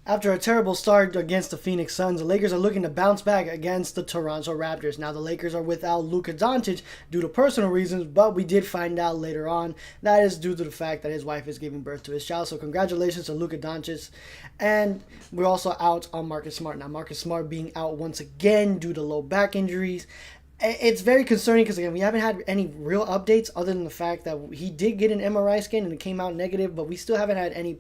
After a terrible start against the Phoenix Suns, the Lakers are looking to bounce back against the Toronto Raptors. Now, the Lakers are without Luka Doncic due to personal reasons, but we did find out later on that is due to the fact that his wife is giving birth to his child. So, congratulations to Luka Doncic. And we're also out on Marcus Smart. Now, Marcus Smart being out once again due to low back injuries. It's very concerning because, again, we haven't had any real updates other than the fact that he did get an MRI scan and it came out negative, but we still haven't had any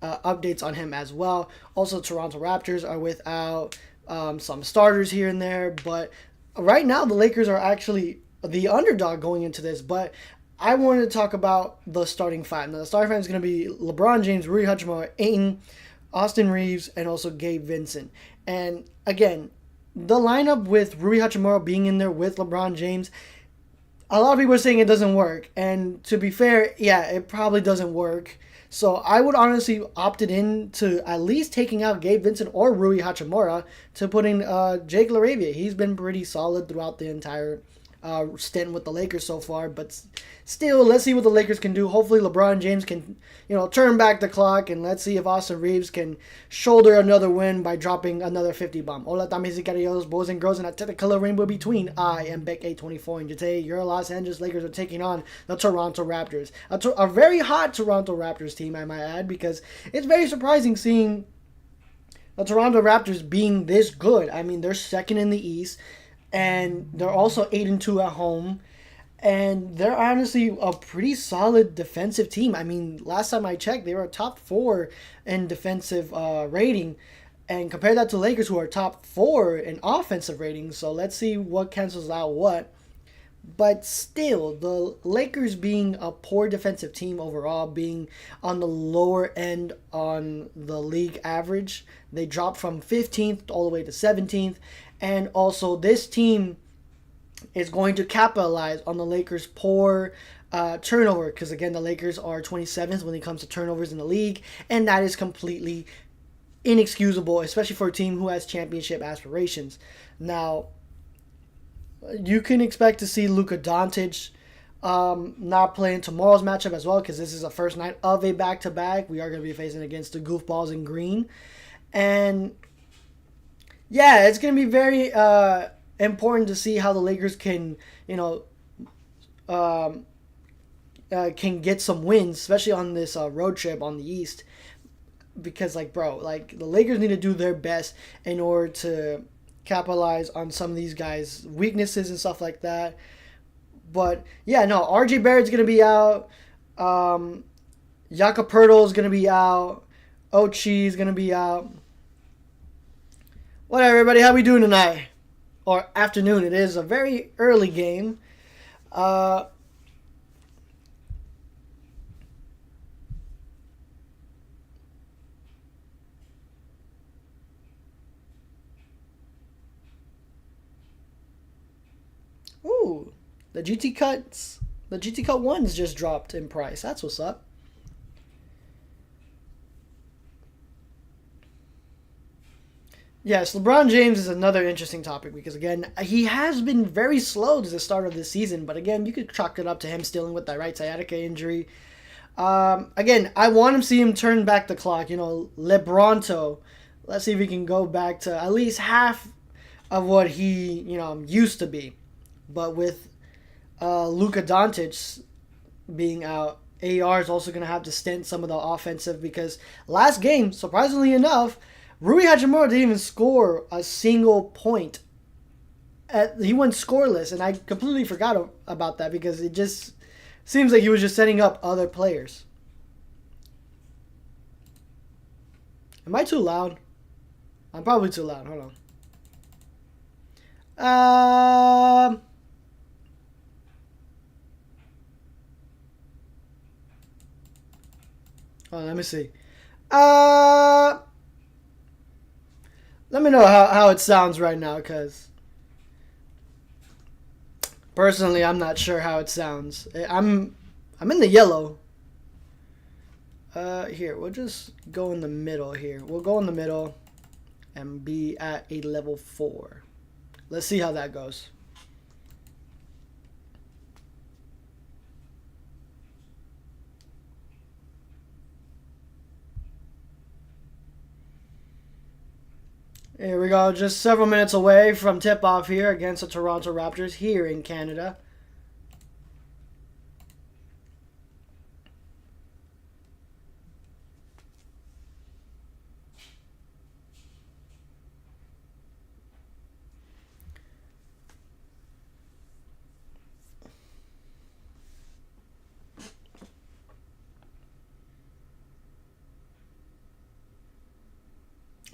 updates on him as well. Also, Toronto Raptors are without some starters here and there, but right now the Lakers are actually the underdog going into this. But I wanted to talk about the starting five. Now, the starting five is going to be LeBron James, Rui Hachimura, Ayton, Austin Reeves, and also Gabe Vincent. And again, the lineup with Rui Hachimura being in there with LeBron James, a lot of people are saying it doesn't work. And to be fair, yeah, it probably doesn't work. So I would honestly opted in to at least taking out Gabe Vincent or Rui Hachimura to put in Jake LaRavia. He's been pretty solid throughout the entire stint with the Lakers so far, but still, let's see what the Lakers can do. Hopefully LeBron James can, turn back the clock, and let's see if Austin Reeves can shoulder another win by dropping another 50 bomb. Hola, damas y caballeros, boys and girls, and a technicolor rainbow between. I am Beck824, and today your Los Angeles Lakers are taking on the Toronto Raptors. A very hot Toronto Raptors team, I might add, because it's very surprising seeing the Toronto Raptors being this good. I mean, they're second in the East, and they're also 8-2 at home, and they're honestly a pretty solid defensive team. I mean, last time I checked, they were top 4 in defensive rating, and compare that to Lakers, who are top 4 in offensive rating. So let's see what cancels out what. But still, the Lakers being a poor defensive team overall, being on the lower end on the league average, they dropped from 15th all the way to 17th. And also, this team is going to capitalize on the Lakers' poor turnover. Because, again, the Lakers are 27th when it comes to turnovers in the league. And that is completely inexcusable, especially for a team who has championship aspirations. Now, you can expect to see Luka Doncic not playing tomorrow's matchup as well, because this is the first night of a back-to-back. We are going to be facing against the goofballs in green. And yeah, it's going to be very important to see how the Lakers can, can get some wins, especially on this road trip on the East. Because, the Lakers need to do their best in order to capitalize on some of these guys' weaknesses and stuff like that. But, yeah, no, RJ Barrett's going to be out. Jakob Poeltl's going to be out. Ochi's going to be out. What up, everybody? How we doing tonight? Or afternoon. It is a very early game. Ooh, the GT Cut 1s just dropped in price. That's what's up. Yes, LeBron James is another interesting topic because, again, he has been very slow to the start of this season. But, again, you could chalk it up to him dealing with that right sciatica injury. Again, I want to see him turn back the clock. LeBronto. Let's see if he can go back to at least half of what he, used to be. But with Luka Doncic being out, AR is also going to have to stint some of the offensive because last game, surprisingly enough, Rui Hachimura didn't even score a single point. He went scoreless, and I completely forgot about that because it just seems like he was just setting up other players. Am I too loud? I'm probably too loud. Hold on. Oh, let me see. Let me know how it sounds right now, because personally, I'm not sure how it sounds. I'm in the yellow. Here, we'll just go in the middle here. We'll go in the middle and be at a level 4. Let's see how that goes. Here we go. Just several minutes away from tip-off here against the Toronto Raptors here in Canada.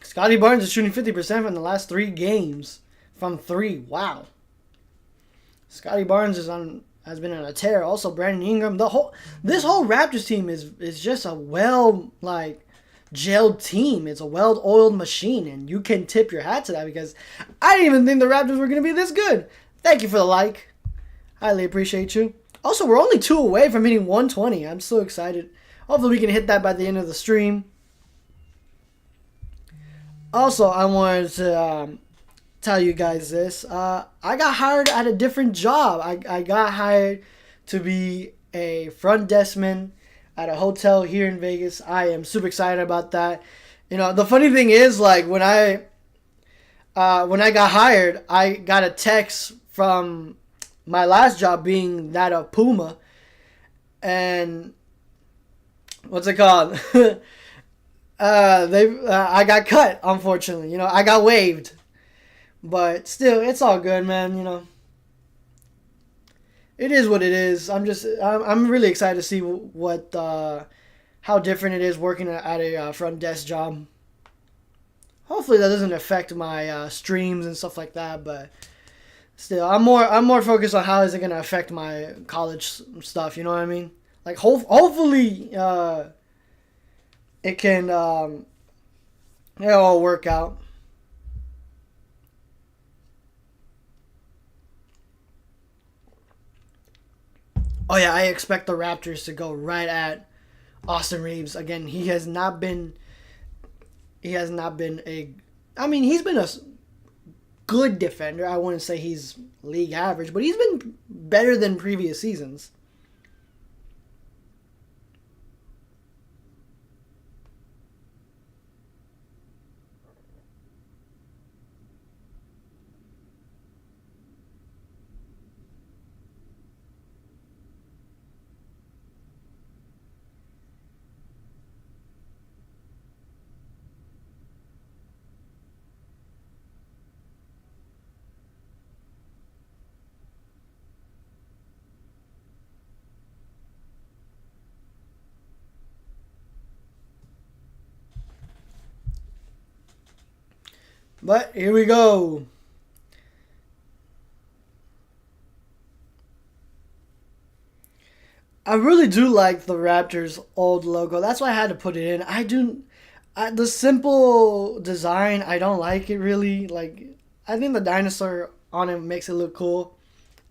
Scotty Barnes is shooting 50% from the last 3 games from 3. Wow. Scotty Barnes has been on a tear. Also, Brandon Ingram. This whole Raptors team is just a gelled team. It's a well-oiled machine, and you can tip your hat to that because I didn't even think the Raptors were going to be this good. Thank you for the like. Highly appreciate you. Also, we're only 2 away from hitting 120. I'm so excited. Hopefully, we can hit that by the end of the stream. Also, I wanted to tell you guys this. I got hired at a different job. I got hired to be a front deskman at a hotel here in Vegas. I am super excited about that. You know, the funny thing is, like, when I got hired, I got a text from my last job being that of Puma. And what's it called? I got cut, unfortunately. You know, I got waived. But still, it's all good, man. You know, it is what it is. I'm really excited to see how different it is working at a front desk job. Hopefully, that doesn't affect my streams and stuff like that. But still, I'm more focused on how is it gonna affect my college stuff. You know what I mean? Like, hopefully, it can it'll all work out. Oh yeah, I expect the Raptors to go right at Austin Reeves again. He has not been a. I mean, he's been a good defender. I wouldn't say he's league average, but he's been better than previous seasons. But here we go. I really do like the Raptors old logo. That's why I had to put it in. The simple design, I don't like it really. Like, I think the dinosaur on it makes it look cool.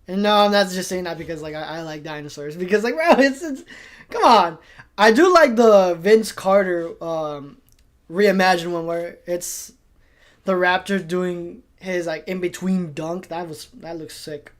And no, I'm not just saying that because like I like dinosaurs. Because like, bro, it's come on. I do like the Vince Carter reimagined one where it's the Raptors doing his like in between dunk. That looks sick.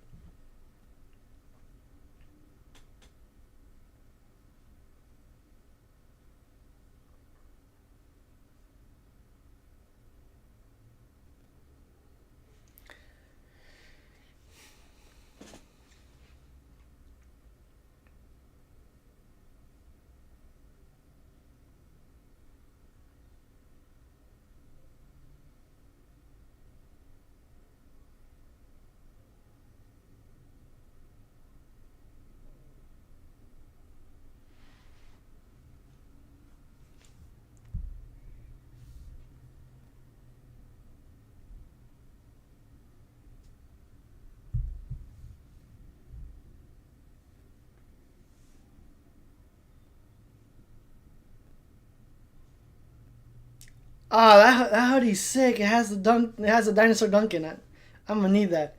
Oh, that hoodie's sick. It has the dunk. It has a dinosaur dunk in it. I'm gonna need that.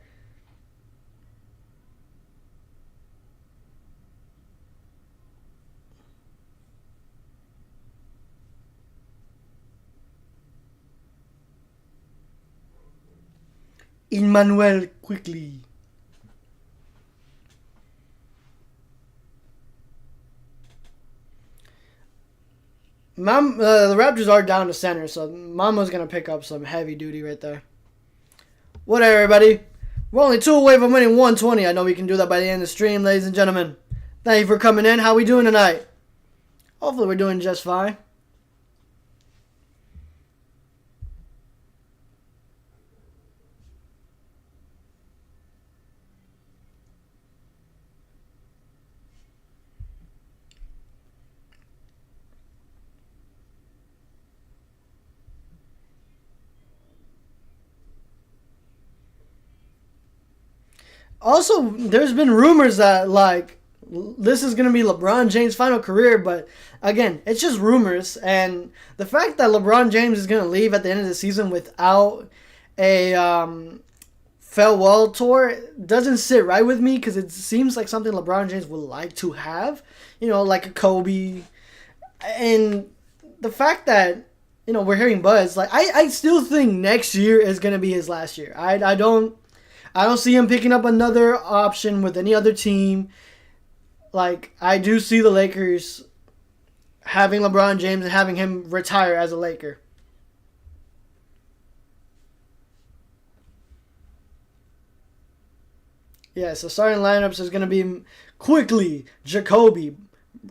Emmanuel quickly. The Raptors are down to center, so Mama's going to pick up some heavy duty right there. Whatever, everybody. We're only 2 away from winning 120. I know we can do that by the end of the stream, ladies and gentlemen. Thank you for coming in. How we doing tonight? Hopefully we're doing just fine. Also, there's been rumors that, like, this is going to be LeBron James' final career, but again, it's just rumors. And the fact that LeBron James is going to leave at the end of the season without a farewell tour doesn't sit right with me, because it seems like something LeBron James would like to have, you know, like a Kobe. And the fact that, you know, we're hearing buzz, like, I still think next year is going to be his last year. I don't see him picking up another option with any other team. Like, I do see the Lakers having LeBron James and having him retire as a Laker. Yeah, so starting lineups is going to be quickly Jacoby,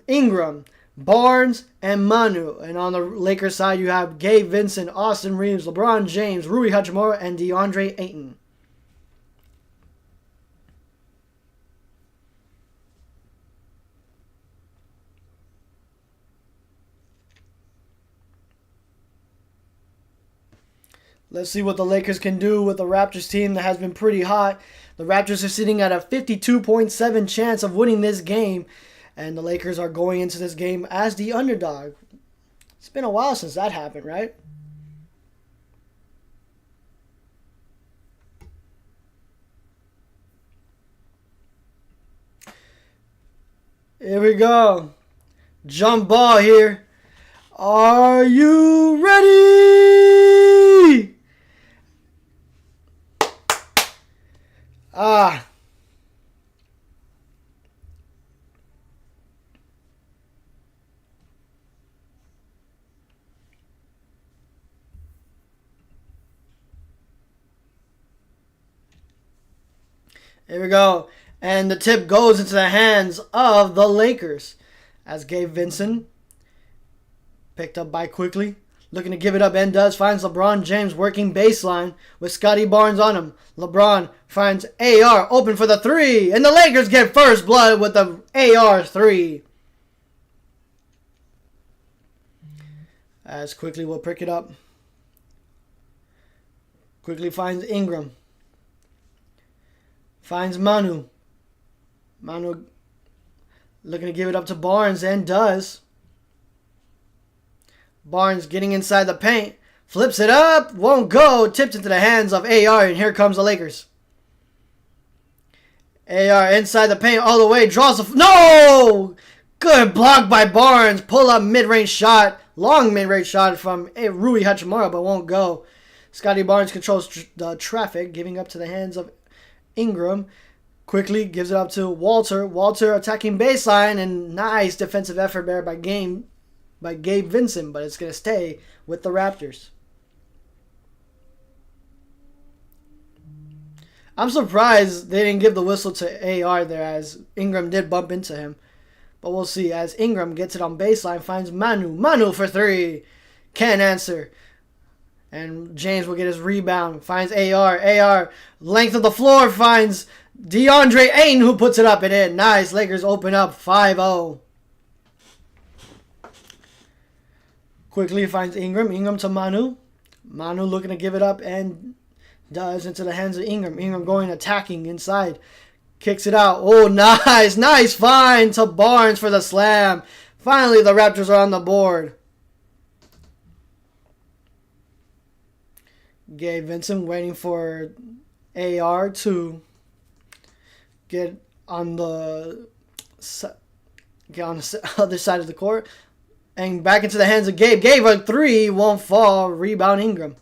Ingram, Barnes, and Manu. And on the Lakers side, you have Gabe Vincent, Austin Reeves, LeBron James, Rui Hachimura, and DeAndre Ayton. Let's see what the Lakers can do with the Raptors team that has been pretty hot. The Raptors are sitting at a 52.7 chance of winning this game, and the Lakers are going into this game as the underdog. It's been a while since that happened, right? Here we go. Jump ball here. Are you ready? Ah. Here we go. And the tip goes into the hands of the Lakers as Gabe Vincent picked up by quickly. Looking to give it up and does. Finds LeBron James working baseline with Scotty Barnes on him. LeBron finds AR open for the 3. And the Lakers get first blood with the AR 3. As quickly will pick it up. Quickly finds Ingram. Finds Manu. Manu looking to give it up to Barnes and does. Barnes getting inside the paint. Flips it up. Won't go. Tipped into the hands of AR. And here comes the Lakers. AR inside the paint all the way. Draws the... No! Good block by Barnes. Pull up mid-range shot. Long mid-range shot from Rui Hachimura, but won't go. Scotty Barnes controls the traffic. Giving up to the hands of Ingram. Quickly gives it up to Walter. Walter attacking baseline. And nice defensive effort there by Gabe Vincent, but it's going to stay with the Raptors. I'm surprised they didn't give the whistle to AR there, as Ingram did bump into him. But we'll see, as Ingram gets it on baseline, finds Manu. Manu for 3. Can't answer. And James will get his rebound. Finds AR. AR, length of the floor, finds DeAndre Ayton, who puts it up and in. Nice. Lakers open up 5-0. Quickly finds Ingram. Ingram to Manu. Manu looking to give it up and does into the hands of Ingram. Ingram going attacking inside. Kicks it out. Oh, nice. Nice find to Barnes for the slam. Finally, the Raptors are on the board. Gabe Vincent waiting for AR to get on the other side of the court. And back into the hands of Gabe. Gabe a 3. Won't fall. Rebound Ingram.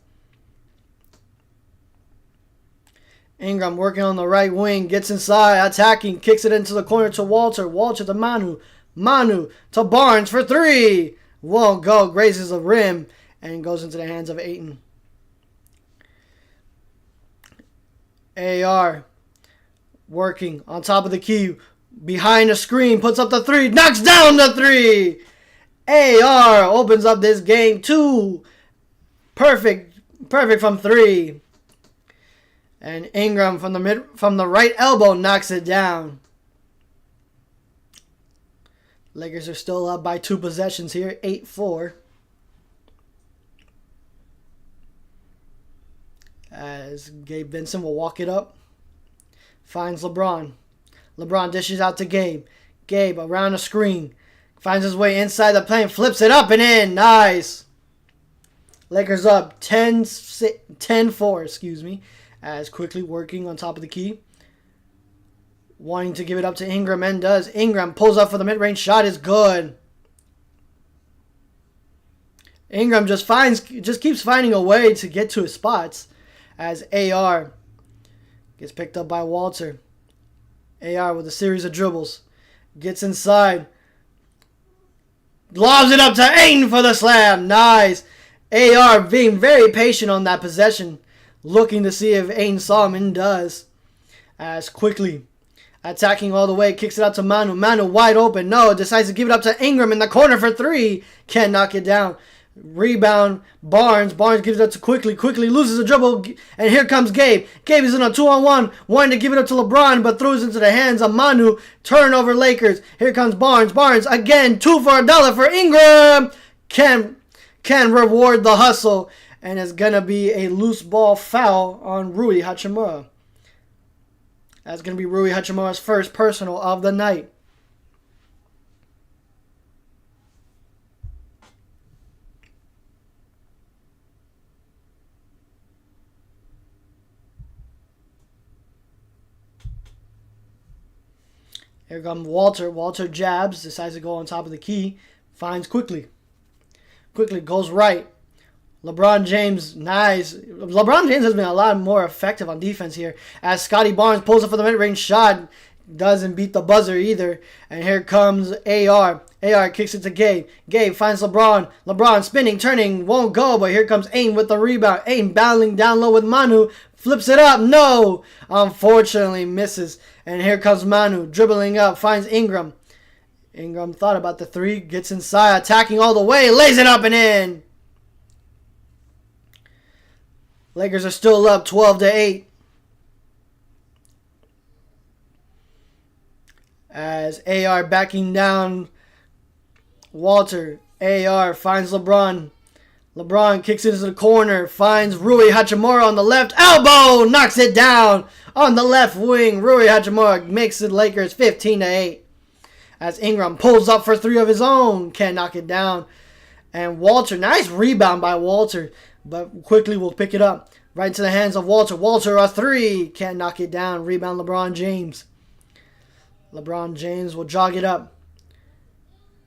Ingram working on the right wing. Gets inside. Attacking. Kicks it into the corner to Walter. Walter to Manu. Manu to Barnes for 3. Won't go. Grazes the rim and goes into the hands of Ayton. AR working on top of the key. Behind the screen. Puts up the three. Knocks down the three. AR opens up this game. 2. Perfect from 3. And Ingram from the right elbow knocks it down. Lakers are still up by 2 possessions here, 8-4. As Gabe Vincent will walk it up. Finds LeBron. LeBron dishes out to Gabe. Gabe around the screen. Finds his way inside the paint. Flips it up and in. Nice. Lakers up 10-4, excuse me. As quickly working on top of the key. Wanting to give it up to Ingram and does. Ingram pulls up for the mid-range shot. Is good. Ingram just keeps finding a way to get to his spots. As AR gets picked up by Walter. AR with a series of dribbles. Gets inside. Lobs it up to Ayton for the slam. Nice. AR being very patient on that possession. Looking to see if Ayton saw him and does. As quickly attacking all the way. Kicks it out to Manu. Manu wide open. No. Decides to give it up to Ingram in the corner for 3. Can't knock it down. Rebound, Barnes. Barnes gives it up to Quickly. Quickly loses a dribble. And here comes Gabe. Gabe is in a 2-on-1. Wanting to give it up to LeBron, but throws into the hands of Manu. Turnover Lakers. Here comes Barnes. Barnes again. 2 for $1 for Ingram. Can reward the hustle. And it's going to be a loose ball foul on Rui Hachimura. That's going to be Rui Hachimura's first personal of the night. Here comes Walter. Walter jabs. Decides to go on top of the key. Finds Quickly. Quickly goes right. LeBron James, nice. LeBron James has been a lot more effective on defense here. As Scotty Barnes pulls up for the mid-range shot. Doesn't beat the buzzer either. And here comes AR. AR kicks it to Gabe. Gabe finds LeBron. LeBron spinning, turning, won't go. But here comes Ayton with the rebound. Ayton battling down low with Manu. Flips it up. No. Unfortunately misses. And here comes Manu. Dribbling up. Finds Ingram. Ingram thought about the 3. Gets inside. Attacking all the way. Lays it up and in. Lakers are still up 12-8. As AR backing down Walter. AR finds LeBron. LeBron kicks it into the corner. Finds Rui Hachimura on the left elbow. Knocks it down on the left wing. Rui Hachimura makes the Lakers 15-8. As Ingram pulls up for 3 of his own. Can't knock it down. And Walter. Nice rebound by Walter. But Quickly will pick it up. Right into the hands of Walter. Walter a 3. Can't knock it down. Rebound LeBron James. LeBron James will jog it up.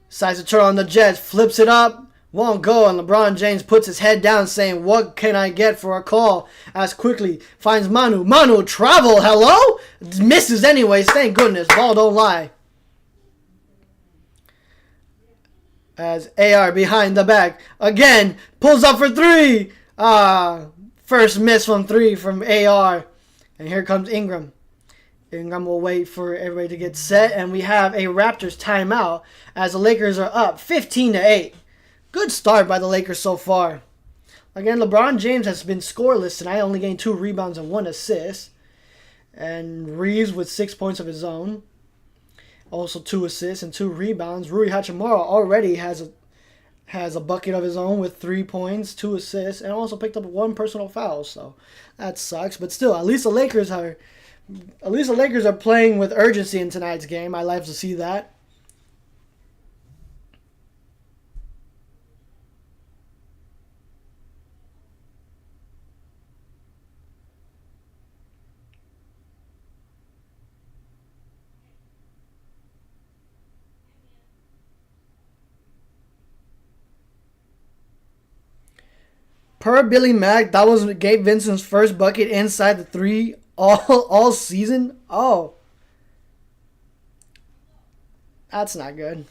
Decides to turn on the Jets. Flips it up. Won't go. And LeBron James puts his head down saying, what can I get for a call? As Quickly finds Manu. Manu travel. Hello? Misses anyways. Thank goodness. Ball don't lie. As AR behind the back. Again. Pulls up for 3. First miss from 3 from AR. And here comes Ingram. Ingram will wait for everybody to get set. And we have a Raptors timeout as the Lakers are up 15-8. Good start by the Lakers so far. Again, LeBron James has been scoreless tonight. Only gained 2 rebounds and 1 assist. And Reeves with 6 points of his own. Also 2 assists and 2 rebounds. Rui Hachimura already has a bucket of his own with 3 points, 2 assists, and also picked up 1 personal foul. So that sucks. But still, at least the Lakers are playing with urgency in tonight's game. I like to see that. Per Billy Mack, that was Gabe Vincent's first bucket inside the 3 all season. Oh. That's not good.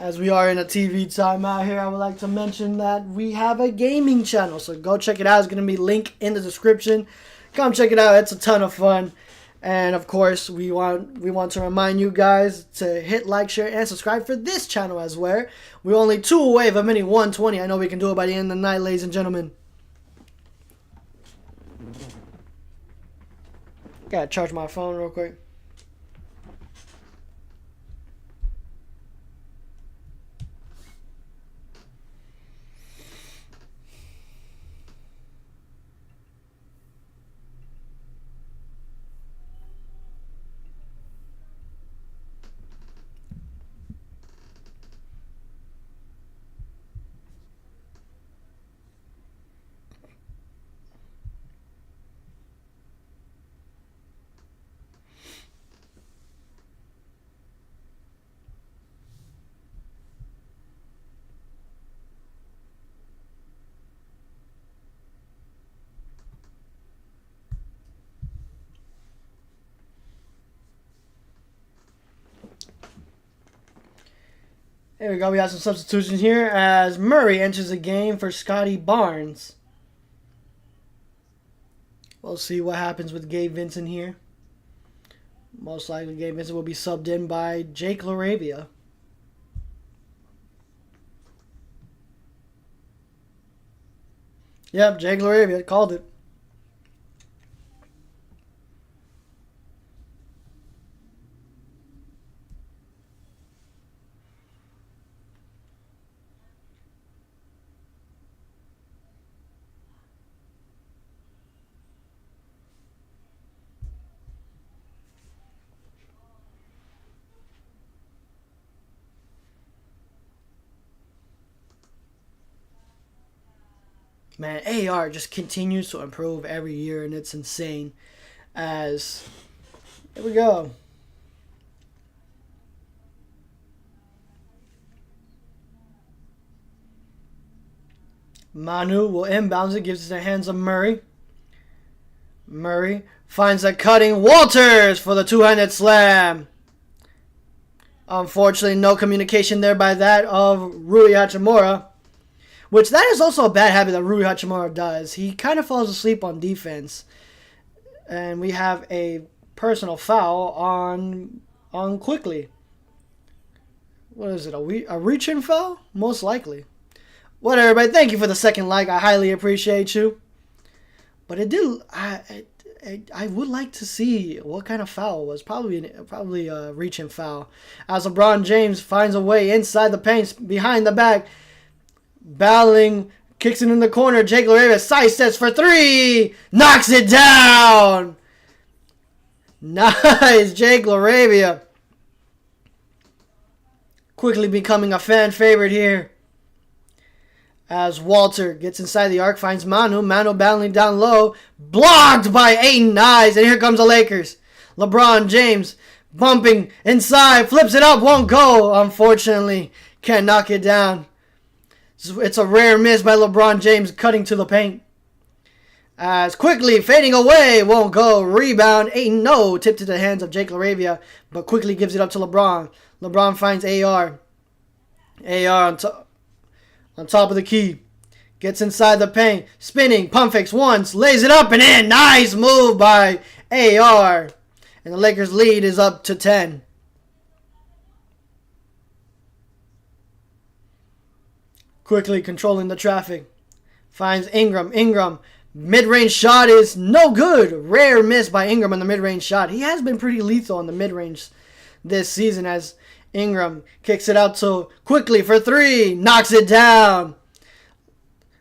As we are in a TV timeout here, I would like to mention that we have a gaming channel. So go check it out. It's going to be linked in the description. Come check it out. It's a ton of fun. And of course, we want to remind you guys to hit like, share, and subscribe for this channel as well. We're only 2 away from hitting 120. I know we can do it by the end of the night, ladies and gentlemen. Gotta charge my phone real quick. There we go. We have some substitutions here as Murray enters the game for Scotty Barnes. We'll see what happens with Gabe Vincent here. Most likely Gabe Vincent will be subbed in by Jake LaRavia. Yep, Jake LaRavia called it. Man, AR just continues to improve every year, and it's insane. As here we go. Manu will inbounds it, gives it to the hands of Murray. Murray finds a cutting Walters for the two-handed slam. Unfortunately, no communication there by that of Rui Hachimura. Which that is also a bad habit that Rui Hachimura does. He kind of falls asleep on defense. And we have a personal foul on Quickly. What is it, a reach-in foul? Most likely. Whatever, everybody. Thank you for the second like. I highly appreciate you. But it did. I would like to see what kind of foul it was. Probably a reach-in foul. As LeBron James finds a way inside the paint, behind the back. Battling, kicks it in the corner. Jake LaRavia side steps for 3. Knocks it down. Nice, Jake LaRavia. Quickly becoming a fan favorite here. As Walter gets inside the arc, finds Manu. Manu battling down low. Blocked by Aiden Eyes. And here comes the Lakers. LeBron James bumping inside. Flips it up. Won't go. Unfortunately, can't knock it down. It's a rare miss by LeBron James cutting to the paint. As Quickly fading away. Won't go. Rebound. Aiden no. Tip to the hands of Jake LaRavia. But Quickly gives it up to LeBron. LeBron finds AR. AR on top of the key. Gets inside the paint. Spinning. Pump fakes once. Lays it up and in. Nice move by AR. And the Lakers lead is up to 10. Quickly controlling the traffic. Finds Ingram. Ingram. Mid-range shot is no good. Rare miss by Ingram on the mid-range shot. He has been pretty lethal on the mid-range this season as Ingram kicks it out to Quickly for 3. Knocks it down.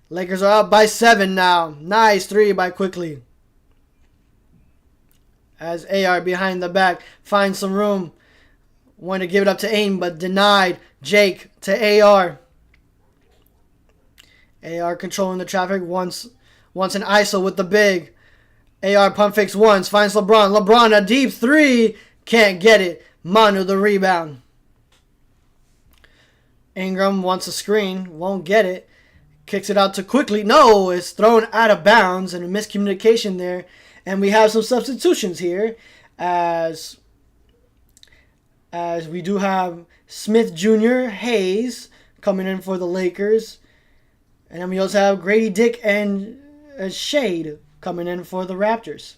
Lakers are up by 7 now. Nice 3 by Quickly. As AR behind the back finds some room. Wanted to give it up to Aim but denied. Jake to AR. AR controlling the traffic once an ISO with the big. AR pump fakes once. Finds LeBron. LeBron a deep 3. Can't get it. Manu the rebound. Ingram wants a screen. Won't get it. Kicks it out to Quickly. No, it's thrown out of bounds and a miscommunication there. And we have some substitutions here as as we do have Smith Jr., Hayes coming in for the Lakers. And then we also have Grady Dick and Shade coming in for the Raptors.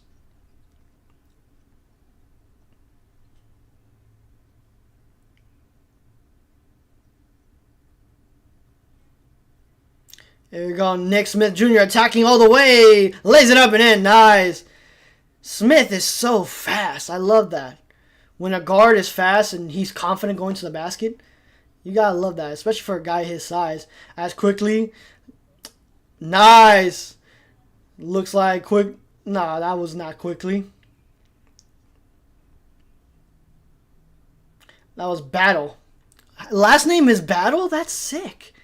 There we go. Nick Smith Jr. attacking all the way. Lays it up and in. Nice. Smith is so fast. I love that. When a guard is fast and he's confident going to the basket, you gotta love that, especially for a guy his size. As quickly. Nice. Looks like quick. Nah, that was not quickly. That was Battle. Last name is Battle? That's sick.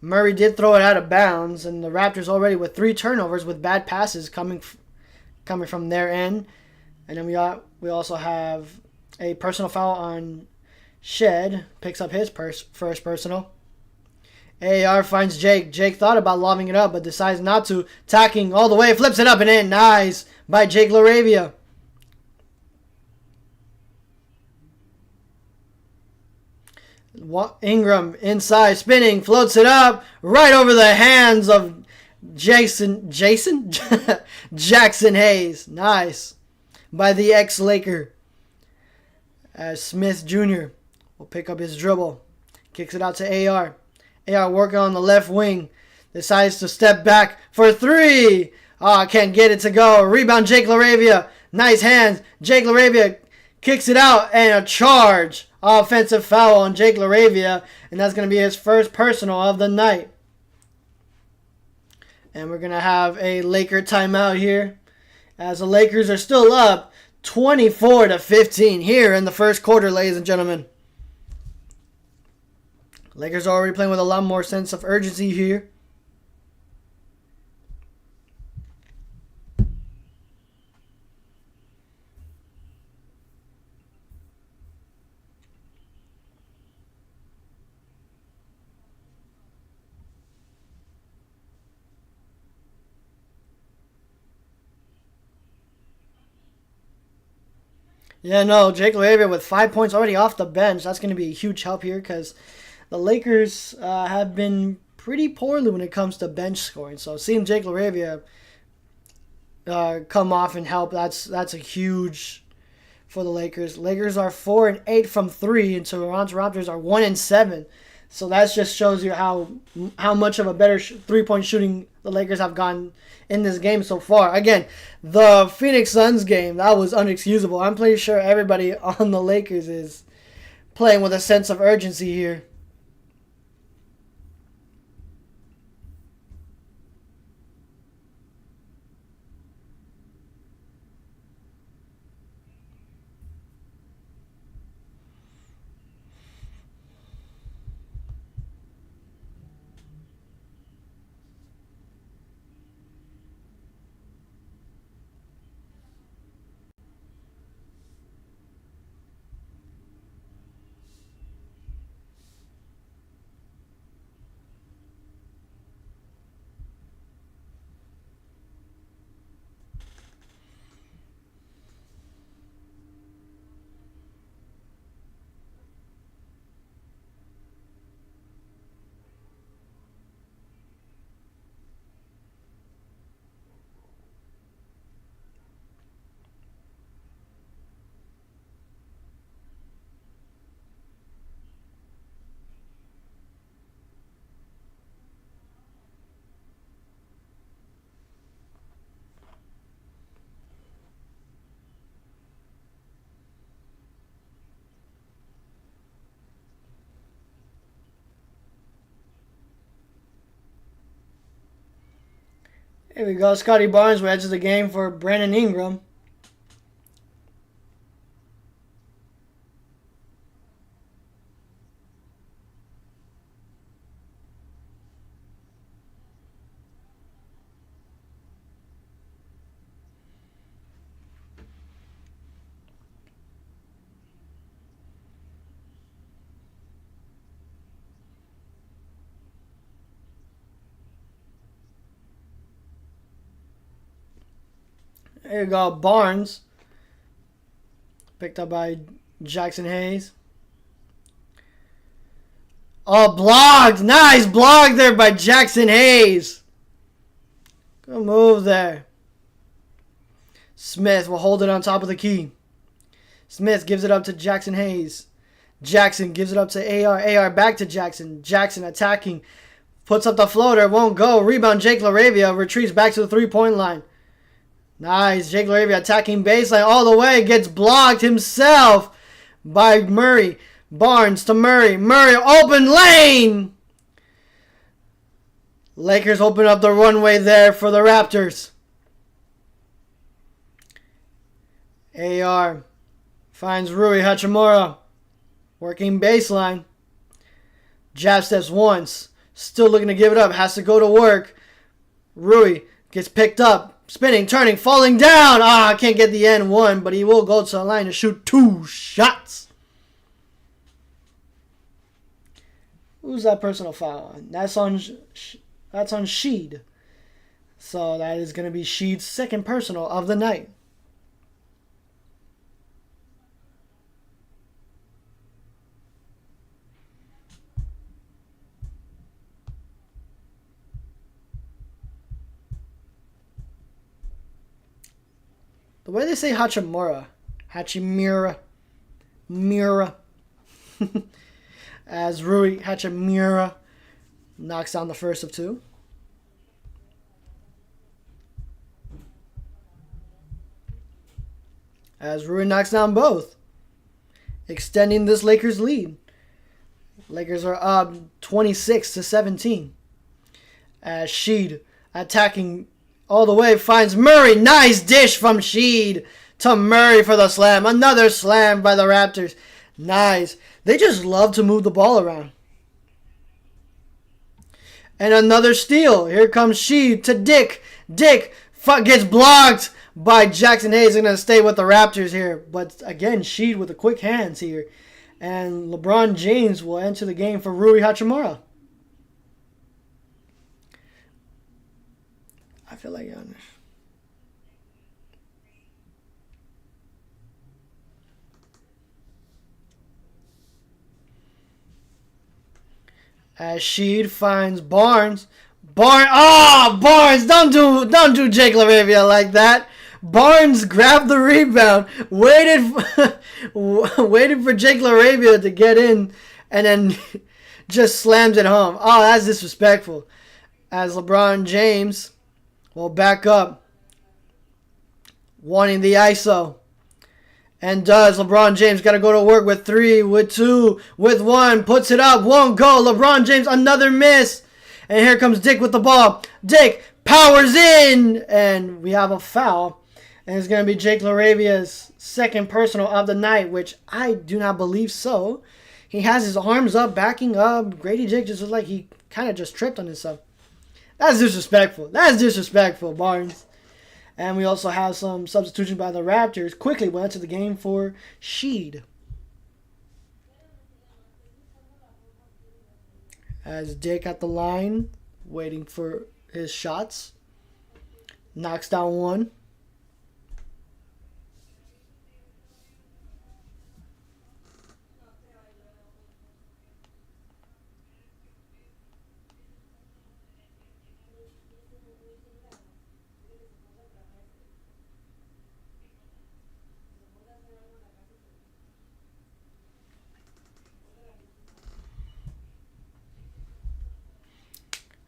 Murray did throw it out of bounds, and the Raptors already with 3 turnovers with bad passes coming from their end. And then we also have a personal foul on Shed. Picks up his first personal. AR finds Jake. Jake thought about lobbing it up, but decides not to. Tacking all the way, flips it up and in. Nice by Jake LaRavia. Ingram inside, spinning, floats it up right over the hands of Jackson Hayes. Nice by the ex-Laker. As Smith Jr. will pick up his dribble, kicks it out to AR. AR working on the left wing, decides to step back for 3. Can't get it to go. Rebound Jake LaRavia. Nice hands. Jake LaRavia kicks it out and a charge. Offensive foul on Jake LaRavia, and that's going to be his first personal of the night. And we're going to have a Laker timeout here, as the Lakers are still up 24-15 here in the first quarter, ladies and gentlemen. Lakers are already playing with a lot more sense of urgency here. Yeah, no, Jake LaRavia with 5 points already off the bench. That's going to be a huge help here because the Lakers have been pretty poorly when it comes to bench scoring. So seeing Jake LaRavia come off and help, that's a huge for the Lakers. Lakers are 4-8 from 3, and Toronto Raptors are 1-7. So that just shows you how much of a better 3-point shooting the Lakers have gotten in this game so far. Again, the Phoenix Suns game, that was unexcusable. I'm pretty sure everybody on the Lakers is playing with a sense of urgency here. Here we go. Scotty Barnes edges the game for Brandon Ingram. There you go. Barnes. Picked up by Jackson Hayes. Oh, blocked. Nice block there by Jackson Hayes. Good move there. Smith will hold it on top of the key. Smith gives it up to Jackson Hayes. Jackson gives it up to AR. AR back to Jackson. Jackson attacking. Puts up the floater. Won't go. Rebound. Jake LaRavia retreats back to the three-point line. Nice. Jake LaRavia attacking baseline all the way. Gets blocked himself by Murray. Barnes to Murray. Murray open lane. Lakers open up the runway there for the Raptors. AR finds Rui Hachimura. Working baseline. Jab steps once. Still looking to give it up. Has to go to work. Rui gets picked up. Spinning, turning, falling down. Can't get the end one, but he will go to the line to shoot 2 shots. Who's that personal foul on? That's on Sheed. So that is going to be Sheed's second personal of the night. The way they say Hachimura. Mura. As Rui Hachimura knocks down the first of 2. As Rui knocks down both. Extending this Lakers lead. Lakers are up 26-17. As Sheed attacking all the way finds Murray. Nice dish from Sheed to Murray for the slam. Another slam by the Raptors. Nice. They just love to move the ball around. And another steal. Here comes Sheed to Dick. Dick gets blocked by Jackson Hayes. They're going to stay with the Raptors here. But again, Sheed with the quick hands here. And LeBron James will enter the game for Rui Hachimura. I feel like as Sheed finds Barnes. Barnes! Don't do Jake LaRavia like that. Barnes grabbed the rebound, waited for Jake LaRavia to get in, and then just slams it home. Oh, that's disrespectful. As LeBron James will back up, wanting the ISO. And does. LeBron James got to go to work with 3, with 2, with 1. Puts it up. Won't go. LeBron James, another miss. And here comes Dick with the ball. Dick powers in. And we have a foul. And it's going to be Jake LaRavia's second personal of the night, which I do not believe so. He has his arms up, backing up. Grady Dick just looks like he kind of just tripped on himself. That's disrespectful. That's disrespectful, Barnes. And we also have some substitution by the Raptors. Quickly went to the game for Sheed. As Dick at the line, waiting for his shots. Knocks down one.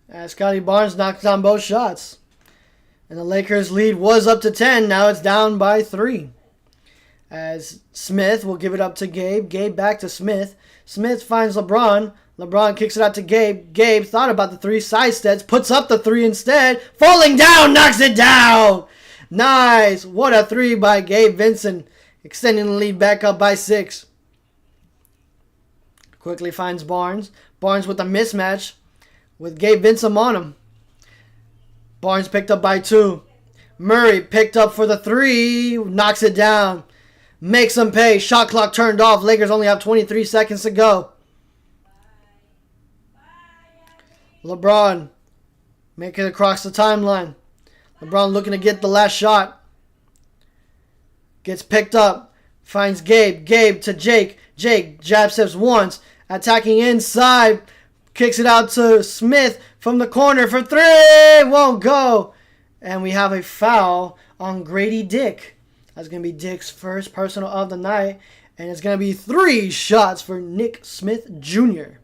As Scotty Barnes knocks down both shots. And the Lakers lead was up to 10. Now it's down by 3. As Smith will give it up to Gabe. Gabe back to Smith. Smith finds LeBron. LeBron kicks it out to Gabe. Gabe thought about the 3. Sidesteps. Puts up the 3 instead. Falling down. Knocks it down. Nice. What a 3 by Gabe Vincent. Extending the lead back up by 6. Quickly finds Barnes. Barnes with a mismatch. With Gabe Vincent on him. Barnes picked up by 2. Murray picked up for the 3. Knocks it down. Makes them pay. Shot clock turned off. Lakers only have 23 seconds to go. LeBron making it across the timeline. LeBron looking to get the last shot. Gets picked up. Finds Gabe. Gabe to Jake. Jake jab steps once. Attacking inside. Kicks it out to Smith from the corner for three. Won't go. And we have a foul on Grady Dick. That's going to be Dick's first personal of the night. And it's going to be 3 shots for Nick Smith Jr.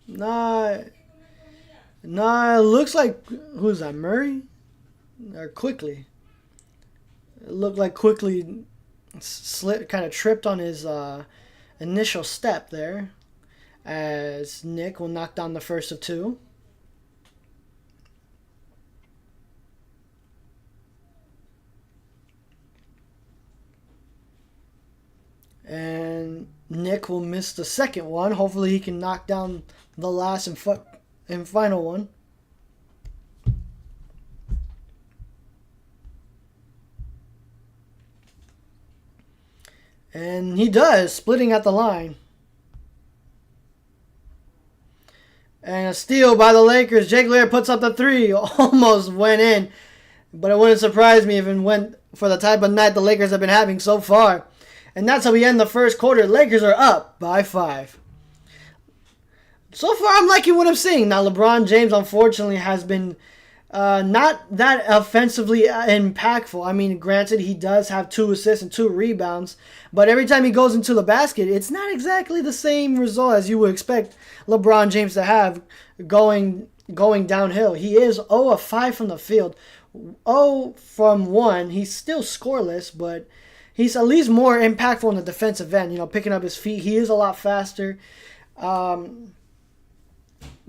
Nah, it looks like, who's that, Murray? Or Quickly? It looked like Quickly kind of tripped on his initial step there, as Nick will knock down the first of 2. And Nick will miss the second one. Hopefully he can knock down the last and final one. And he does, splitting at the line. And a steal by the Lakers. Jake Lair puts up the 3. Almost went in. But it wouldn't surprise me if it went for the type of night the Lakers have been having so far. And that's how we end the first quarter. Lakers are up by 5. So far, I'm liking what I'm seeing. Now, LeBron James, unfortunately, has been not that offensively impactful. I mean, granted, he does have 2 assists and 2 rebounds. But every time he goes into the basket, it's not exactly the same result as you would expect LeBron James to have going downhill. He is 0 of 5 from the field. 0 from 1. He's still scoreless, but he's at least more impactful in the defensive end, picking up his feet. He is a lot faster.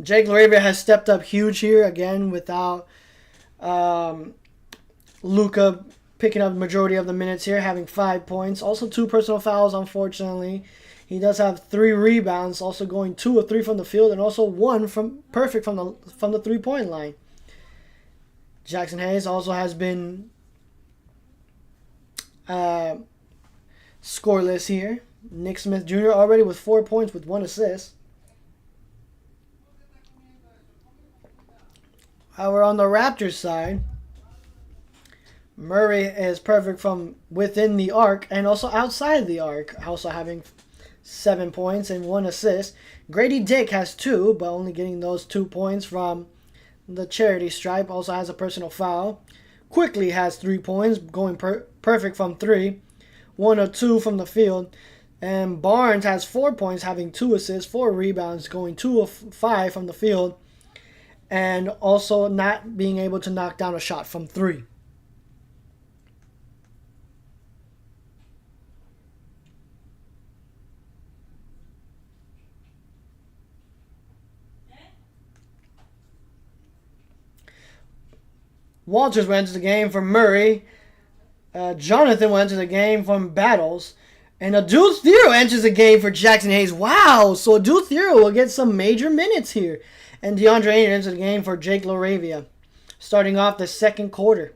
Jake Laravia has stepped up huge here again without Luka picking up the majority of the minutes here, having 5 points. Also 2 personal fouls, unfortunately. He does have 3 rebounds, also going 2 of 3 from the field, and also 1 perfect from the 3-point line. Jackson Hayes also has been scoreless here. Nick Smith Jr. already with 4 points with 1 assist. We're on the Raptors side. Murray is perfect from within the arc and also outside the arc, also having 7 points and 1 assist. Grady Dick has 2, but only getting those 2 points from the charity stripe. Also has a personal foul. Quickly has 3 points, going perfect from 3. 1 of 2 from the field. And Barnes has 4 points, having 2 assists, 4 rebounds, going 2 of 5 from the field. And also not being able to knock down a shot from 3. Walters went into the game for Murray. Jonathan went into the game from Battles. And Adul Thero enters the game for Jackson Hayes. Wow! So Adul Thero will get some major minutes here. And DeAndre Ayton enters the game for Jake Laravia. Starting off the second quarter.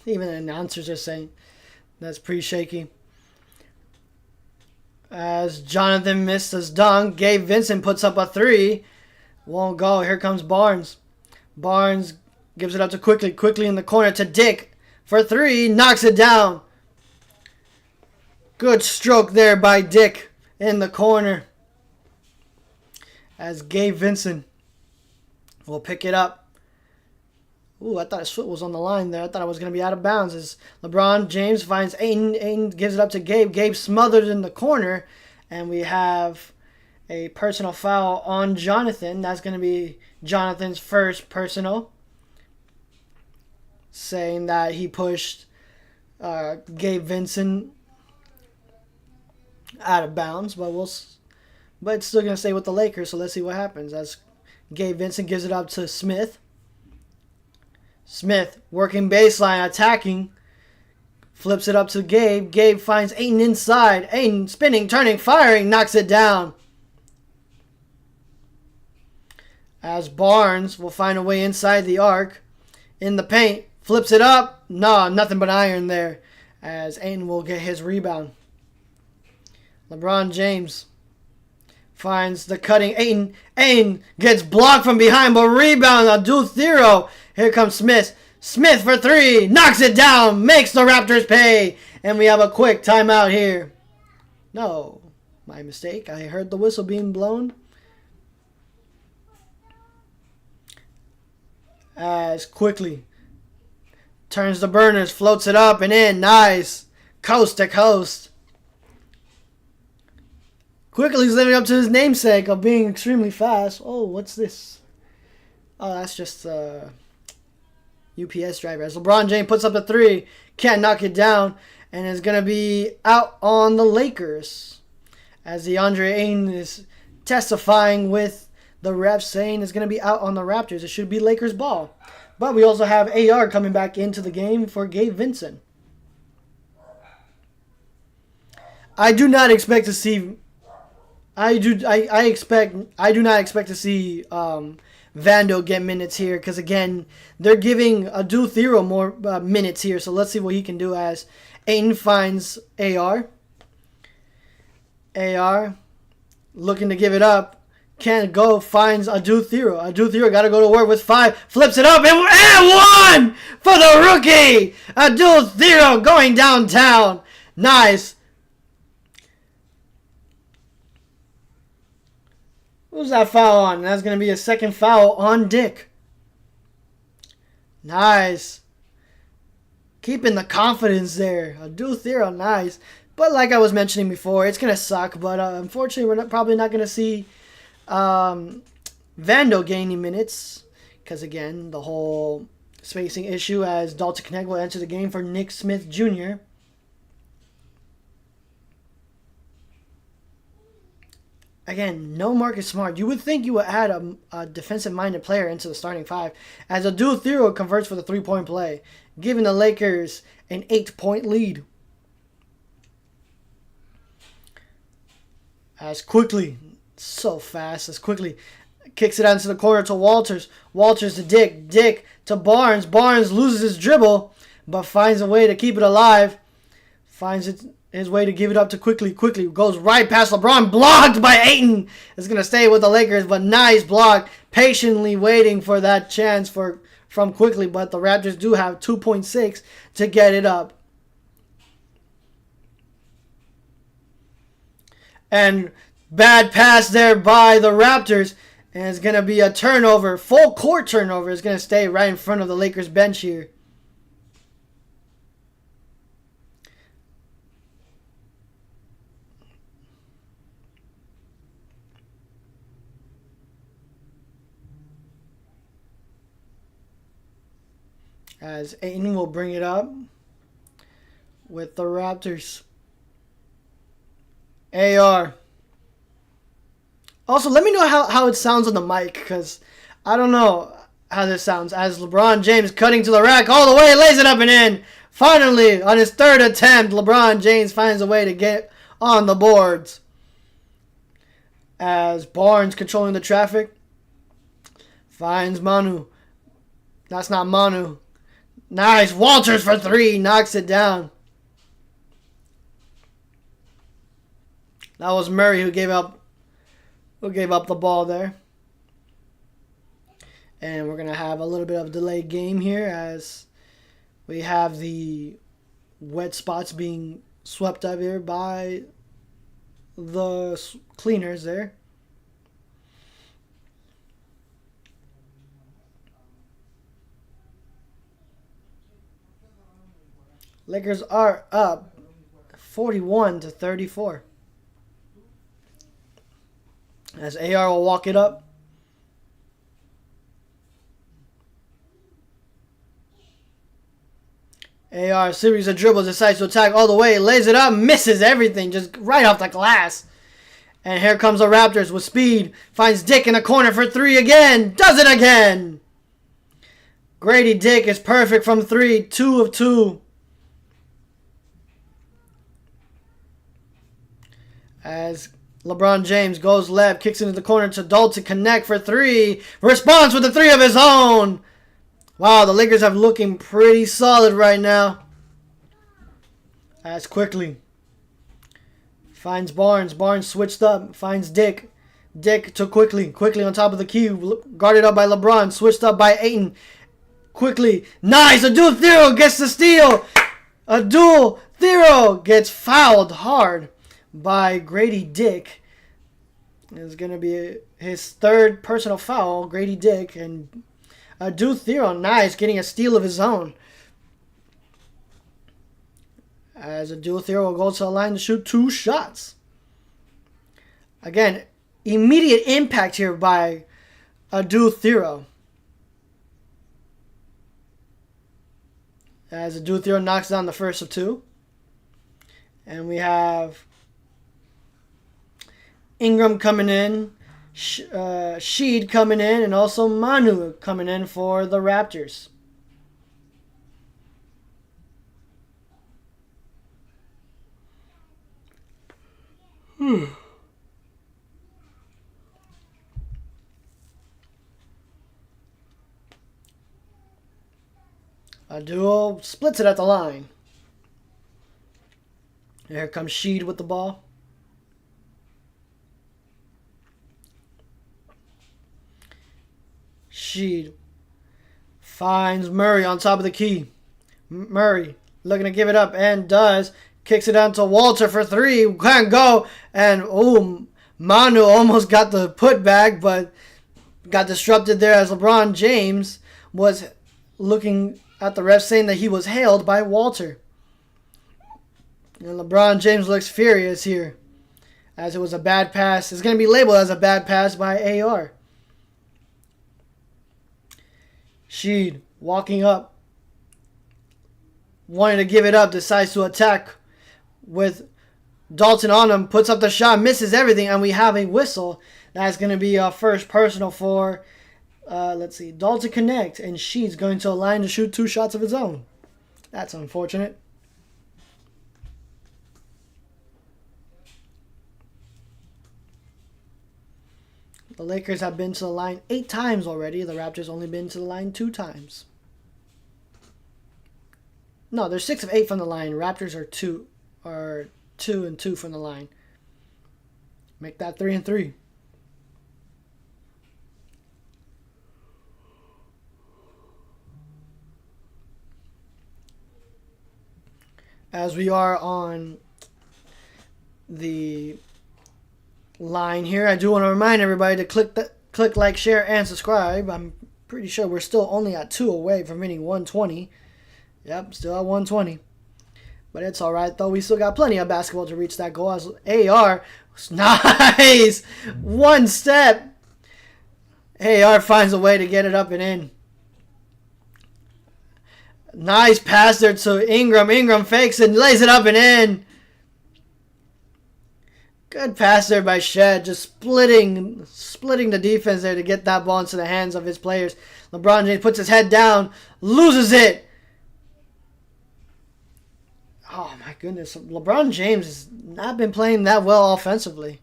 Even the announcers are saying that's pretty shaky. As Jonathan missed his dunk, Gabe Vincent puts up a 3. Won't go. Here comes Barnes. Barnes gives it up to Quickly. Quickly in the corner to Dick for 3. Knocks it down. Good stroke there by Dick in the corner. As Gabe Vincent will pick it up. Ooh, I thought his foot was on the line there. I thought I was going to be out of bounds. As LeBron James finds Ayton. Ayton gives it up to Gabe. Gabe smothered in the corner. And we have a personal foul on Jonathan. That's going to be Jonathan's first personal. Saying that he pushed Gabe Vincent out of bounds. But but it's still going to stay with the Lakers, so let's see what happens. As Gabe Vincent gives it up to Smith. Smith working baseline, attacking. Flips it up to Gabe. Gabe finds Ayton inside. Ayton spinning, turning, firing, knocks it down. As Barnes will find a way inside the arc. In the paint. Flips it up. No, nothing but iron there. As Ayton will get his rebound. LeBron James finds the cutting Ayton. Ayton gets blocked from behind, but rebound. A dual thero. Here comes Smith. Smith for three. Knocks it down. Makes the Raptors pay. And we have a quick timeout here. No. My mistake. I heard the whistle being blown. As quickly turns the burners. Floats it up and in. Nice. Coast to coast. Quickly's living up to his namesake of being extremely fast. Oh, what's this? Oh, that's just UPS driver. As LeBron James puts up a three, can't knock it down, and is going to be out on the Lakers. As DeAndre Ayton is testifying with the refs saying it's going to be out on the Raptors. It should be Lakers ball. But we also have AR coming back into the game for Gabe Vincent. I do not expect to see... I do not expect to see Vando get minutes here because, again, they're giving a dual thero more minutes here. So let's see what he can do as Ayton finds AR. AR looking to give it up. Can't go. Finds a dual thero. A dual thero got to go to work with 5. Flips it up and one for the rookie. A dual thero going downtown. Nice. Who's that foul on? That's going to be a second foul on Dick. Nice. Keeping the confidence there. A dual thero, nice. But like I was mentioning before, it's going to suck. But unfortunately, we're probably not going to see Vando gaining minutes. Because again, the whole spacing issue as Dalton Knecht will enter the game for Nick Smith Jr. Again, no Marcus Smart. You would think you would add a defensive-minded player into the starting 5 as a dual thero converts for the three-point play, giving the Lakers an 8-point lead. As quickly, so fast, as quickly kicks it out into the corner to Walters. Walters to Dick. Dick to Barnes. Barnes loses his dribble, but finds a way to keep it alive. Finds his way to give it up to Quickly. Quickly goes right past LeBron. Blocked by Ayton. It's going to stay with the Lakers, but nice block. Patiently waiting for that chance from Quickly, but the Raptors do have 2.6 to get it up. And bad pass there by the Raptors. And it's going to be a turnover. Full court turnover is going to stay right in front of the Lakers bench here. As Ayton will bring it up with the Raptors. AR. Also, let me know how it sounds on the mic, because I don't know how this sounds. As LeBron James cutting to the rack all the way, lays it up and in. Finally, on his third attempt, LeBron James finds a way to get on the boards. As Barnes controlling the traffic. Finds Manu. That's not Manu. Nice. Walters for 3. Knocks it down. That was Murray who gave up the ball there. And we're going to have a little bit of a delayed game here as we have the wet spots being swept up here by the cleaners there. Lakers are up 41-34. As AR will walk it up. AR, series of dribbles, decides to attack all the way. Lays it up, misses everything, just right off the glass. And here comes the Raptors with speed. Finds Dick in the corner for three again. Does it again. Grady Dick is perfect from three. 2 of 2. As LeBron James goes left, kicks into the corner to Dalton. Connect for three. Responds with a three of his own. Wow, the Lakers are looking pretty solid right now. As quickly finds Barnes. Barnes switched up. Finds Dick. Dick to quickly. Quickly on top of the key. Guarded up by LeBron. Switched up by Ayton. Quickly. Nice. Abdul Thero gets the steal. Abdul Thero gets fouled hard by Grady Dick. It's going to be his third personal foul. Grady Dick. And Abdul Thero, nice. Getting a steal of his own. As Abdul Thero goes to the line to shoot 2 shots. Again, immediate impact here by Abdul Thero. As Abdul Thero knocks down the first of 2. And we have Ingram coming in, Sheed coming in, and also Manu coming in for the Raptors. Abdul splits it at the line. Here comes Sheed with the ball. Sheed finds Murray on top of the key. Murray looking to give it up and does. Kicks it down to Walter for 3. Can't go. And, Manu almost got the putback, but got disrupted there as LeBron James was looking at the ref saying that he was hailed by Walter. And LeBron James looks furious here as it was a bad pass. It's going to be labeled as a bad pass by AR. Sheed walking up. Wanting to give it up. Decides to attack with Dalton on him. Puts up the shot. Misses everything. And we have a whistle. That's going to be our first personal for, Dalton connect. And Sheed's going to a line to shoot 2 shots of his own. That's unfortunate. The Lakers have been to the line 8 times already. The Raptors only been to the line 2 times. No, they're 6 of 8 from the line. Raptors are 2 and 2 from the line. Make that 3 and 3. As we are on the line here, I do want to remind everybody to click like, share, and subscribe. I'm pretty sure we're still only at 2 away from hitting 120. Yep, still at 120. But it's all right, though. We still got plenty of basketball to reach that goal. As AR, nice! One step. AR finds a way to get it up and in. Nice pass there to Ingram. Ingram fakes and lays it up and in. Good pass there by Shed, just splitting the defense there to get that ball into the hands of his players. LeBron James puts his head down, loses it. Oh my goodness, LeBron James has not been playing that well offensively.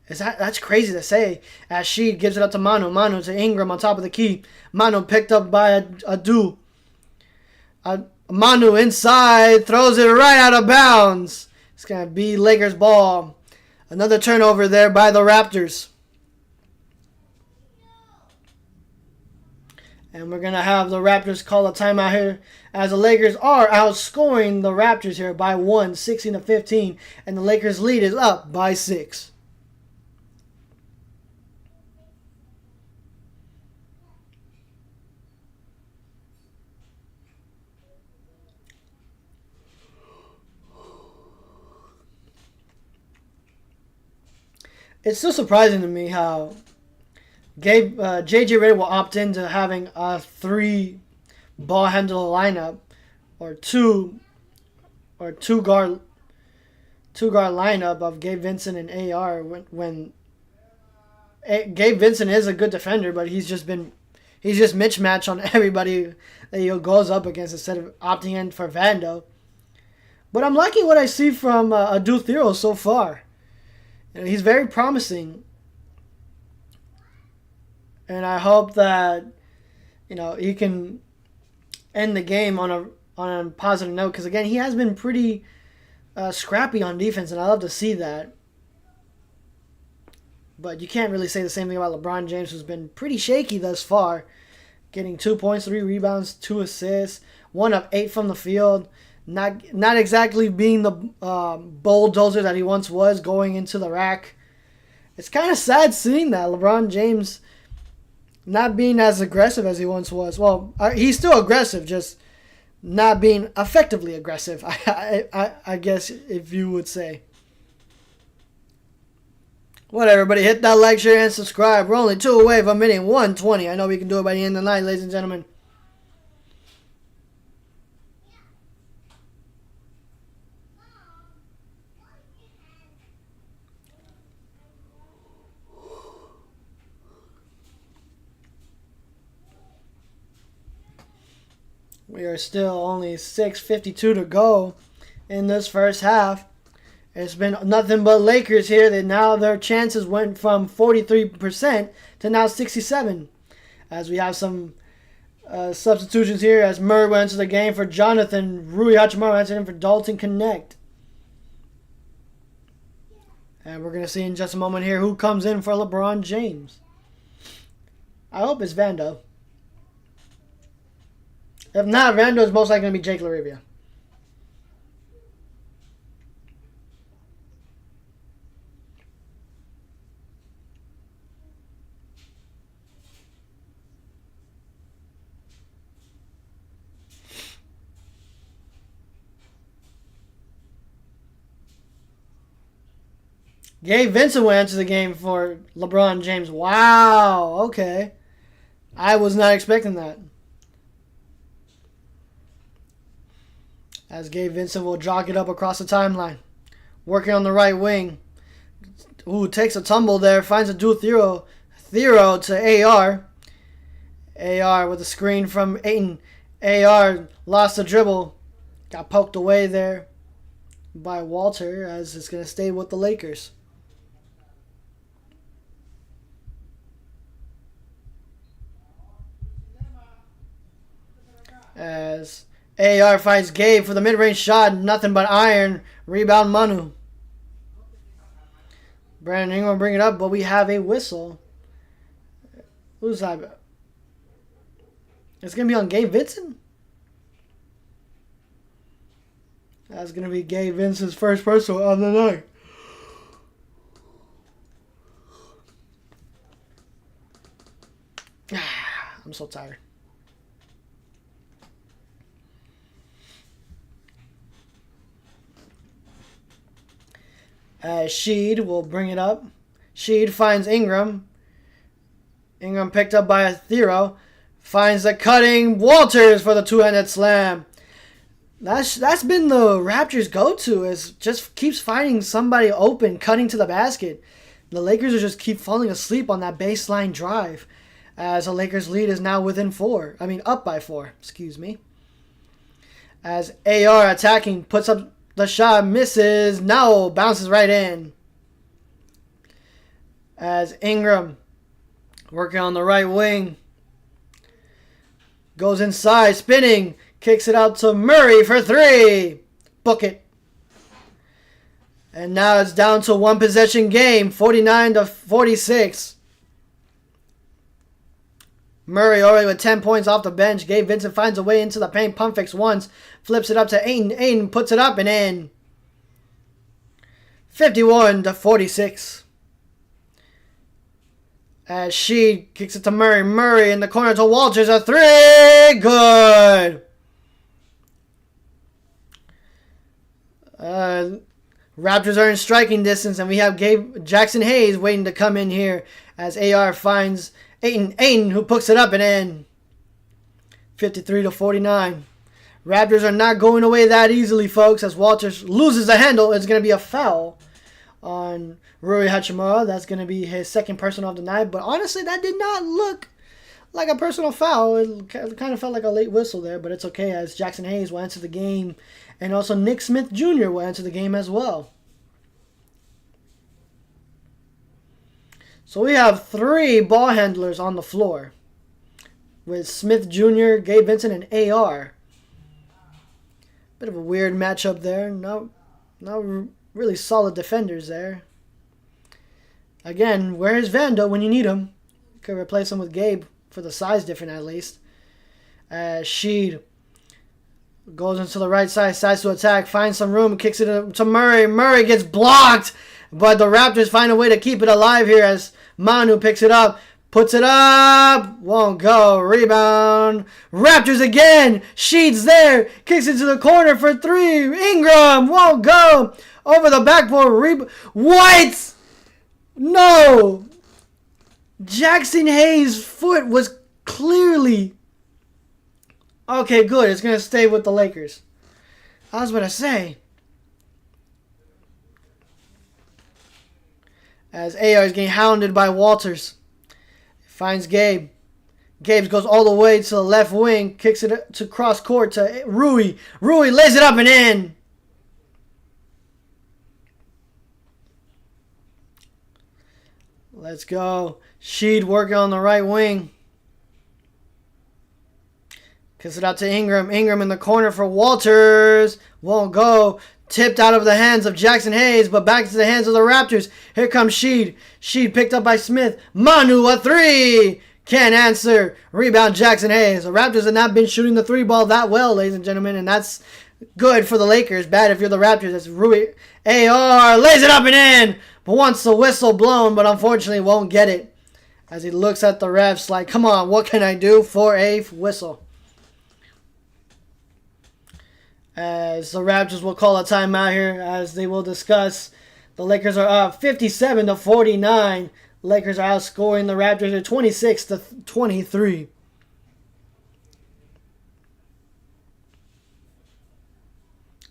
That's crazy to say. As Sheed gives it up to Manu. Manu to Ingram on top of the key. Manu picked up by Adu. Manu inside, throws it right out of bounds. It's going to be Lakers ball. Another turnover there by the Raptors. And we're going to have the Raptors call a timeout here as the Lakers are outscoring the Raptors here by 1, 16-15. And the Lakers lead is up by 6. It's still surprising to me how J.J. Redick will opt into having a 3 ball handler lineup or two guard two-guard lineup of Gabe Vincent and AR when Gabe Vincent is a good defender, but he's just mismatched on everybody that he goes up against instead of opting in for Vando. But I'm liking what I see from Adou Thiero so far. He's very promising. And I hope that he can end the game on a positive note. Because, again, he has been pretty scrappy on defense, and I love to see that. But you can't really say the same thing about LeBron James, who's been pretty shaky thus far. Getting 2 points, 3 rebounds, 2 assists, 1 of 8 from the field. Not exactly being the bulldozer that he once was going into the rack. It's kind of sad seeing that. LeBron James not being as aggressive as he once was. Well, he's still aggressive, just not being effectively aggressive, I guess, if you would say. What, everybody, hit that like, share, and subscribe. We're only 2 away from hitting 120. I know we can do it by the end of the night, ladies and gentlemen. We are still only 6:52 to go in this first half. It's been nothing but Lakers here. That now their chances went from 43% to now 67%. As we have some substitutions here, as Murray went into the game for Jonathan. Rui Hachimura entered in for Dalton Connect. And we're going to see in just a moment here who comes in for LeBron James. I hope it's Vando. If not, Vando is most likely going to be Jake LaRivia. Gabe Vincent went into the game for LeBron James. Wow, okay. I was not expecting that. As Gabe Vincent will jog it up across the timeline. Working on the right wing. Ooh, takes a tumble there. Finds a dual Thiero. Thiero to AR. AR with a screen from Ayton. AR lost the dribble. Got poked away there by Walter, as it's going to stay with the Lakers. As AR finds Gabe for the mid-range shot. Nothing but iron. Rebound Manu. Brandon Ingram will bring it up, but we have a whistle. Who's that? It's going to be on Gabe Vincent? That's going to be Gabe Vincent's first personal of the night. I'm so tired. Sheed will bring it up. Sheed finds Ingram. Ingram picked up by a Thiero. Finds the cutting Walters for the two-handed slam. That's been the Raptors' go-to, is just keeps finding somebody open, cutting to the basket. The Lakers are just keep falling asleep on that baseline drive, as the Lakers' lead is now within 4. I mean, up by 4. Excuse me. As AR attacking, puts up the shot, misses. No, bounces right in. As Ingram working on the right wing. Goes inside, spinning. Kicks it out to Murray for 3. Book it. And now it's down to one possession game. 49-46. Murray already with 10 points off the bench. Gabe Vincent finds a way into the paint. Pump fakes once. Flips it up to Ayton. Ayton puts it up and in. 51-46. As she kicks it to Murray. Murray in the corner to Walters. A 3. Good. Raptors are in striking distance, and we have Jackson Hayes waiting to come in here as AR finds Ayton, who puts it up and in. 53-49. Raptors are not going away that easily, folks. As Walters loses the handle, it's going to be a foul on Rui Hachimura. That's going to be his second personal of the night. But honestly, that did not look like a personal foul. It kind of felt like a late whistle there, but it's okay as Jackson Hayes will enter the game. And also Nick Smith Jr. will enter the game as well. So we have 3 ball handlers on the floor with Smith Jr., Gabe Vincent, and AR. Bit of a weird matchup there. Not really solid defenders there. Again, where's Vando when you need him? Could replace him with Gabe for the size difference at least. Sheed goes into the right side, decides to attack, finds some room, kicks it to Murray. Murray gets blocked, but the Raptors find a way to keep it alive here as Manu picks it up. Puts it up. Won't go. Rebound. Raptors again. Sheed's there. Kicks it to the corner for 3. Ingram. Won't go. Over the backboard. What? No. Jackson Hayes' foot was clearly... Okay, good. It's going to stay with the Lakers. I was about to say. As AR is getting hounded by Walters. Finds Gabe. Gabe goes all the way to the left wing. Kicks it to cross court to Rui. Rui lays it up and in. Let's go. Sheed working on the right wing. Kicks it out to Ingram. Ingram in the corner for Walters. Won't go. Tipped out of the hands of Jackson Hayes, but back to the hands of the Raptors. Here comes Sheed. Sheed picked up by Smith. Manu, a 3. Can't answer. Rebound Jackson Hayes. The Raptors have not been shooting the 3 ball that well, ladies and gentlemen, and that's good for the Lakers. Bad if you're the Raptors. That's Rui. AR lays it up and in, but wants the whistle blown, but unfortunately won't get it. As he looks at the refs like, come on, what can I do for a whistle? As the Raptors will call a timeout here, as they will discuss. The Lakers are up 57-49. Lakers are outscoring the Raptors at 26-23.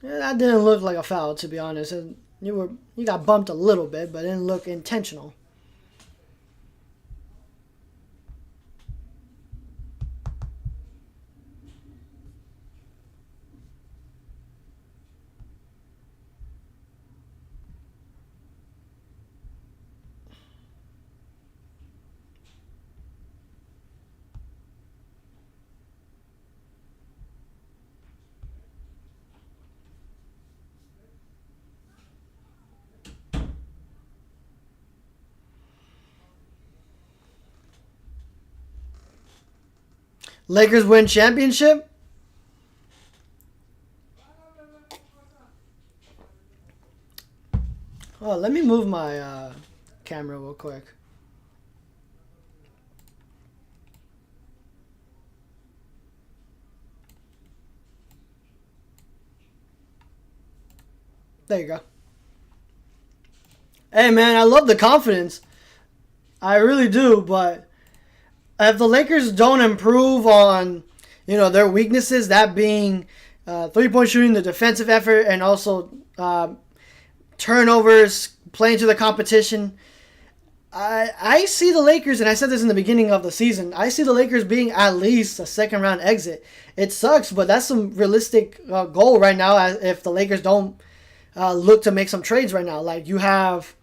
Yeah, that didn't look like a foul, to be honest. You got bumped a little bit, but it didn't look intentional. Lakers win championship? Oh, let me move my camera real quick. There you go. Hey, man, I love the confidence. I really do, but if the Lakers don't improve on, their weaknesses, that being three-point shooting, the defensive effort, and also turnovers, playing to the competition, I see the Lakers, and I said this in the beginning of the season, I see the Lakers being at least a second-round exit. It sucks, but that's some realistic goal right now if the Lakers don't look to make some trades right now. Like, you have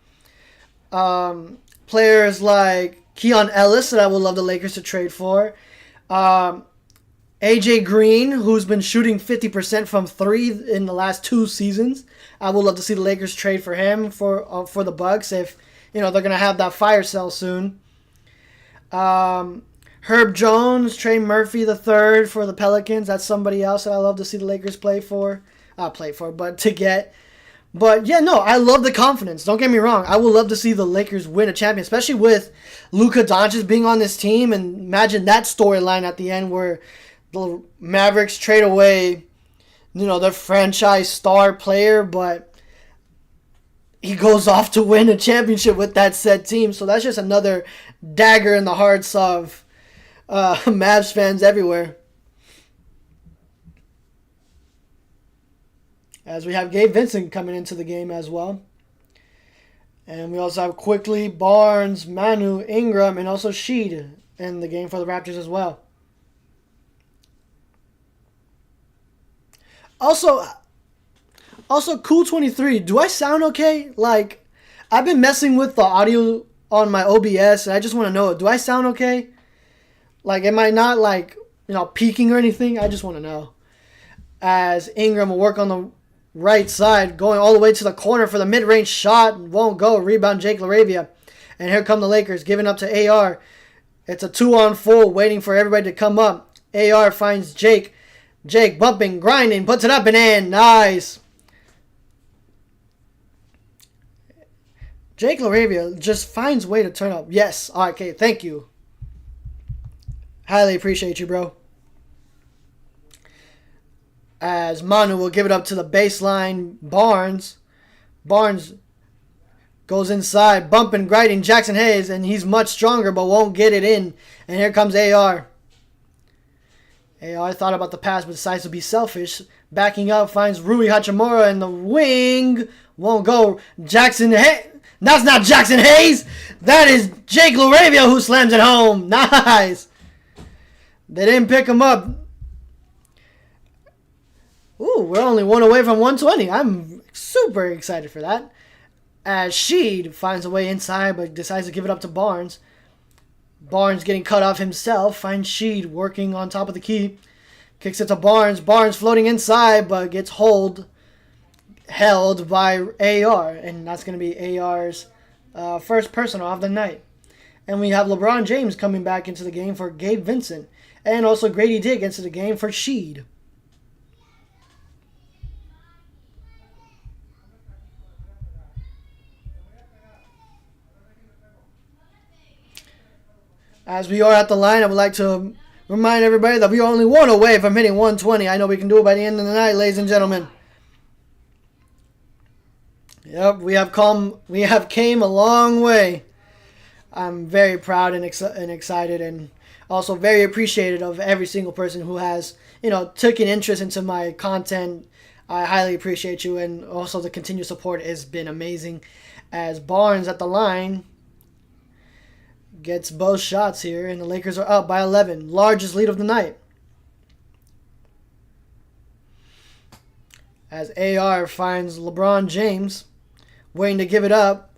players like Keon Ellis that I would love the Lakers to trade for. AJ Green, who's been shooting 50% from 3 in the last 2 seasons. I would love to see the Lakers trade for him for the Bucks if they're gonna have that fire sale soon. Herb Jones, Trey Murphy III for the Pelicans. That's somebody else that I love to see the Lakers but to get. But, yeah, no, I love the confidence. Don't get me wrong. I would love to see the Lakers win a champion, especially with Luka Doncic being on this team. And imagine that storyline at the end where the Mavericks trade away, their franchise star player, but he goes off to win a championship with that said team. So that's just another dagger in the hearts of Mavs fans everywhere. as we have Gabe Vincent coming into the game as well. And we also have Quickly, Barnes, Manu, Ingram, and also Sheed in the game for the Raptors as well. Also, Cool23, do I sound okay? Like, I've been messing with the audio on my OBS, and I just want to know, do I sound okay? Like, am I not, like, peaking or anything? I just want to know. As Ingram will work on the right side, going all the way to the corner for the mid-range shot. Won't go. Rebound, Jake LaRavia. And here come the Lakers, giving up to AR. It's a 2-on-4, waiting for everybody to come up. AR finds Jake. Jake bumping, grinding, puts it up and in. Nice. Jake LaRavia just finds way to turn up. Yes. Okay, thank you. Highly appreciate you, bro. As Manu will give it up to the baseline. Barnes. Barnes goes inside, bumping, grinding Jackson Hayes, and he's much stronger but won't get it in. And here comes AR. AR thought about the pass but decides to be selfish. Backing up, finds Rui Hachimura in the wing. Won't go. Jackson Hayes. That's not Jackson Hayes. That is Jake LaRavia who slams it home. Nice. They didn't pick him up. Ooh, we're only one away from 120. I'm super excited for that. As Sheed finds a way inside but decides to give it up to Barnes. Barnes getting cut off himself. Finds Sheed working on top of the key. Kicks it to Barnes. Barnes floating inside but gets held by AR. And that's going to be AR's first personal of the night. And we have LeBron James coming back into the game for Gabe Vincent. And also Grady Dick into the game for Sheed. As we are at the line, I would like to remind everybody that we are only one away from hitting 120. I know we can do it by the end of the night, ladies and gentlemen. Yep, we have came a long way. I'm very proud and excited, and also very appreciative of every single person who has, taken interest into my content. I highly appreciate you, and also the continued support has been amazing. As Barnes at the line gets both shots here, and the Lakers are up by 11. Largest lead of the night. As AR finds LeBron James, waiting to give it up,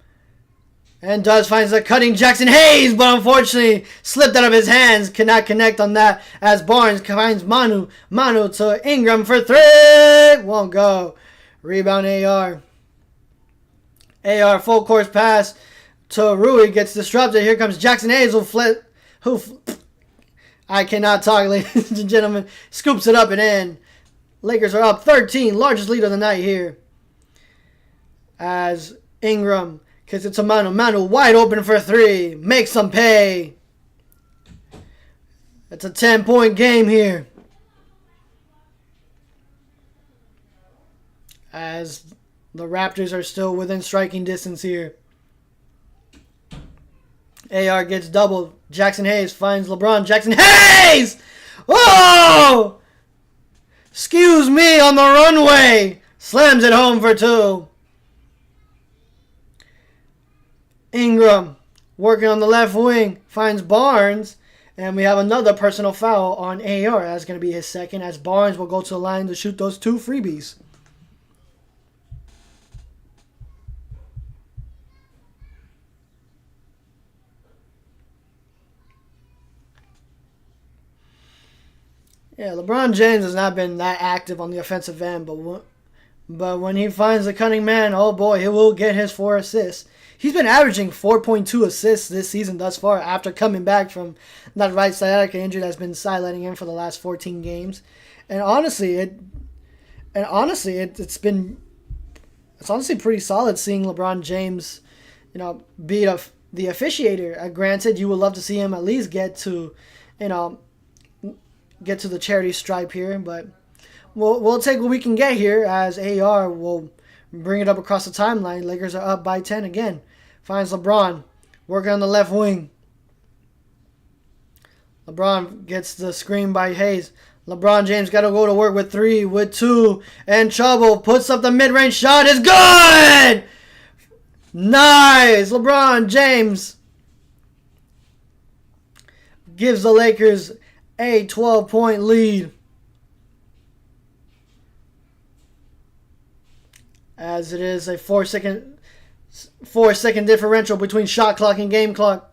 and finds the cutting Jackson Hayes, but unfortunately slipped out of his hands. Cannot connect on that, as Barnes finds Manu to Ingram for three. Won't go. Rebound AR. AR full course pass to Rui, gets disrupted. Here comes Jackson Hayes, I cannot talk, ladies and gentlemen. Scoops it up and in. Lakers are up 13, largest lead of the night here. As Ingram kicks it to Manu. Manu wide open for three. Makes some pay. It's a 10-point game here. As the Raptors are still within striking distance here. AR gets doubled. Jackson Hayes finds LeBron. Jackson Hayes! Whoa! Excuse me, on the runway. Slams it home for two. Ingram working on the left wing. Finds Barnes. And we have another personal foul on AR. That's going to be his second, as Barnes will go to the line to shoot those two freebies. Yeah, LeBron James has not been that active on the offensive end, but when he finds the cunning man, oh boy, he will get his 4 assists. He's been averaging 4.2 assists this season thus far after coming back from that right sciatica injury that's been sidelining him for the last 14 games. And honestly, it's honestly pretty solid seeing LeBron James, beat the officiator. Granted, you would love to see him at least get to the charity stripe here, but we'll take what we can get here, as AR will bring it up across the timeline. Lakers are up by 10 again. Finds LeBron working on the left wing. LeBron gets the screen by Hayes. LeBron James got to go to work with 3, with 2, and trouble. Puts up the mid-range shot. It's good! Nice! LeBron James gives the Lakers a 12-point lead. As it is a 4-second differential between shot clock and game clock.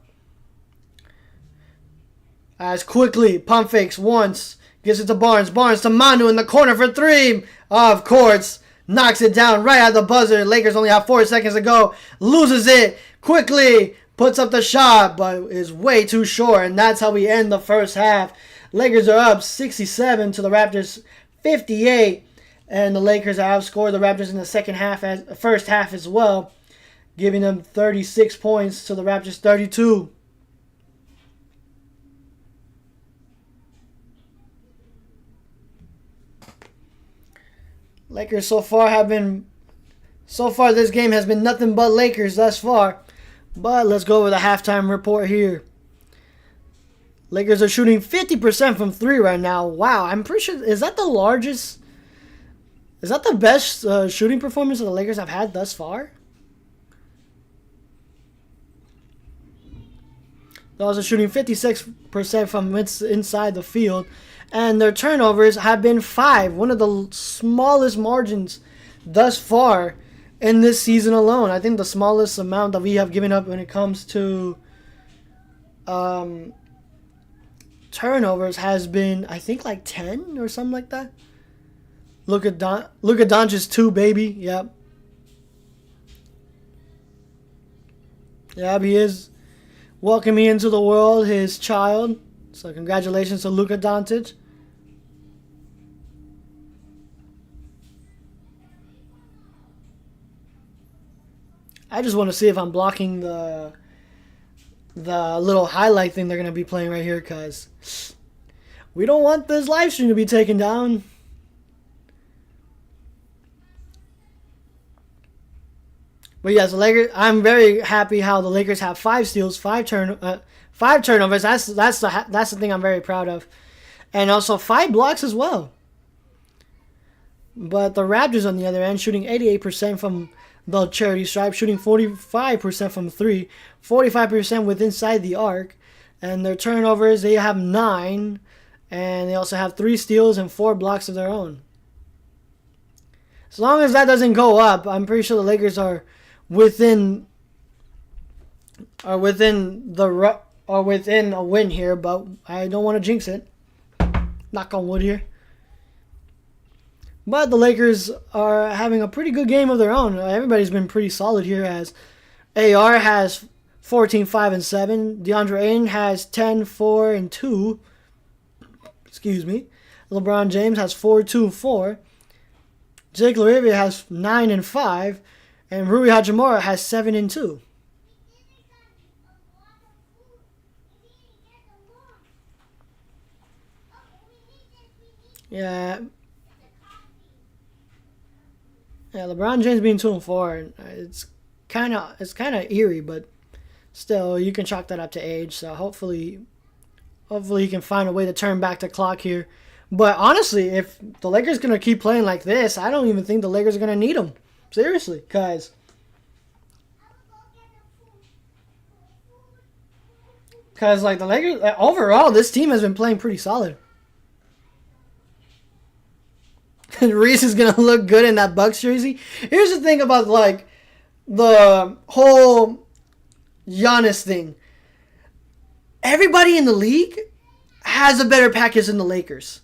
As quickly, pump fakes once. Gives it to Barnes. Barnes to Manu in the corner for 3. Of course. Knocks it down right at the buzzer. Lakers only have 4 seconds to go. Loses it. Quickly. Puts up the shot. But is way too short. And that's how we end the first half. Lakers are up 67 to the Raptors 58. And the Lakers have outscored the Raptors in the first half as well. Giving them 36 points to the Raptors 32. Lakers so far this game has been nothing but Lakers thus far. But let's go over the halftime report here. Lakers are shooting 50% from 3 right now. Wow, I'm pretty sure, is that the best shooting performance that the Lakers have had thus far? They're also shooting 56% from inside the field. And their turnovers have been 5. One of the smallest margins thus far in this season alone. I think the smallest amount that we have given up when it comes to turnovers has been, I think, like 10 or something like that. Luka Doncic's 2, baby. Yep. Yep, he is welcoming into the world his child. So congratulations to Luka Doncic. I just want to see if I'm blocking the little highlight thing they're going to be playing right here, because we don't want this live stream to be taken down. But yes, the Lakers, I'm very happy how the Lakers have 5 steals, 5 turnovers. That's the thing I'm very proud of. And also 5 blocks as well. But the Raptors on the other end shooting 88% from the charity stripe, shooting 45% from 3, 45% with inside the arc. And their turnovers, they have 9. And they also have 3 steals and 4 blocks of their own. As long as that doesn't go up, I'm pretty sure the Lakers are within a win here, but I don't want to jinx it. Knock on wood here. But the Lakers are having a pretty good game of their own. Everybody's been pretty solid here, as AR has 14, 5, and 7. DeAndre Ayton has 10, 4, and 2. Excuse me. LeBron James has 4, 2, and 4. Jake LaRivia has 9 and 5. And Rui Hachimura has 7 and 2. Yeah, LeBron James being 2 and 4, it's kind of eerie, but still, you can chalk that up to age. So hopefully he can find a way to turn back the clock here. But honestly, if the Lakers gonna keep playing like this, I don't even think the Lakers are gonna need him. Seriously, because like the Lakers overall, this team has been playing pretty solid. And Reese is gonna look good in that Bucks jersey. Here's the thing about like the whole Giannis thing. Everybody in the league has a better package than the Lakers.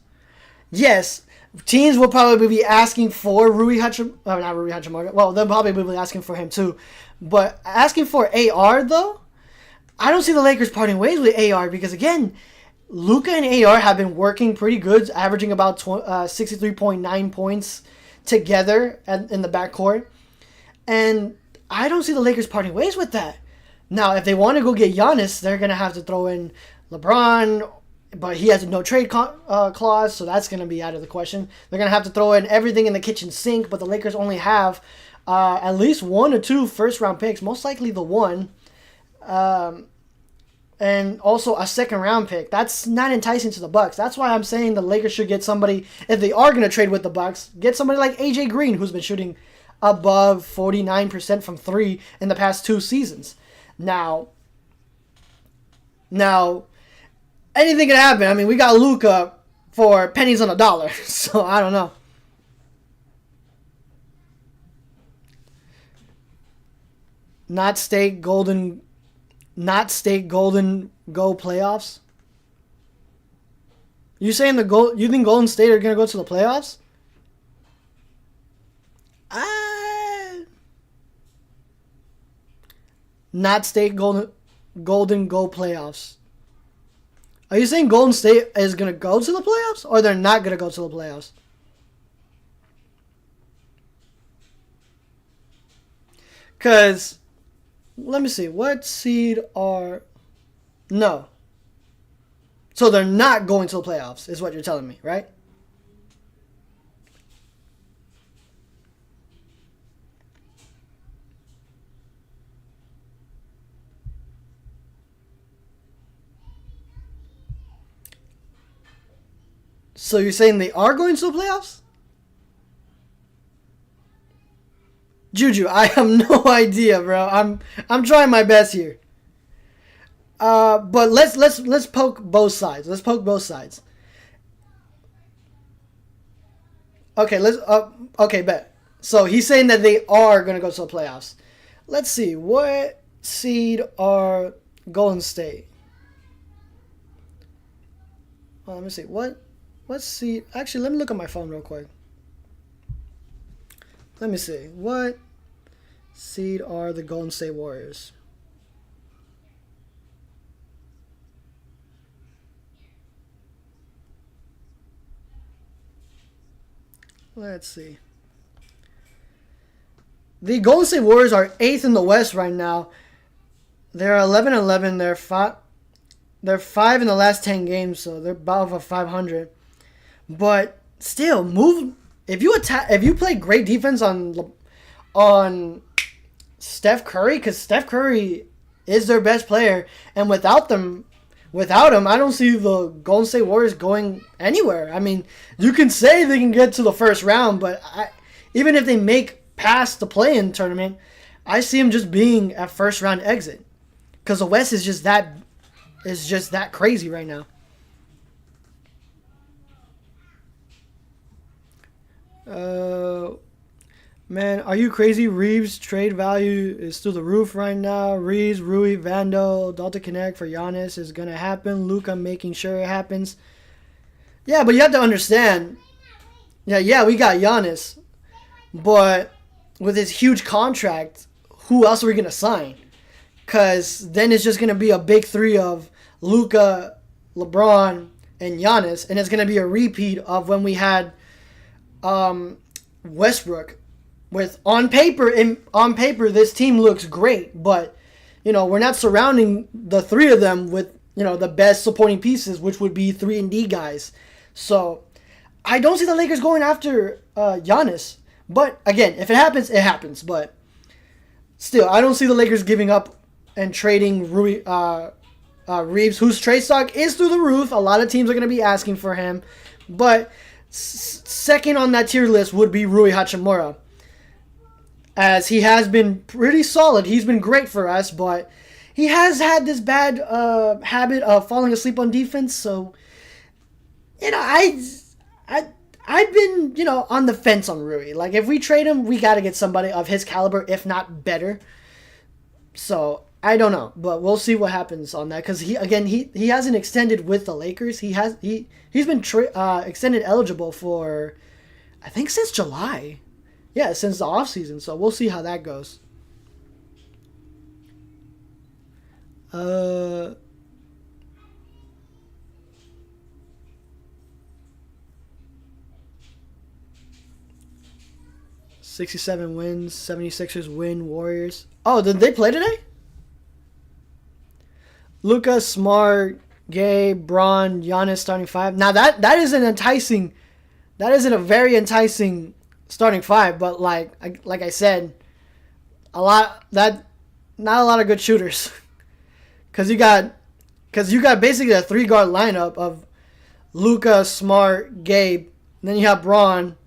Yes, teams will probably be asking for Rui Hachimura. Not Rui Hachimura. Well, they'll probably be asking for him too. But asking for AR, though, I don't see the Lakers parting ways with AR because, again, Luka and AR have been working pretty good, averaging about 63.9 points together in the backcourt. And I don't see the Lakers parting ways with that. Now, if they want to go get Giannis, they're going to have to throw in LeBron, but he has a no-trade clause, so that's going to be out of the question. They're going to have to throw in everything in the kitchen sink, but the Lakers only have at least 1 or 2 first-round picks, most likely the one, and also a second round pick. That's not enticing to the Bucks. That's why I'm saying the Lakers should get somebody, if they are going to trade with the Bucks, get somebody like AJ Green, who's been shooting above 49% from 3 in the past 2 seasons. Now anything can happen. I mean, we got Luka for pennies on a dollar, so I don't know. Not state golden go playoffs. You saying you think Golden State are gonna go to the playoffs? Not state golden go playoffs. Are you saying Golden State is gonna go to the playoffs, or they're not gonna go to the playoffs? Cause let me see. What seed are... No. So they're not going to the playoffs, is what you're telling me, right? So you're saying they are going to the playoffs? Juju, I have no idea, bro. I'm trying my best here. But let's poke both sides. Let's poke both sides. Okay, okay, bet. So he's saying that they are gonna go to the playoffs. Let's see, what seed are Golden State? Well, let me see. What seed? Actually, let me look at my phone real quick. Let me see. What seed are the Golden State Warriors? Let's see. The Golden State Warriors are 8th in the West right now. They're 11-11. They're 5 in the last 10 games, so they're above a 500. But still, if you play great defense on Steph Curry, because Steph Curry is their best player, and without him, I don't see the Golden State Warriors going anywhere. I mean, you can say they can get to the first round, but even if they make past the play-in tournament, I see them just being a first round exit, because the West is just that crazy right now. Man, are you crazy? Reeves' trade value is through the roof right now. Reeves, Rui, Vando, Delta Connect for Giannis is going to happen. Luka making sure it happens. Yeah, but you have to understand. Yeah, we got Giannis. But with his huge contract, who else are we going to sign? Because then it's just going to be a big three of Luka, LeBron, and Giannis. And it's going to be a repeat of when we had Westbrook. With on paper, this team looks great, but we're not surrounding the three of them with the best supporting pieces, which would be 3-and-D guys. So I don't see the Lakers going after Giannis. But again, if it happens, it happens. But still, I don't see the Lakers giving up and trading Reeves, whose trade stock is through the roof. A lot of teams are going to be asking for him, but second on that tier list would be Rui Hachimura, as he has been pretty solid. He's been great for us, but he has had this bad habit of falling asleep on defense. So, I've been, on the fence on Rui. Like, if we trade him, we got to get somebody of his caliber, if not better. So, I don't know, but we'll see what happens on that, because he hasn't extended with the Lakers. He's been extended eligible for, I think, since July. Yeah, since the offseason, so we'll see how that goes. 67 wins, 76ers win, Warriors. Oh, did they play today? Luka, Smart, Gay, Braun, Giannis starting 5. Now that is a very enticing starting 5, but like I said, not a lot of good shooters. Because you got Because you got basically a 3-guard lineup of Luka, Smart, Gabe, and then you have Braun,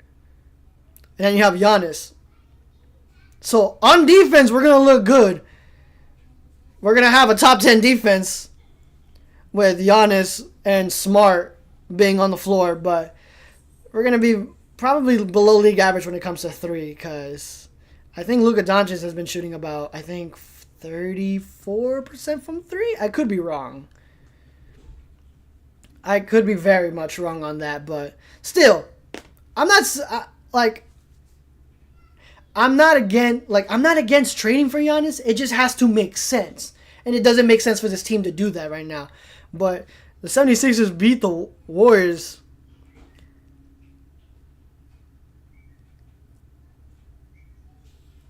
and then you have Giannis. So on defense, we're going to look good. We're going to have a top 10 defense with Giannis and Smart being on the floor, but we're going to be probably below league average when it comes to 3, because I think Luka Doncic has been shooting about, 34% from 3. I could be wrong. I could be very much wrong on that, but still, I'm not against trading for Giannis. It just has to make sense, and it doesn't make sense for this team to do that right now. But the 76ers beat the Warriors.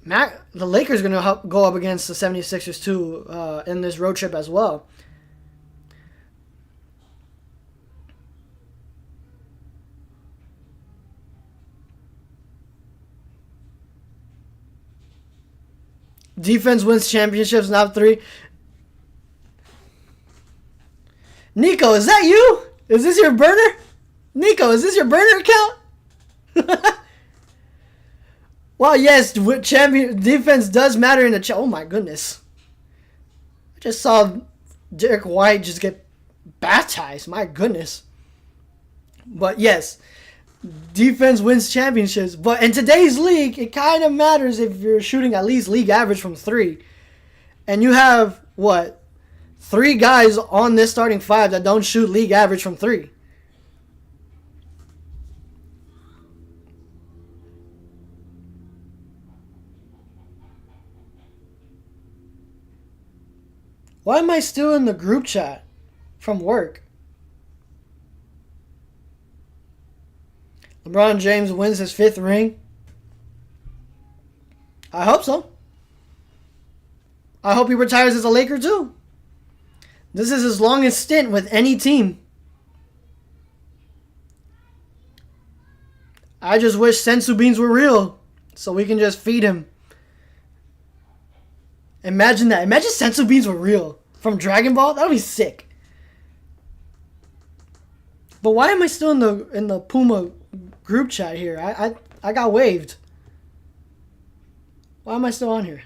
The Lakers are going to go up against the 76ers too in this road trip as well. Defense wins championships, not 3. Nico, is that you? Is this your burner? Nico, is this your burner account? Well, yes, champion defense does matter in the oh my goodness. I just saw Derek White just get baptized. My goodness. But yes, defense wins championships. But in today's league, it kind of matters if you're shooting at least league average from 3. And you have, 3 guys on this starting 5 that don't shoot league average from 3. Why am I still in the group chat from work? LeBron James wins his 5th ring. I hope so. I hope he retires as a Laker too. This is his longest stint with any team. I just wish sensu beans were real so we can just feed him. Imagine that. Imagine sensu beans were real from Dragon Ball. That would be sick. But why am I still in the Puma group chat here? I got waived. Why am I still on here?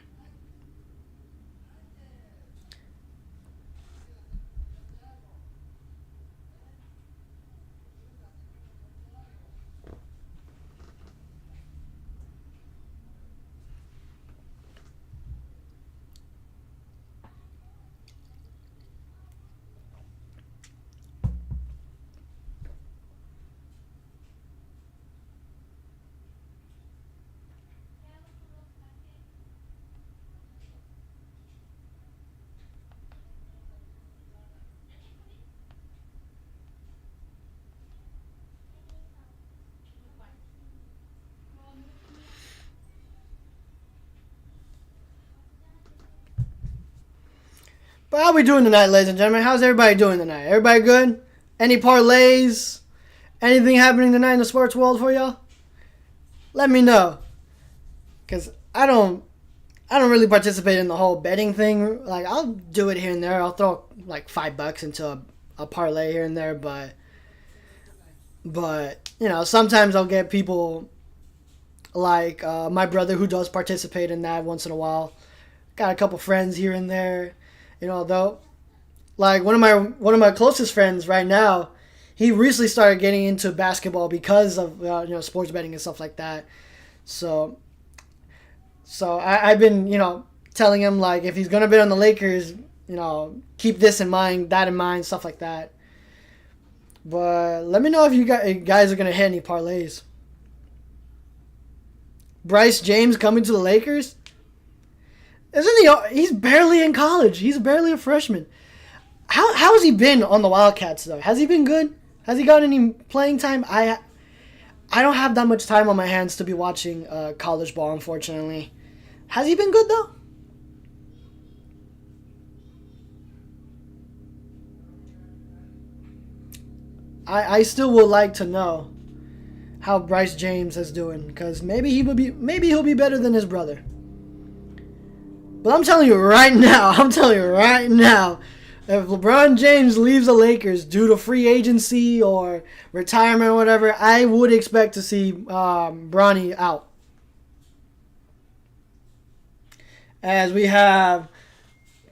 But how we doing tonight, ladies and gentlemen? How's everybody doing tonight? Everybody good? Any parlays? Anything happening tonight in the sports world for y'all? Let me know. Because I don't really participate in the whole betting thing. Like, I'll do it here and there. I'll throw like $5 into a parlay here and there. But you know, sometimes I'll get people like my brother who does participate in that once in a while. Got a couple friends here and there. You know, though, like one of my closest friends right now, he recently started getting into basketball because of sports betting and stuff like that. So I've been telling him, like, if he's gonna bet on the Lakers, keep this in mind, that in mind, stuff like that. But let me know if you guys are gonna hit any parlays. Bryce James coming to the Lakers. Isn't he? He's barely in college. He's barely a freshman. How has he been on the Wildcats though? Has he been good? Has he got any playing time? I don't have that much time on my hands to be watching college ball, unfortunately. Has he been good though? I still would like to know how Bryce James is doing, because maybe he'll be better than his brother. But I'm telling you right now, If LeBron James leaves the Lakers due to free agency or retirement or whatever, I would expect to see Bronny out. As we have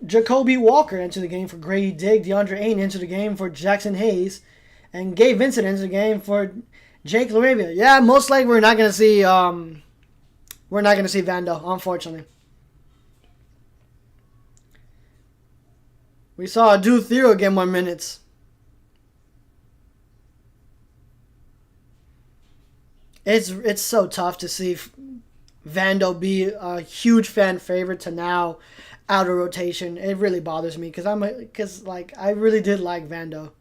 Jacoby Walker into the game for Grady Dick, DeAndre Ayton into the game for Jackson Hayes, and Gabe Vincent into the game for Jake LaRavia. Yeah, most likely we're not gonna see Vando, unfortunately. We saw Adu Theo get more minutes. It's so tough to see Vando be a huge fan favorite to now out of rotation. It really bothers me because I really did like Vando.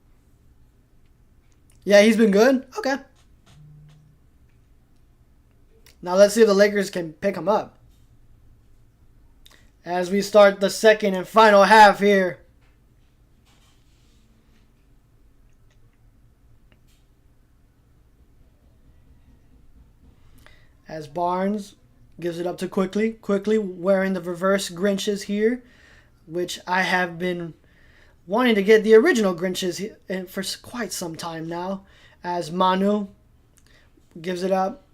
Yeah, he's been good. Okay. Now let's see if the Lakers can pick him up. As we start the second and final half here. As Barnes gives it up to Quickly wearing the reverse Grinches here, which I have been wanting to get the original Grinches for quite some time now. As Manu gives it up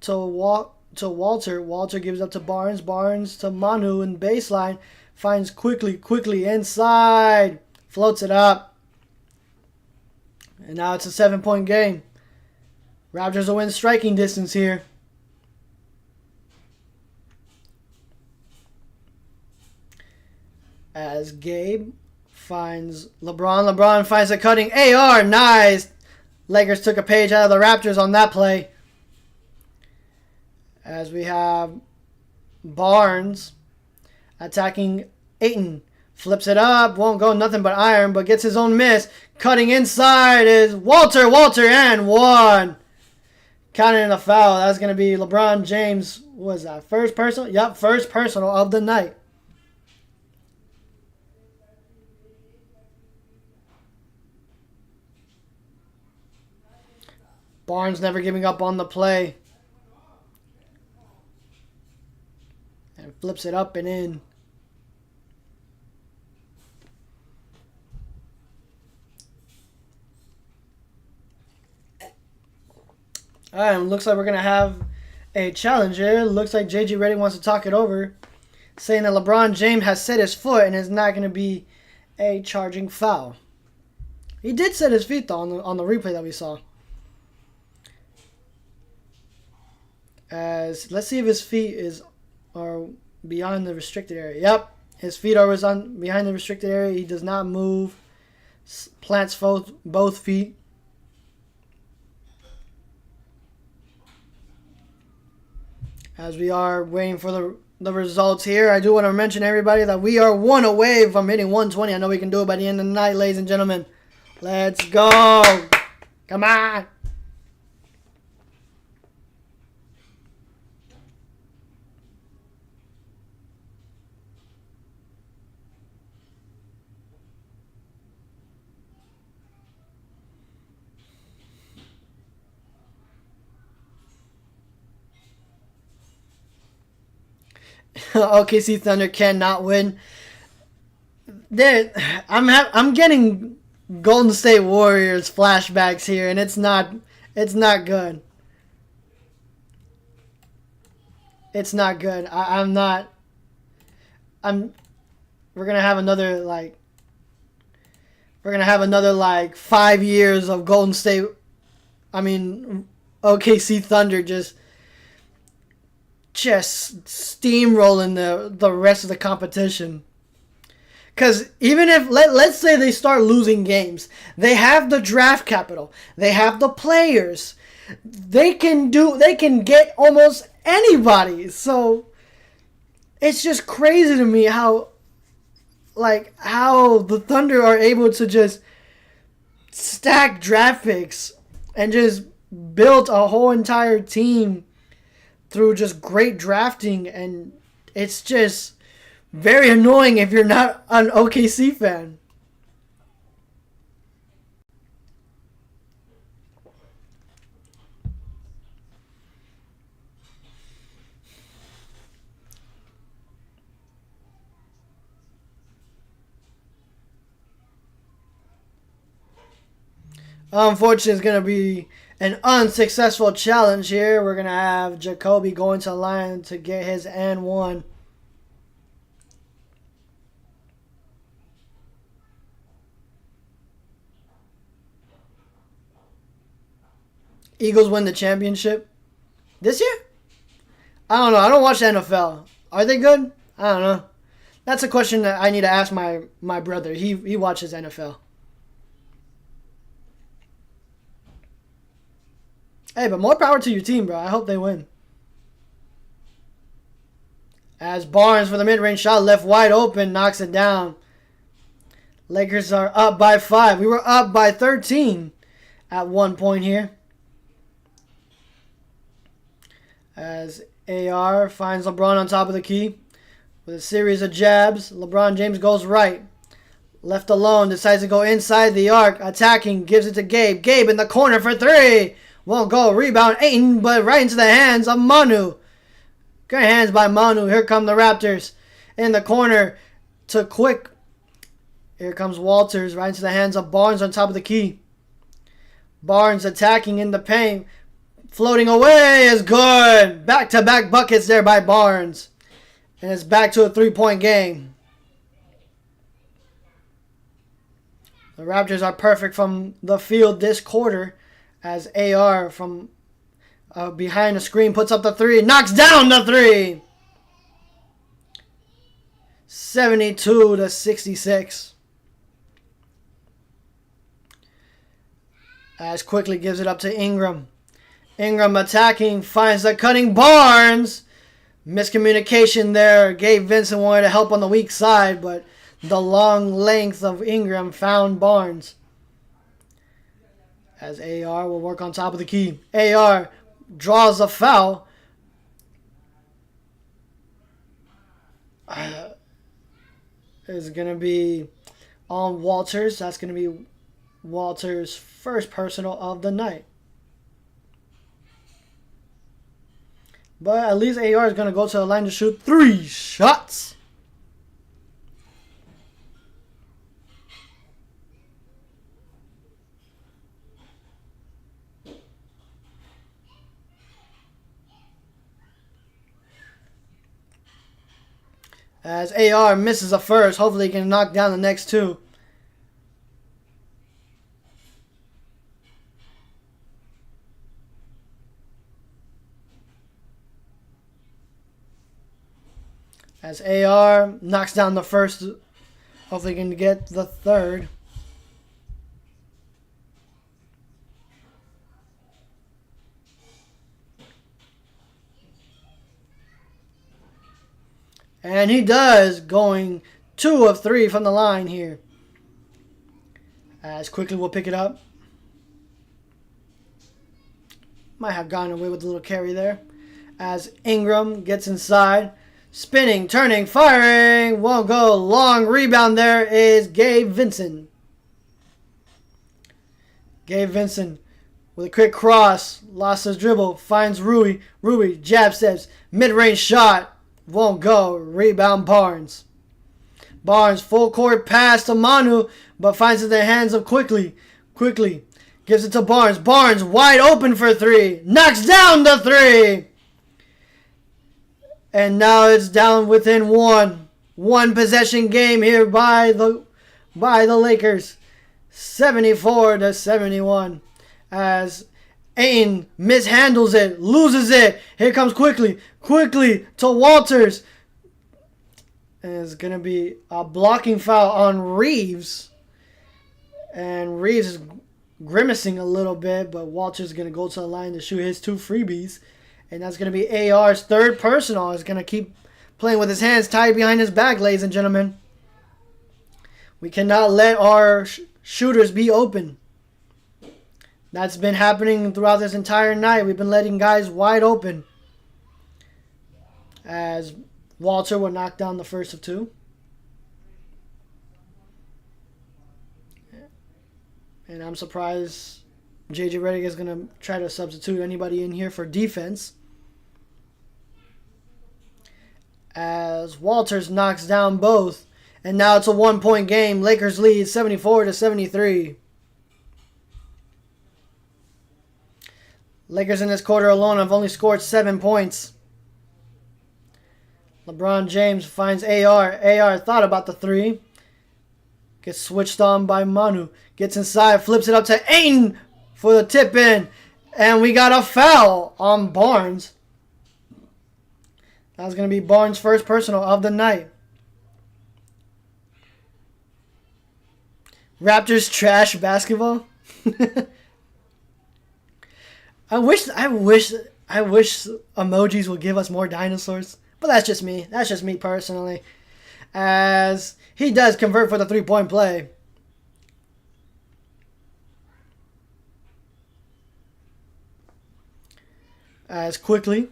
to Walter. Walter gives up to Barnes. Barnes to Manu in baseline. Finds Quickly inside. Floats it up. And now it's a 7-point game. Raptors will win striking distance here. As Gabe finds LeBron. LeBron finds a cutting AR. Nice. Lakers took a page out of the Raptors on that play. As we have Barnes attacking Ayton. Flips it up. Won't go nothing but iron, but gets his own miss. Cutting inside is Walter. And one. Counting in a foul. That's going to be LeBron James. What was that? First personal? Yep, first personal of the night. Barnes never giving up on the play. And flips it up and in. Alright, looks like we're going to have a challenge here. Looks like JG Reddick wants to talk it over, saying that LeBron James has set his foot and is not going to be a charging foul. He did set his feet, though, on the replay that we saw. As let's see if his feet are beyond the restricted area. Yep, his feet are behind the restricted area. He does not move. Plants both feet. As we are waiting for the results here, I do want to mention everybody that we are one away from hitting 120. I know we can do it by the end of the night, ladies and gentlemen. Let's go. Come on. OKC Thunder cannot win. I'm getting Golden State Warriors flashbacks here, and it's not good. It's not good. We're gonna have another 5 years of Golden State. OKC Thunder just steamrolling the rest of the competition. Because even if, let's say they start losing games, they have the draft capital, they have the players, they can get almost anybody. So it's just crazy to me how the Thunder are able to just stack draft picks and just build a whole entire team through just great drafting, and it's just very annoying if you're not an OKC fan. Unfortunately, it's going to be an unsuccessful challenge here. We're going to have Jacoby going to the line to get his and one. Eagles win the championship this year? I don't know. I don't watch the NFL. Are they good? I don't know. That's a question that I need to ask my brother. He watches NFL. Hey, but more power to your team, bro. I hope they win. As Barnes for the mid-range shot left wide open, knocks it down. Lakers are up by 5. We were up by 13 at one point here. As AR finds LeBron on top of the key. With a series of jabs, LeBron James goes right. Left alone, decides to go inside the arc. Attacking, gives it to Gabe. Gabe in the corner for 3. Won't go. Rebound, Ayton, but right into the hands of Manu. Good hands by Manu. Here come the Raptors. In the corner to Quick. Here comes Walters, right into the hands of Barnes on top of the key. Barnes attacking in the paint. Floating away is good. Back-to-back buckets there by Barnes. And it's back to a 3-point game. The Raptors are perfect from the field this quarter as AR from behind the screen puts up the 3. Knocks down the 3. 72-66. As quickly gives it up to Ingram. Ingram attacking, finds the cutting Barnes. Miscommunication there. Gabe Vincent wanted to help on the weak side, but the long length of Ingram found Barnes. As AR will work on top of the key. AR draws a foul. Is going to be on Walters. That's going to be Walters' first personal of the night. But at least AR is going to go to the line to shoot 3 shots. As AR misses a first, hopefully he can knock down the next 2. As AR knocks down the first, hopefully he can get the third. And he does, going 2 of 3 from the line here. As quickly we'll pick it up. Might have gotten away with a little carry there. As Ingram gets inside. Spinning, turning, firing. Won't go. Long rebound there is Gabe Vincent. Gabe Vincent with a quick cross. Lost his dribble. Finds Rui. Rui jab steps. Mid-range shot. Won't go. Rebound Barnes. Barnes full court pass to Manu, but finds it in the hands of Quickly. Quickly gives it to Barnes. Barnes wide open for 3. Knocks down the 3. And now it's down within 1. 1 possession game here by the Lakers. 74-71. As Ayton mishandles it, loses it. Here comes Quickly. Quickly to Walters. And it's going to be a blocking foul on Reeves. And Reeves is grimacing a little bit, but Walters is going to go to the line to shoot his 2 freebies. And that's going to be AR's third personal. He's going to keep playing with his hands tied behind his back, ladies and gentlemen. We cannot let our shooters be open. That's been happening throughout this entire night. We've been letting guys wide open. As Walter will knock down the first of 2. And I'm surprised JJ Redick is going to try to substitute anybody in here for defense. As Walters knocks down both. And now it's a 1-point game. Lakers lead 74-73. Lakers in this quarter alone have only scored 7 points. LeBron James finds AR. AR thought about the three. Gets switched on by Manu. Gets inside, flips it up to Ayton for the tip in. And we got a foul on Barnes. That was going to be Barnes' first personal of the night. Raptors trash basketball. I wish emojis would give us more dinosaurs. But that's just me. That's just me personally. As he does convert for the three-point play. As quickly,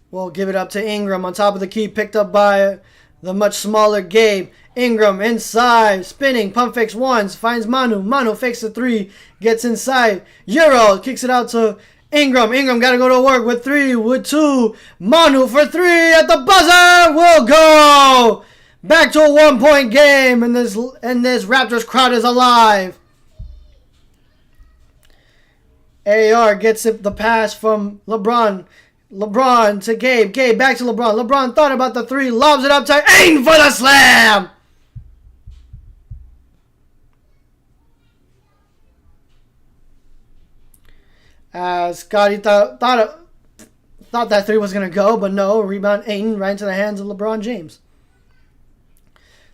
we'll give it up to Ingram on top of the key. Picked up by the much smaller Gabe. Ingram inside. Spinning. Pump fakes once. Finds Manu. Manu fakes the three. Gets inside. Euro kicks it out to Ingram. Ingram got to go to work with three. With two. Manu for three at the buzzer. Will go. Back to a 1-point game. And this Raptors crowd is alive. AR gets it, the pass from LeBron. LeBron to Gabe. Gabe back to LeBron. LeBron thought about the three. Lobs it up to Ayton for the slam. Scotty thought that three was going to go, but no. Rebound Ayton right into the hands of LeBron James.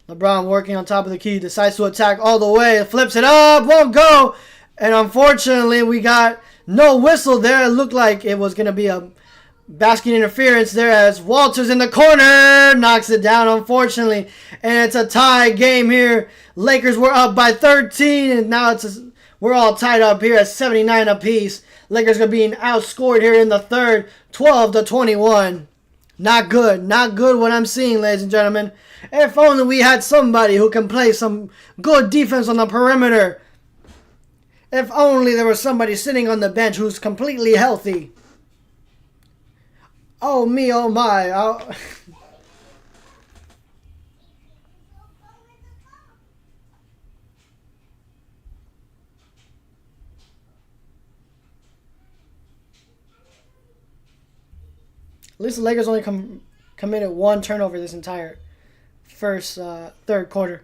LeBron working on top of the key. Decides to attack all the way. Flips it up. Won't go. And unfortunately, we got no whistle there. It looked like it was going to be a basket interference there as Walters in the corner knocks it down, unfortunately. And it's a tie game here. Lakers were up by 13, and now we're all tied up here at 79 apiece. Lakers are being outscored here in the third, 12-21. Not good. Not good what I'm seeing, ladies and gentlemen. If only we had somebody who can play some good defense on the perimeter. If only there was somebody sitting on the bench who's completely healthy. Oh me, oh my. At least the Lakers only committed one turnover this entire third quarter.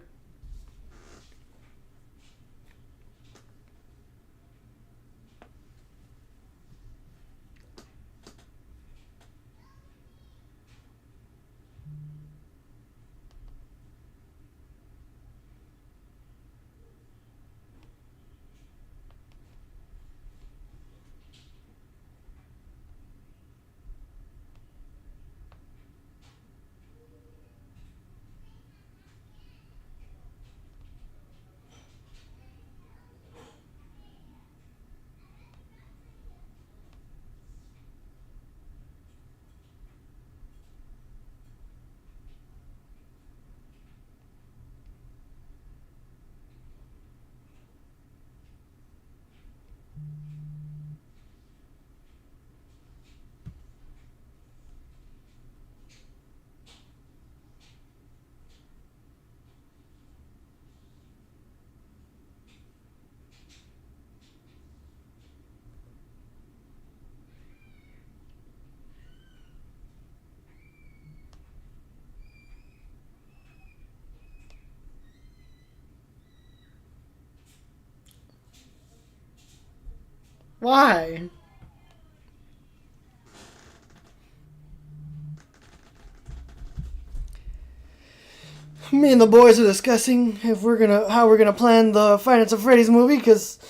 Why? Me and the boys are discussing how we're gonna plan the Five Nights at Freddy's movie, because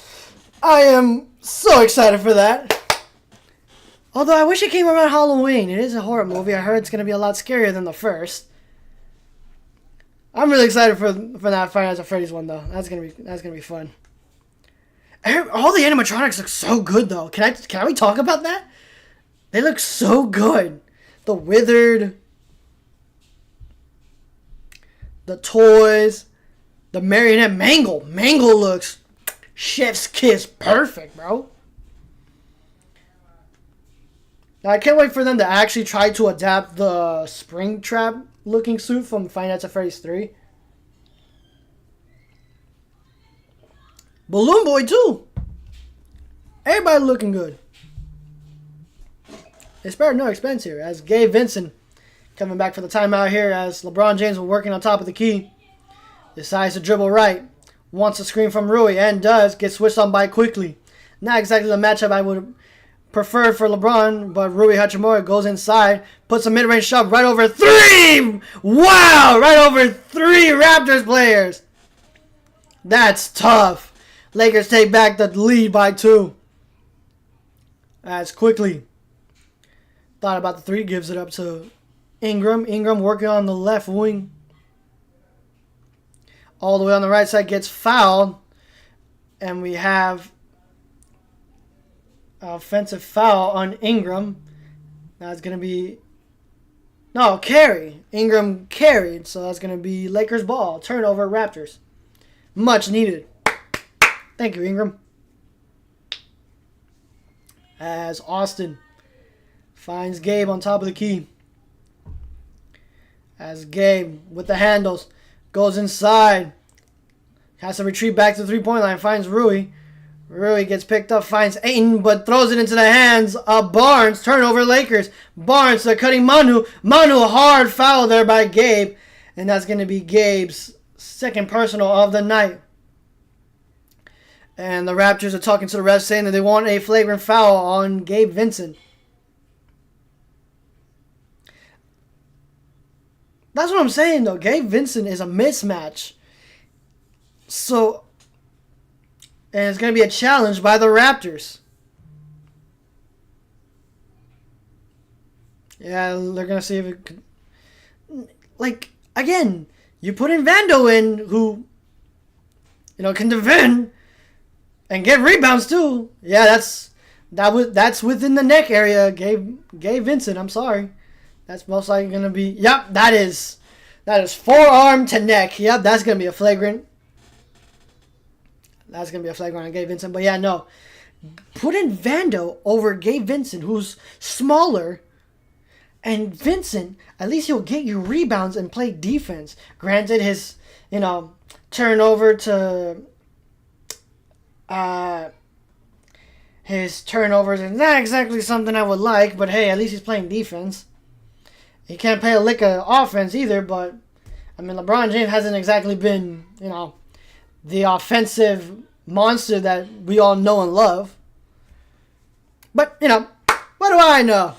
I am so excited for that. Although I wish it came around Halloween. It is a horror movie. I heard it's gonna be a lot scarier than the first. I'm really excited for that Five Nights at Freddy's one though. That's gonna be fun. All the animatronics look so good though. Can we talk about that? They look so good. The Withered, the toys, the marionette Mangle. Mangle looks chef's kiss perfect, bro. Now, I can't wait for them to actually try to adapt the Springtrap looking suit from Five Nights at Freddy's 3. Balloon Boy too. Everybody looking good. They spared no expense here as Gabe Vincent coming back for the timeout here as LeBron James was working on top of the key. Decides to dribble right. Wants a screen from Rui and does. Get switched on by quickly. Not exactly the matchup I would prefer for LeBron, but Rui Hachimura goes inside. Puts a mid-range shot right over 3! Wow! Right over 3 Raptors players. That's tough. Lakers take back the lead by 2. As quickly. Thought about the 3. Gives it up to Ingram. Ingram working on the left wing. All the way on the right side gets fouled. And we have an offensive foul on Ingram. Now it's going to be... No, carry. Ingram carried. So that's going to be Lakers ball. Turnover, Raptors. Much needed. Thank you, Ingram. As Austin finds Gabe on top of the key. As Gabe with the handles goes inside. Has to retreat back to the three-point line. Finds Rui. Rui gets picked up. Finds Ayton, but throws it into the hands of Barnes. Turnover Lakers. Barnes, they're cutting Manu. Manu, a hard foul there by Gabe. And that's going to be Gabe's second personal of the night. And the Raptors are talking to the refs saying that they want a flagrant foul on Gabe Vincent. That's what I'm saying, though. Gabe Vincent is a mismatch. So, and it's going to be a challenge by the Raptors. Yeah, they're going to see if it could... Like, again, you put in Vando in, who, can defend and get rebounds, too. Yeah, that's within the neck area, Gabe Vincent. I'm sorry. That's most likely going to be... Yep, that is forearm to neck. Yep, that's going to be a flagrant. That's going to be a flagrant on Gabe Vincent. But yeah, no. Put in Vando over Gabe Vincent, who's smaller. And Vincent, at least he'll get you rebounds and play defense. Granted, his, turnover to... his turnovers is not exactly something I would like. But hey, at least he's playing defense. He can't play a lick of offense either, but, LeBron James hasn't exactly been, the offensive monster that we all know and love. But, what do I know?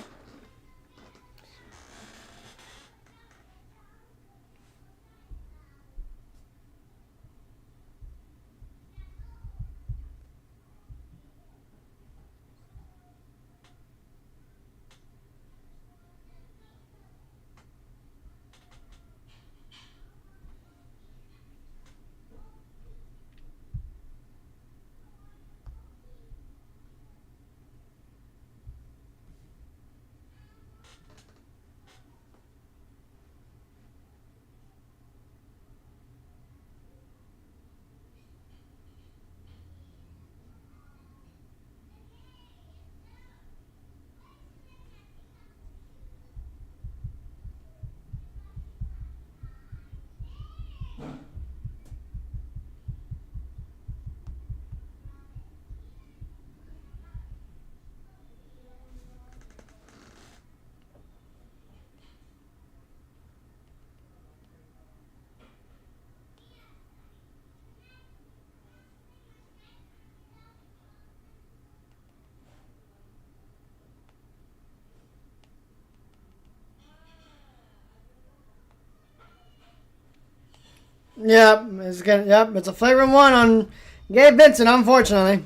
It's a flagrant one on Gabe Vincent, unfortunately.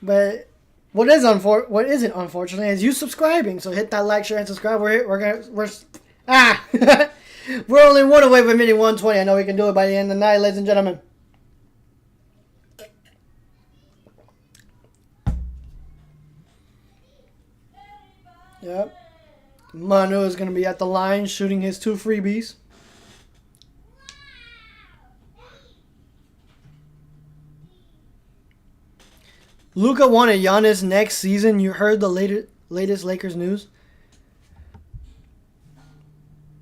But what isn't unfortunately is you subscribing. So hit that like, share, and subscribe. We're only one away from hitting 120. I know we can do it by the end of the night, ladies and gentlemen. Yep. Manu is going to be at the line shooting his 2 freebies. Luka wanted Giannis next season. You heard the latest Lakers news?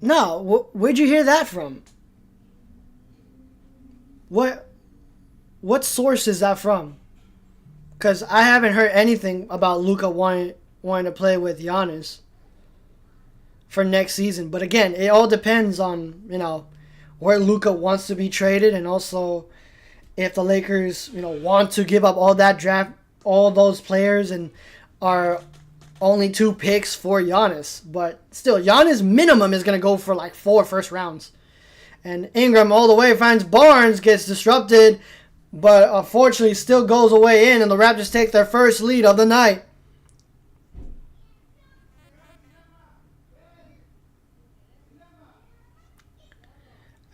No. Where'd you hear that from? What source is that from? Because I haven't heard anything about Luka wanting wanting to play with Giannis for next season. But again, it all depends on, where Luka wants to be traded, and also if the Lakers, want to give up all those players and are only 2 picks for Giannis. But still, Giannis minimum is going to go for like 4 first rounds. And Ingram all the way finds Barnes, gets disrupted, but unfortunately still goes away in, and the Raptors take their first lead of the night.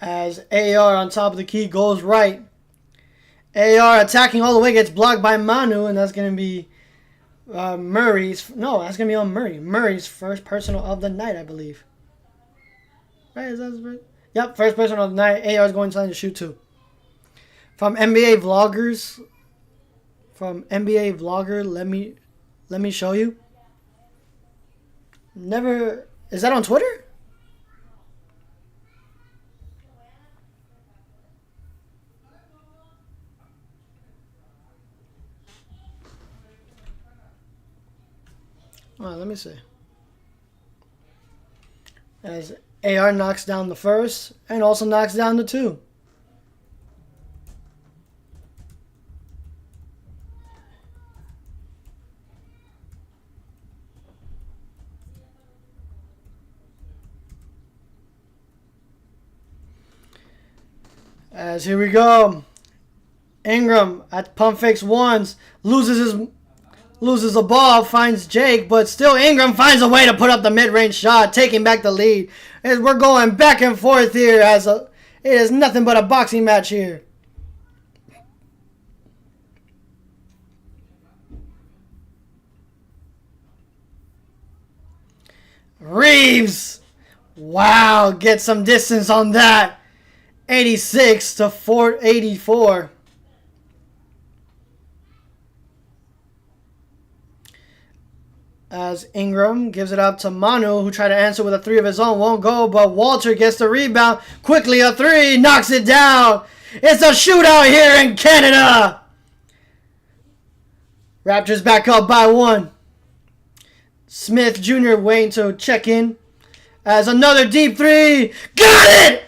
As AR on top of the key goes right. AR attacking all the way, gets blocked by Manu, and that's going to be Murray's. No, that's going to be on Murray. Murray's first personal of the night, I believe. Right? Is that his first? Yep, first personal of the night. AR is going inside to shoot 2. From NBA Vloggers. From NBA Vlogger, let me show you. Never. Is that on Twitter? Let me see. As AR knocks down the first and also knocks down the 2. As here we go. Ingram at pump fakes once, loses the ball, finds Jake, but still Ingram finds a way to put up the mid-range shot, taking back the lead. As we're going back and forth here, it is nothing but a boxing match here. Reeves, wow, get some distance on that. 86 to 84. As Ingram gives it up to Manu, who tried to answer with a 3 of his own. Won't go, but Walter gets the rebound. Quickly a 3, knocks it down. It's a shootout here in Canada. Raptors back up by 1. Smith Jr. waiting to check in. As another deep 3. Got it!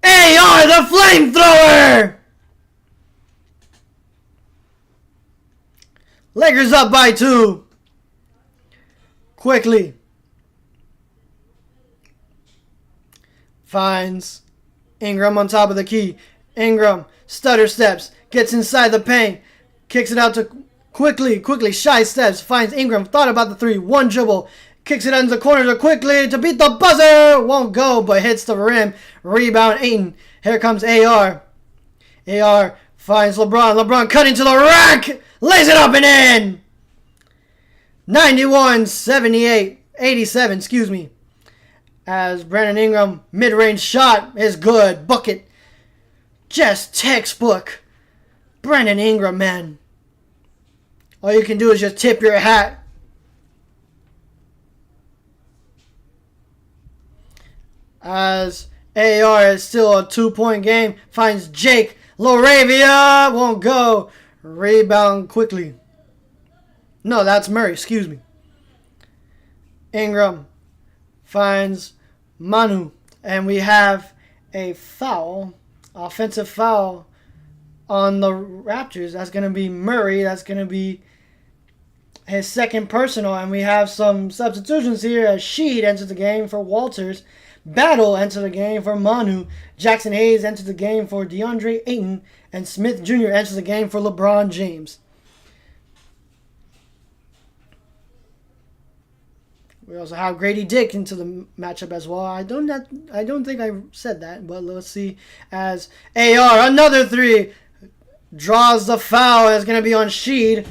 AR, the flamethrower! Lakers up by 2. Quickly. Finds Ingram on top of the key. Ingram stutter steps. Gets inside the paint. Kicks it out to quickly. Shy steps. Finds Ingram. Thought about the 3. 1 dribble. Kicks it into the corner to quickly to beat the buzzer. Won't go, but hits the rim. Rebound Ayton. Here comes AR. AR finds LeBron. LeBron cutting to the rack. Lays it up and in. 87, excuse me. As Brandon Ingram, mid-range shot is good. Bucket. Just textbook. Brandon Ingram, man. All you can do is just tip your hat. As AR is still a 2-point game. Finds Jake. Laravia won't go. Rebound quickly. No, that's Murray. Excuse me. Ingram finds Manu. And we have a foul. Offensive foul on the Raptors. That's going to be Murray. That's going to be his second personal. And we have some substitutions here as Sheed enters the game for Walters. Battle enters the game for Manu. Jackson Hayes enters the game for DeAndre Ayton. And Smith Jr. enters the game for LeBron James. We also have Grady Dick into the matchup as well. I don't think I said that, but let's see. As AR, another 3, draws the foul. It's going to be on Sheed.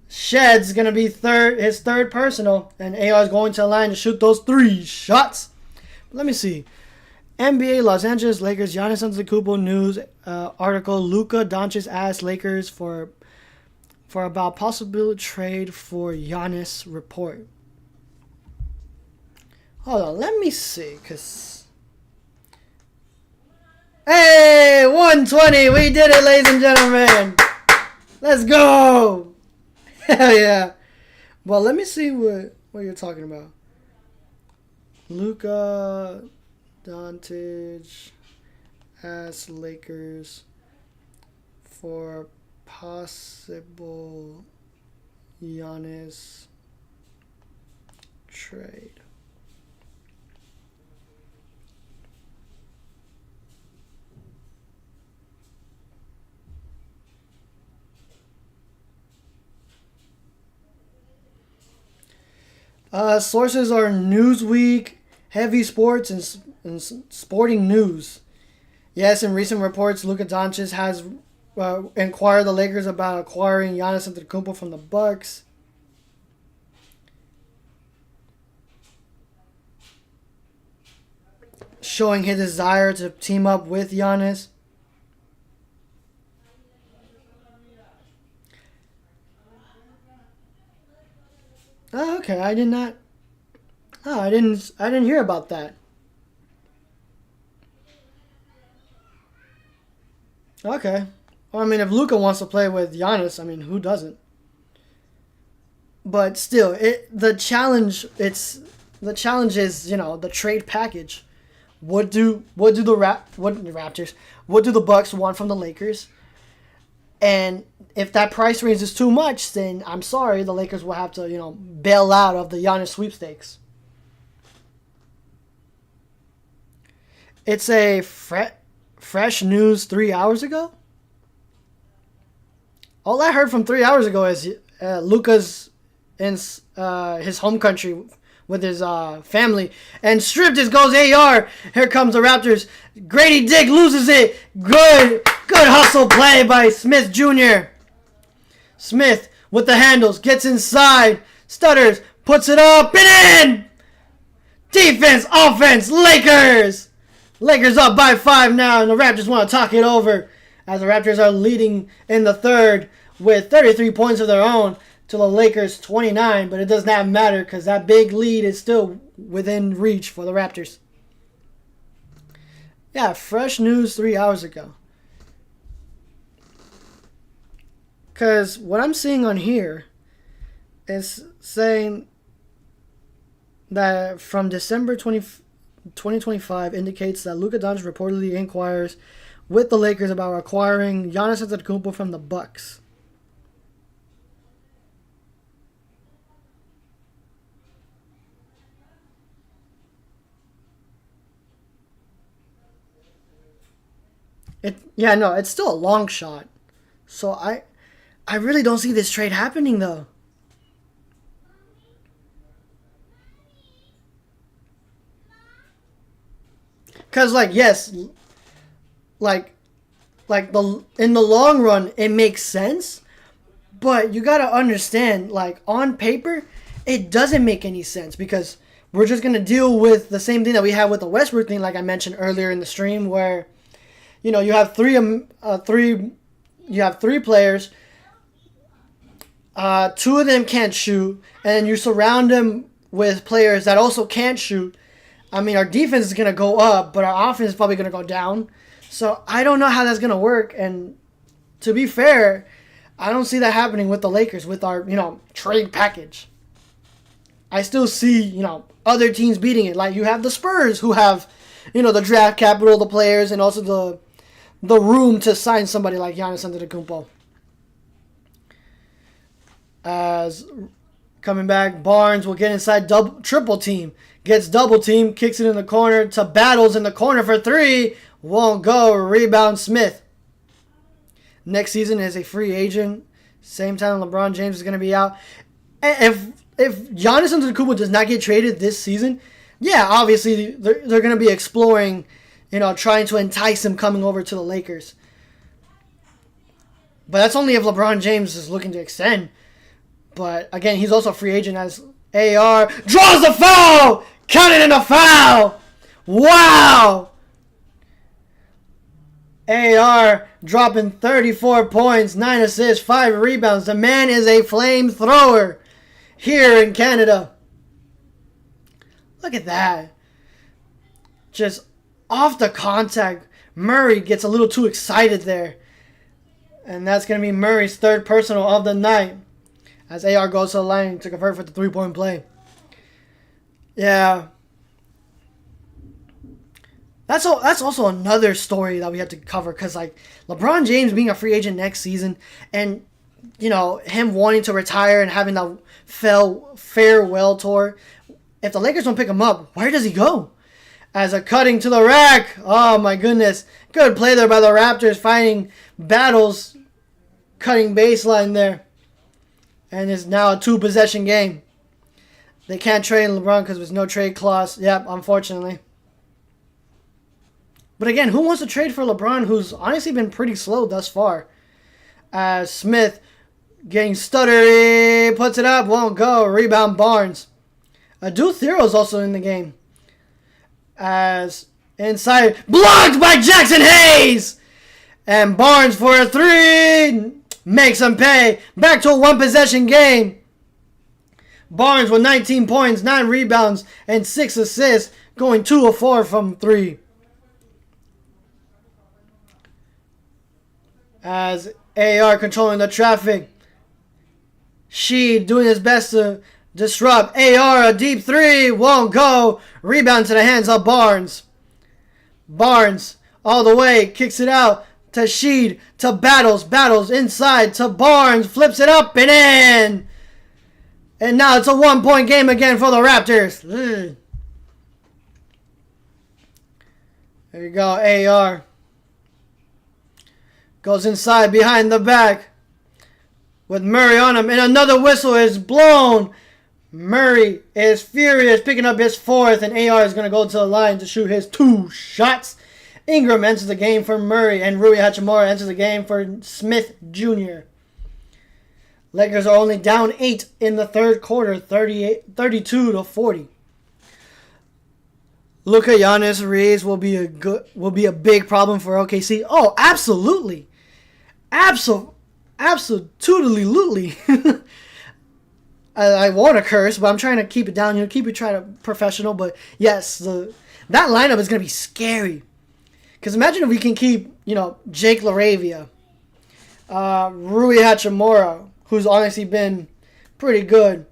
Shed's going to be his third personal, and AR is going to the line to shoot those 3 shots. Let me see. NBA Los Angeles Lakers Giannis Antetokounmpo news article. Luka Doncic asked Lakers for about possible trade for Giannis report. Hold on, let me see, cause hey, 120, we did it, ladies and gentlemen. Let's go. Hell yeah. Well, let me see what you're talking about. Luka Doncic as Lakers for possible Giannis trade. Sources are Newsweek, Heavy Sports, and Sporting News. Yes, in recent reports, Luka Doncic has inquired the Lakers about acquiring Giannis Antetokounmpo from the Bucks. Showing his desire to team up with Giannis. Oh, okay. I did not. Oh, I didn't. I didn't hear about that. Okay. Well, I mean, if Luka wants to play with Giannis, I mean, who doesn't? But still, the challenge is the trade package. What do the Raptors? What do the Bucks want from the Lakers? And if that price range is too much, then I'm sorry, the Lakers will have to bail out of the Giannis sweepstakes. It's a fresh news 3 hours ago. All I heard from 3 hours ago is Luka's in his home country with his family and stripped. This goes AR. Here comes the Raptors. Grady Dick loses it. Good hustle play by Smith Jr. Smith with the handles gets inside, stutters, puts it up and in. Defense, offense, Lakers. Lakers up by 5 now, and the Raptors want to talk it over as the Raptors are leading in the third with 33 points of their own to the Lakers 29, but it does not matter because that big lead is still within reach for the Raptors. Yeah, fresh news 3 hours ago. Because what I'm seeing on here is saying that from December 2025 indicates that Luka Doncic reportedly inquires with the Lakers about acquiring Giannis Antetokounmpo from the Bucks. It's still a long shot. So I really don't see this trade happening though. Cause yes, like the in the long run it makes sense, but you gotta understand on paper it doesn't make any sense because we're just gonna deal with the same thing that we had with the Westbrook thing, like I mentioned earlier in the stream, where you have three players. Two of them can't shoot, and you surround them with players that also can't shoot. I mean, our defense is going to go up, but our offense is probably going to go down. So I don't know how that's going to work. And to be fair, I don't see that happening with the Lakers with our, trade package. I still see, other teams beating it. Like you have the Spurs who have, the draft capital, the players, and also the room to sign somebody like Giannis Antetokounmpo. As coming back, Barnes will get inside triple team. Gets double team, kicks it in the corner to Battles in the corner for 3. Won't go. Rebound Smith. Next season is a free agent. Same time LeBron James is going to be out. And if Giannis Antetokounmpo does not get traded this season, yeah, obviously they're going to be exploring, trying to entice him coming over to the Lakers. But that's only if LeBron James is looking to extend. But again, he's also a free agent as AR draws the foul! Counted in a foul! Wow! AR dropping 34 points, 9 assists, 5 rebounds. The man is a flamethrower here in Canada. Look at that. Just off the contact. Murray gets a little too excited there. And that's going to be Murray's third personal of the night. as AR goes to the line to convert for the three-point play. Yeah. That's also another story that we have to cover, because like LeBron James being a free agent next season, and him wanting to retire and having that farewell tour. If the Lakers don't pick him up, where does he go? As a cutting to the rack. Oh my goodness. Good play there by the Raptors, fighting battles, cutting baseline there. And it's now a 2-possession game. They can't trade LeBron because there's no trade clause. Yep, unfortunately. But again, who wants to trade for LeBron, who's honestly been pretty slow thus far? As Smith getting stuttery, puts it up, won't go. Rebound Barnes. Adou Thiero is also in the game. As inside, blocked by Jackson Hayes! And Barnes for a 3, makes him pay. Back to a 1-possession game. Barnes with 19 points, 9 rebounds, and 6 assists, going 2 of 4 from 3. As AR controlling the traffic. Sheed doing his best to disrupt. AR, a deep 3, won't go. Rebound to the hands of Barnes. Barnes all the way, kicks it out to Sheed, to Battles inside to Barnes, flips it up and in. And now it's a 1-point game again for the Raptors. There you go, AR. Goes inside behind the back with Murray on him. And another whistle is blown. Murray is furious, picking up his 4th. And AR is going to go to the line to shoot his 2 shots. Ingram enters the game for Murray. And Rui Hachimura enters the game for Smith Jr. Lakers are only down 8 in the third quarter, 32-40. Luka Giannis Reeves will be a big problem for OKC. Oh, absolutely. Absolutely. I want to curse, but I'm trying to keep it down, keep it professional. But yes, that lineup is going to be scary. Because imagine if we can keep, Jake LaRavia, Rui Hachimura, who's honestly been pretty good.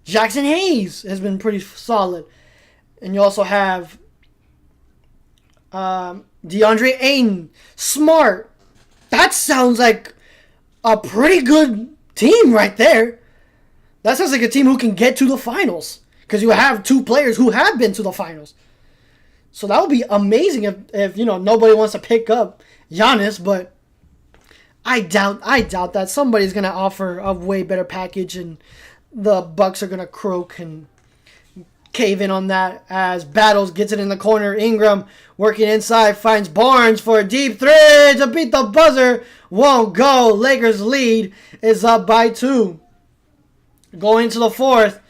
Jackson Hayes has been pretty solid. And you also have DeAndre Ayton, Smart. That sounds like a pretty good team right there. That sounds like a team who can get to the finals. Because you have 2 players who have been to the finals. So that would be amazing if nobody wants to pick up Giannis. But I doubt that somebody's going to offer a way better package. And the Bucks are going to croak and cave in on that, as Battles gets it in the corner. Ingram working inside, finds Barnes for a deep 3 to beat the buzzer. Won't go. Lakers lead is up by 2. Going to the 4th.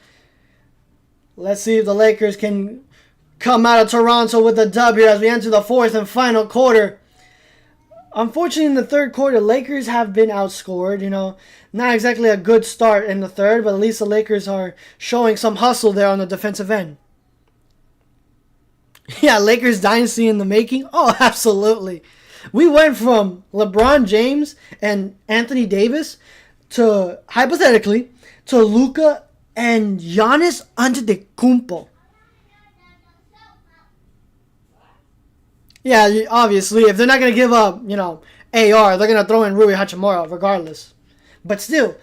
Let's see if the Lakers can come out of Toronto with a dub here as we enter the 4th and final quarter. Unfortunately, in the third quarter, Lakers have been outscored. Not exactly a good start in the third, but at least the Lakers are showing some hustle there on the defensive end. Yeah, Lakers dynasty in the making? Oh, absolutely. We went from LeBron James and Anthony Davis to, hypothetically, to Luka and Giannis Antetokounmpo. Yeah, obviously, if they're not going to give up, AR, they're going to throw in Rui Hachimura regardless. But still,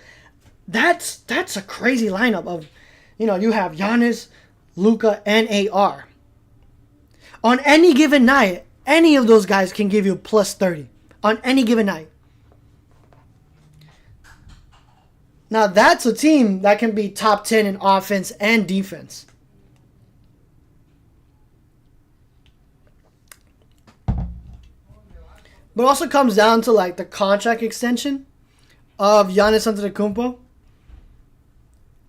that's a crazy lineup of, you have Giannis, Luka, and AR. On any given night, any of those guys can give you plus 30. On any given night. Now, that's a team that can be top 10 in offense and defense. But it also comes down to the contract extension of Giannis Antetokounmpo.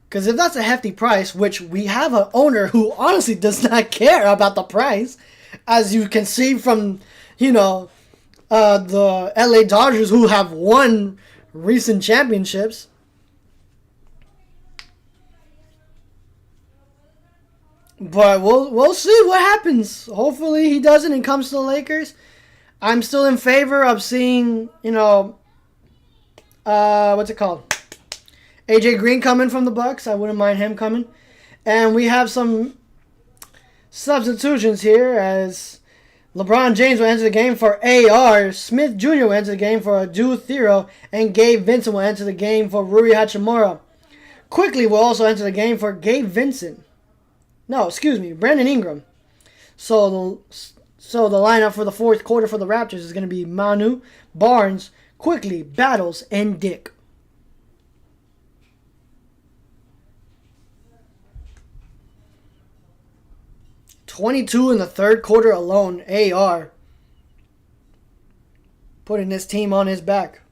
Because if that's a hefty price, which we have an owner who honestly does not care about the price, as you can see from, the LA Dodgers, who have won recent championships. But we'll see what happens. Hopefully he doesn't and comes to the Lakers. I'm still in favor of seeing, what's it called? AJ Green coming from the Bucks. I wouldn't mind him coming. And we have some substitutions here as LeBron James will enter the game for AR. Smith Jr. will enter the game for Adu Thero. And Gabe Vincent will enter the game for Rui Hachimura. Quickly will also enter the game for Gabe Vincent. No, excuse me, Brandon Ingram. So the lineup for the fourth quarter for the Raptors is going to be Manu, Barnes, Quickly, Battles, and Dick. .22 in the third quarter alone. AR putting this team on his back.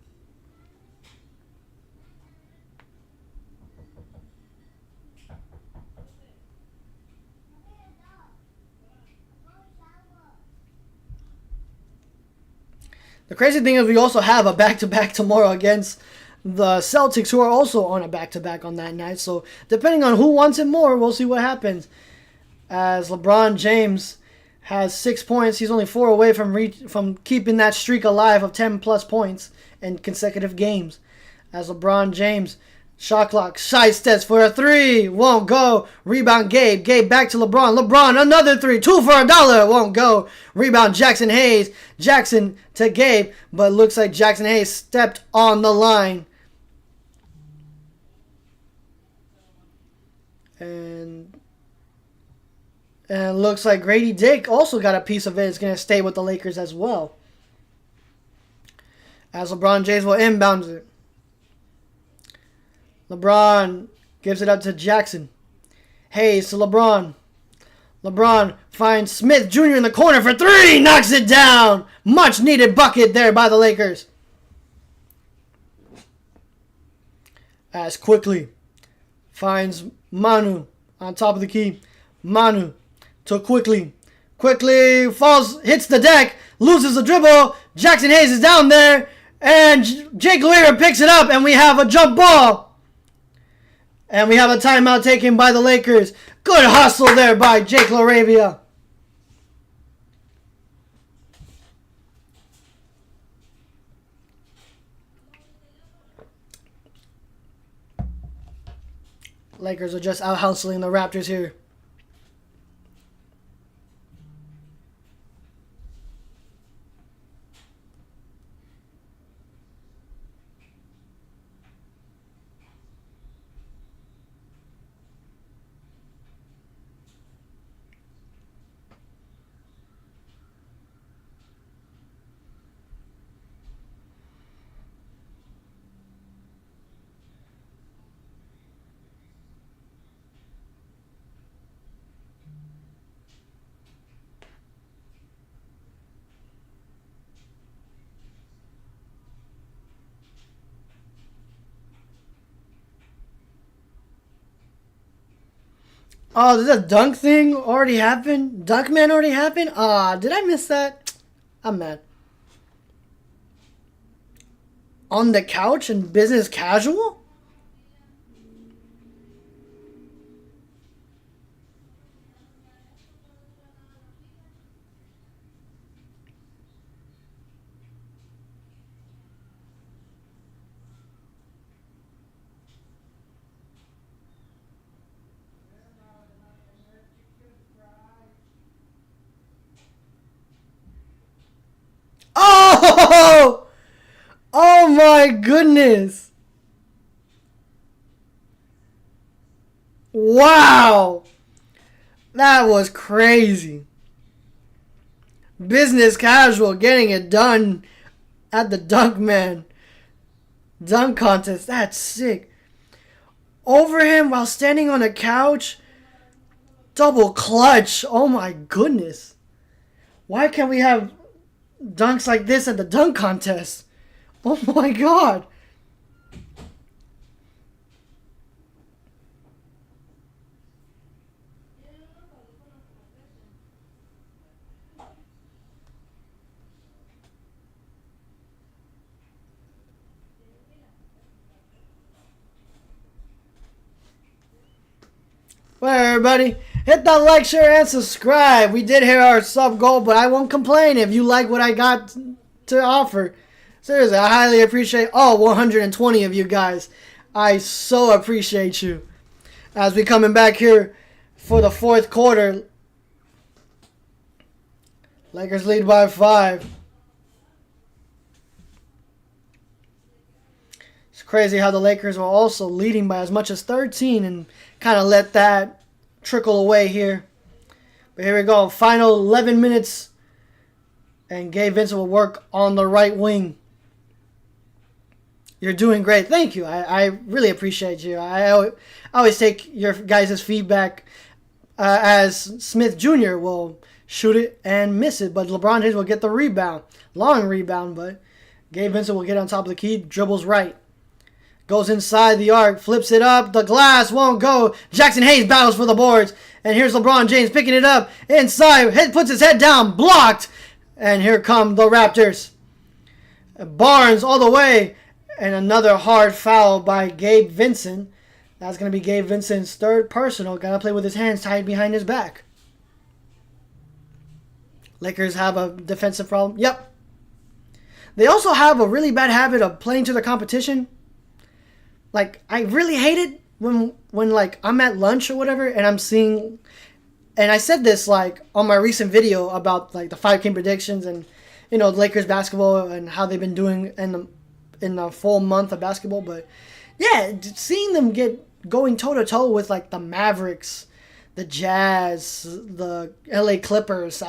The crazy thing is we also have a back-to-back tomorrow against the Celtics, who are also on a back-to-back on that night. So depending on who wants it more, we'll see what happens. As LeBron James has 6 points, he's only 4 away from keeping that streak alive of 10-plus points in consecutive games. As LeBron James, shot clock, Shiestes for a 3, won't go. Rebound Gabe, Gabe back to LeBron. LeBron, another 3, 2 for $1, won't go. Rebound Jackson Hayes, Jackson to Gabe, but looks like Jackson Hayes stepped on the line. And looks like Grady Dick also got a piece of it. It's going to stay with the Lakers as well. As LeBron James will inbound it. LeBron gives it up to Jackson. Hayes to LeBron. LeBron finds Smith Jr. in the corner for 3. Knocks it down. Much needed bucket there by the Lakers. As Quickly finds Manu on top of the key. Manu to Quickly. Quickly falls, hits the deck, loses the dribble. Jackson Hayes is down there. And Jake Loera picks it up, and we have a jump ball. And we have a timeout taken by the Lakers. Good hustle there by Jake Laravia. Lakers are just out hustling the Raptors here. Oh, did the dunk thing already happen? Dunk man already happened? Did I miss that? I'm mad. On the couch and business casual? Oh! Oh my goodness. Wow. That was crazy. Business casual getting it done at the Dunk Man dunk contest. That's sick. Over him while standing on a couch. Double clutch. Oh my goodness. Why can't we have dunks like this at the dunk contest? Oh my god. Well, everybody, hit that like, share, and subscribe. We did hit our sub goal, but I won't complain if you like what I got to offer. Seriously, I highly appreciate all 120 of you guys. I so appreciate you. As we coming back here for the fourth quarter. Lakers lead by 5. It's crazy how the Lakers were also leading by as much as 13 and kind of let that trickle away here. But here we go. Final 11 minutes. And Gabe Vincent will work on the right wing. You're doing great. Thank you. I really appreciate you. I always take your guys' feedback as Smith Jr. will shoot it and miss it. But LeBron James will get the rebound. Long rebound, but Gabe Vincent will get on top of the key. Dribbles right. Goes inside the arc. Flips it up. The glass won't go. Jackson Hayes battles for the boards. And here's LeBron James picking it up. Inside. Puts his head down. Blocked. And here come the Raptors. Barnes all the way. And another hard foul by Gabe Vincent. That's going to be Gabe Vincent's third personal. Got to play with his hands tied behind his back. Lakers have a defensive problem. Yep. They also have a really bad habit of playing to the competition. Like, I really hate it when like, I'm at lunch or whatever and I'm seeing... And I said this, like, on my recent video about, like, the 5 game predictions and, you know, Lakers basketball and how they've been doing in the full month of basketball. But, yeah, seeing them going toe-to-toe with, like, the Mavericks, the Jazz, the LA Clippers,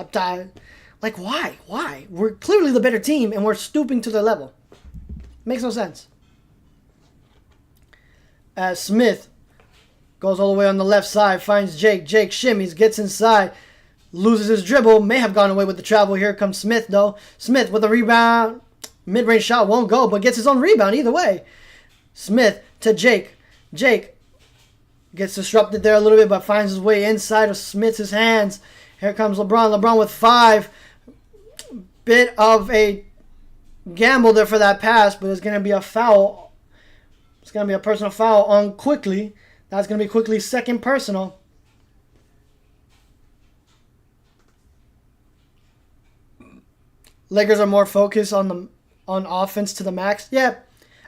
like, why? Why? We're clearly the better team, and we're stooping to their level. Makes no sense. As Smith goes all the way on the left side, finds Jake. Jake shimmies, gets inside, loses his dribble, may have gone away with the travel. Here comes Smith, though. Smith with a rebound. Mid-range shot won't go, but gets his own rebound either way. Smith to Jake. Jake gets disrupted there a little bit, but finds his way inside of Smith's hands. Here comes LeBron. LeBron with 5. Bit of a gamble there for that pass, but it's going to be a foul. It's going to be a personal foul on Quickly. That's going to be Quickly's second personal. Lakers are more focused on offense to the max. Yeah,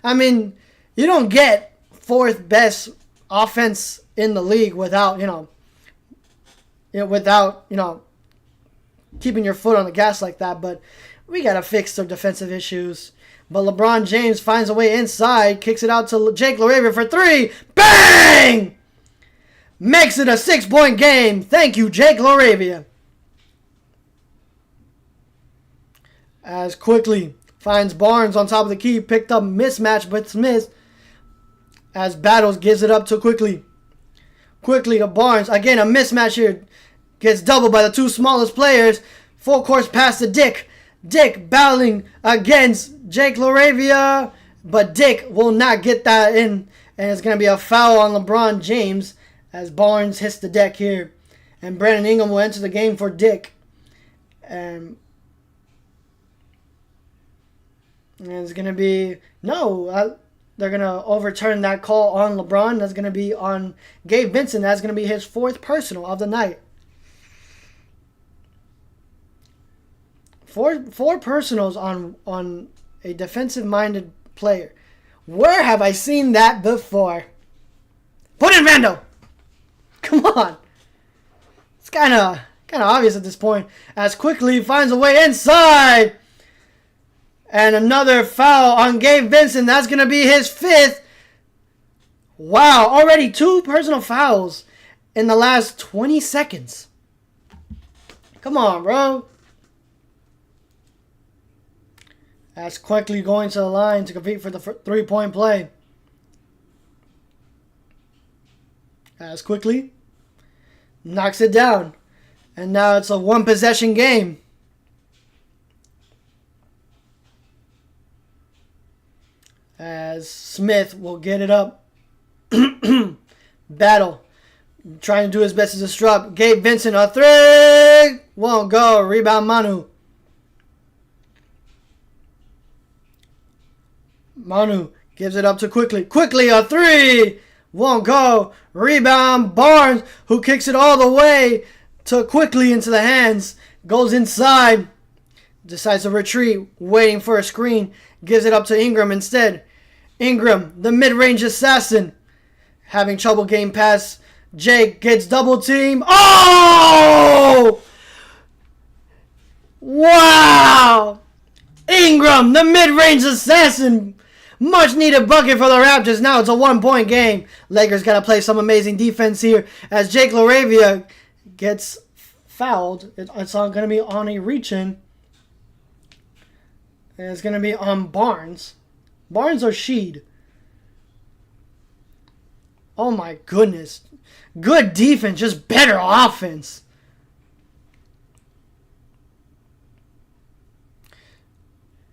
I mean, you don't get 4th best offense in the league without keeping your foot on the gas like that. But we got to fix their defensive issues. But LeBron James finds a way inside, kicks it out to Jake LaRavia for 3. Bang! Makes it a 6-point game. Thank you, Jake LaRavia. As Quickly finds Barnes on top of the key, picked up mismatch with Smith. As Battles gives it up to Quickly. Quickly to Barnes. Again, a mismatch here. Gets doubled by the 2 smallest players. Full course pass to Dick. Dick battling against Jake LaRavia, but Dick will not get that in, and it's going to be a foul on LeBron James as Barnes hits the deck here. And Brandon Ingram will enter the game for Dick. And it's going to be, they're going to overturn that call on LeBron. That's going to be on Gabe Vincent. That's going to be his 4th personal of the night. 4 personals on a defensive-minded player. Where have I seen that before? Put in Vando! Come on. It's kind of obvious at this point. As Quickly finds a way inside. And another foul on Gabe Vincent. That's going to be his 5th. Wow, already 2 personal fouls in the last 20 seconds. Come on, bro. As Quickly going to the line to compete for the 3-point play. As Quickly knocks it down. And now it's a 1-possession game. As Smith will get it up. Battle. Trying to do his best to disrupt. Gabe Vincent, a 3. Won't go. Rebound Manu. Manu gives it up to Quickly. Quickly, a 3. Won't go. Rebound Barnes, who kicks it all the way to Quickly into the hands. Goes inside. Decides to retreat. Waiting for a screen. Gives it up to Ingram instead. Ingram, the mid-range assassin, having trouble getting past Jake, gets double team. Oh! Wow! Ingram, the mid-range assassin. Much needed bucket for the Raptors. Now it's a 1-point game. Lakers got to play some amazing defense here as Jake LaRavia gets fouled. It's going to be on a reach-in. And it's going to be on Barnes. Barnes or Sheed? Oh my goodness. Good defense, just better offense.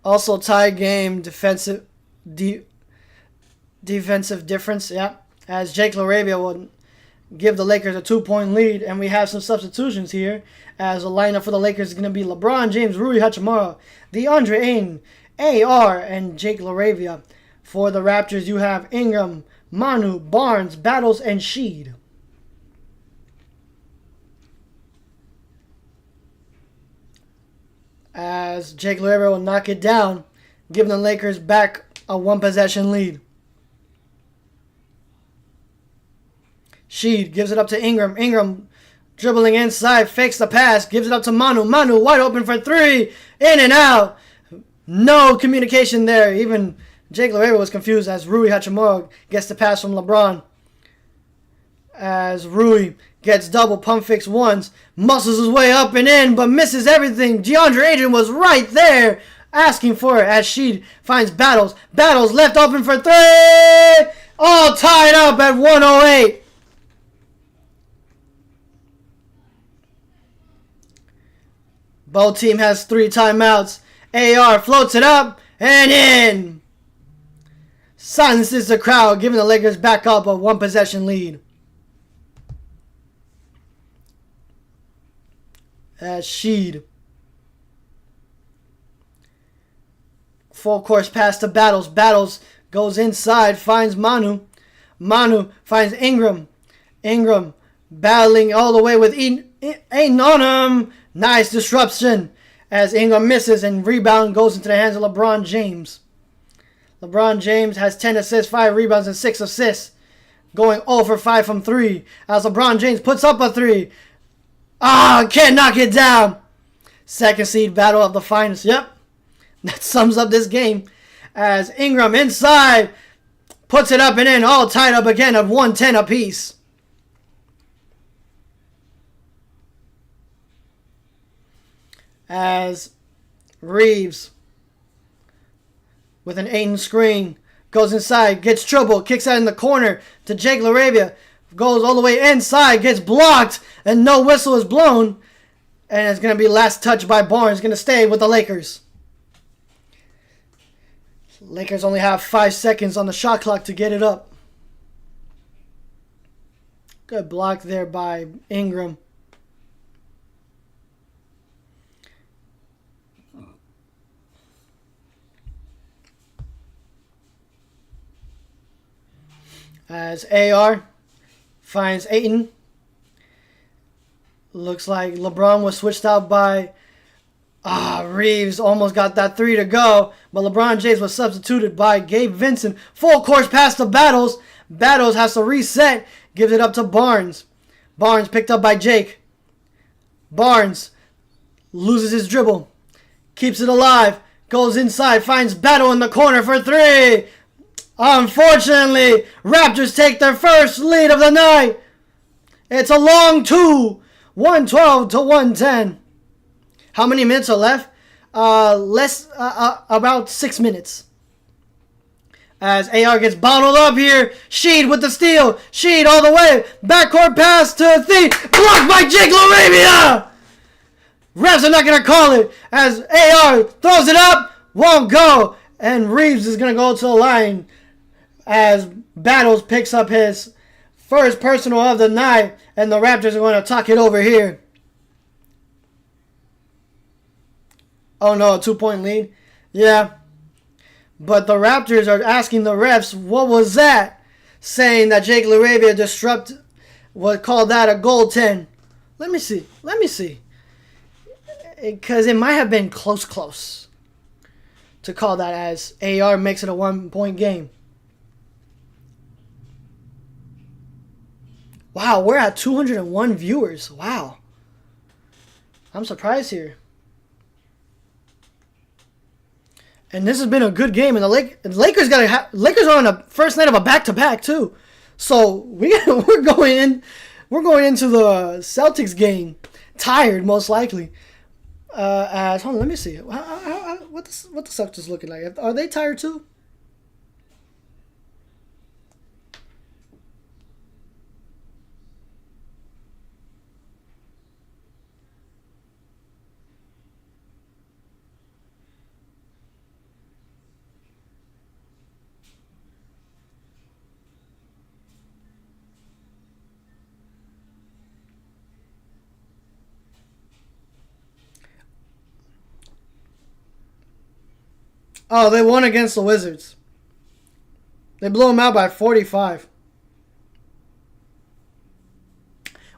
Also tie game, defensive difference, yeah. As Jake LaRavia will give the Lakers a 2-point lead, and we have some substitutions here. As the lineup for the Lakers is going to be LeBron James, Rui Hachimura, DeAndre Ayton, AR, and Jake LaRavia. For the Raptors, you have Ingram, Manu, Barnes, Battles, and Sheed. As Jake LaRavia will knock it down, giving the Lakers back a 1-possession lead. Sheed gives it up to Ingram. Ingram dribbling inside, fakes the pass, gives it up to Manu. Manu wide open for 3, in and out. No communication there. Even Jake LaRavia was confused as Rui Hachimura gets the pass from LeBron. As Rui gets double pump fakes once, muscles his way up and in, but misses everything. DeAndre Ayton was right there asking for it as Sheed finds Battles. Battles left open for 3. All tied up at 108. Both team has 3 timeouts. AR floats it up and in. Silences the crowd, giving the Lakers back up a 1-possession lead. As Sheed. Full course pass to Battles. Battles goes inside, finds Manu. Manu finds Ingram. Ingram battling all the way with Ayton on him. Nice disruption as Ingram misses and rebound goes into the hands of LeBron James. LeBron James has 10 assists, 5 rebounds, and 6 assists. Going 0 for 5 from 3 as LeBron James puts up a 3. Can't knock it down. Second seed battle of the finals. Yep. That sums up this game. As Ingram inside puts it up and in. All tied up again at 110 apiece. As Reeves with an Ayton screen goes inside, gets trouble, kicks out in the corner to Jake LaRavia. Goes all the way inside, gets blocked, and no whistle is blown. And it's going to be last touch by Barnes. Going to stay with the Lakers. Lakers only have 5 seconds on the shot clock to get it up. Good block there by Ingram. As AR finds Ayton. Looks like LeBron was switched out by Reeves. Almost got that 3 to go. But LeBron James was substituted by Gabe Vincent. Full course pass to Battles. Battles has to reset. Gives it up to Barnes. Barnes picked up by Jake. Barnes loses his dribble. Keeps it alive. Goes inside. Finds Battle in the corner for 3. Unfortunately, Raptors take their first lead of the night. It's a long 2. 112 to 110. How many minutes are left? About 6 minutes. As AR gets bottled up here. Sheed with the steal. Sheed all the way. Backcourt pass to Thee. Blocked by Jake LaRavia. Refs are not going to call it. As AR throws it up. Won't go. And Reeves is going to go to the line. As Battles picks up his first personal of the night. And the Raptors are going to talk it over here. Oh no, a 2-point lead? Yeah. But the Raptors are asking the refs, what was that? Saying that Jake LaRavia would call that a goaltend. Let me see. Because it might have been close to call that as AR makes it a 1-point game. Wow, we're at 201 viewers. Wow. I'm surprised here. And this has been a good game. And the Lakers Lakers are on the first night of a back-to-back too. So we're going into the Celtics game tired, most likely. Hold on, let me see. What the Celtics looking like? Are they tired too? Oh, they won against the Wizards. They blew them out by 45.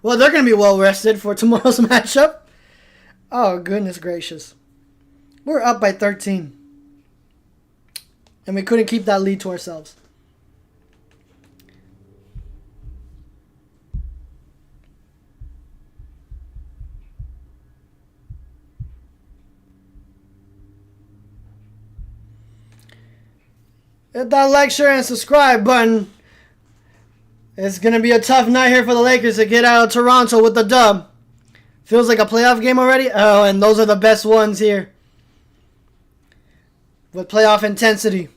Well, they're going to be well rested for tomorrow's matchup. Oh, goodness gracious. We're up by 13. And we couldn't keep that lead to ourselves. Hit that like, share, and subscribe button. It's going to be a tough night here for the Lakers to get out of Toronto with the dub. Feels like a playoff game already. Oh, and those are the best ones here. With playoff intensity.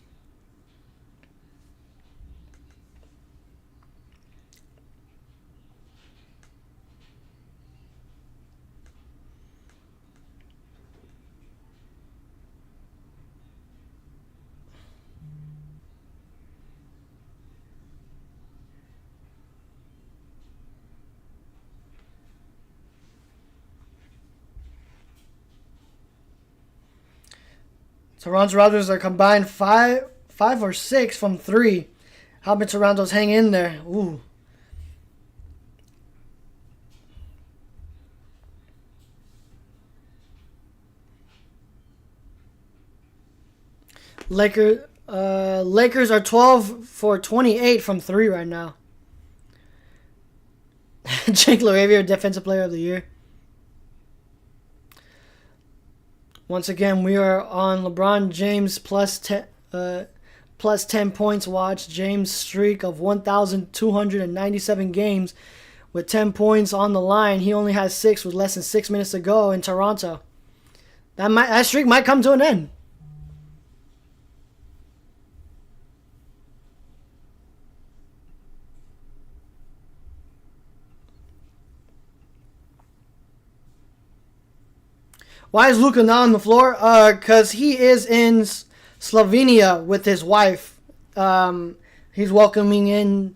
Toronto Raptors are combined five or six from three. How about Toronto's hang in there? Ooh. Lakers are 12 for 28 from three right now. Jake LaRavia, Defensive Player of the Year. Once again, we are on LeBron James plus 10 points watch. James' streak of 1,297 games with 10 points on the line. He only has 6 with less than 6 minutes to go in Toronto. That streak might come to an end. Why is Luka not on the floor? Because he is in Slovenia with his wife. He's welcoming in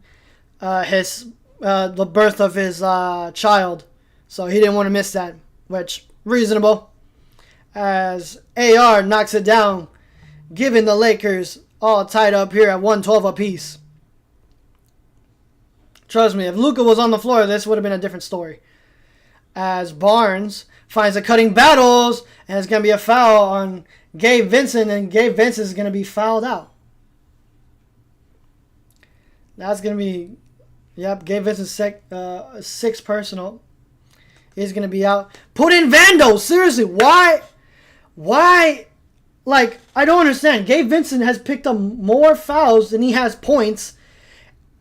the birth of his child. So he didn't want to miss that, which reasonable. As AR knocks it down, giving the Lakers all tied up here at 112 apiece. Trust me, if Luka was on the floor, this would have been a different story. As Barnes finds the cutting battles, and it's going to be a foul on Gabe Vincent, and Gabe Vincent is going to be fouled out. That's going to be, yep, Gabe Vincent's sixth personal is going to be out. Put in Vando, seriously, why, like, I don't understand. Gabe Vincent has picked up more fouls than he has points.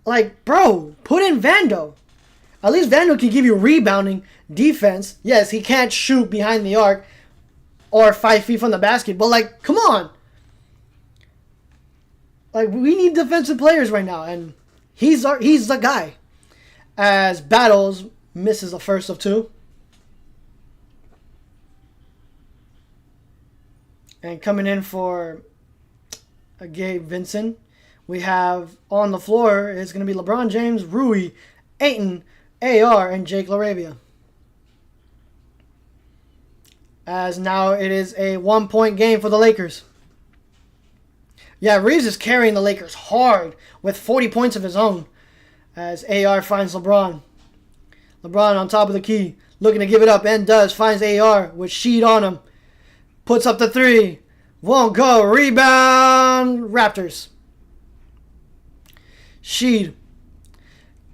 Like, bro, put in Vando. At least Vando can give you rebounding, defense. Yes, he can't shoot behind the arc or 5 feet from the basket, but, like, come on. Like, we need defensive players right now, and he's the guy. As Battles misses the first of 2. And coming in for Gabe Vincent, we have on the floor is going to be LeBron James, Rui, Ayton, AR, and Jake LaRavia. As now it is a 1-point game for the Lakers. Yeah, Reeves is carrying the Lakers hard with 40 points of his own. As AR finds LeBron. LeBron on top of the key, looking to give it up, and does. Finds AR with Sheed on him. Puts up the 3. Won't go. Rebound. Raptors. Sheed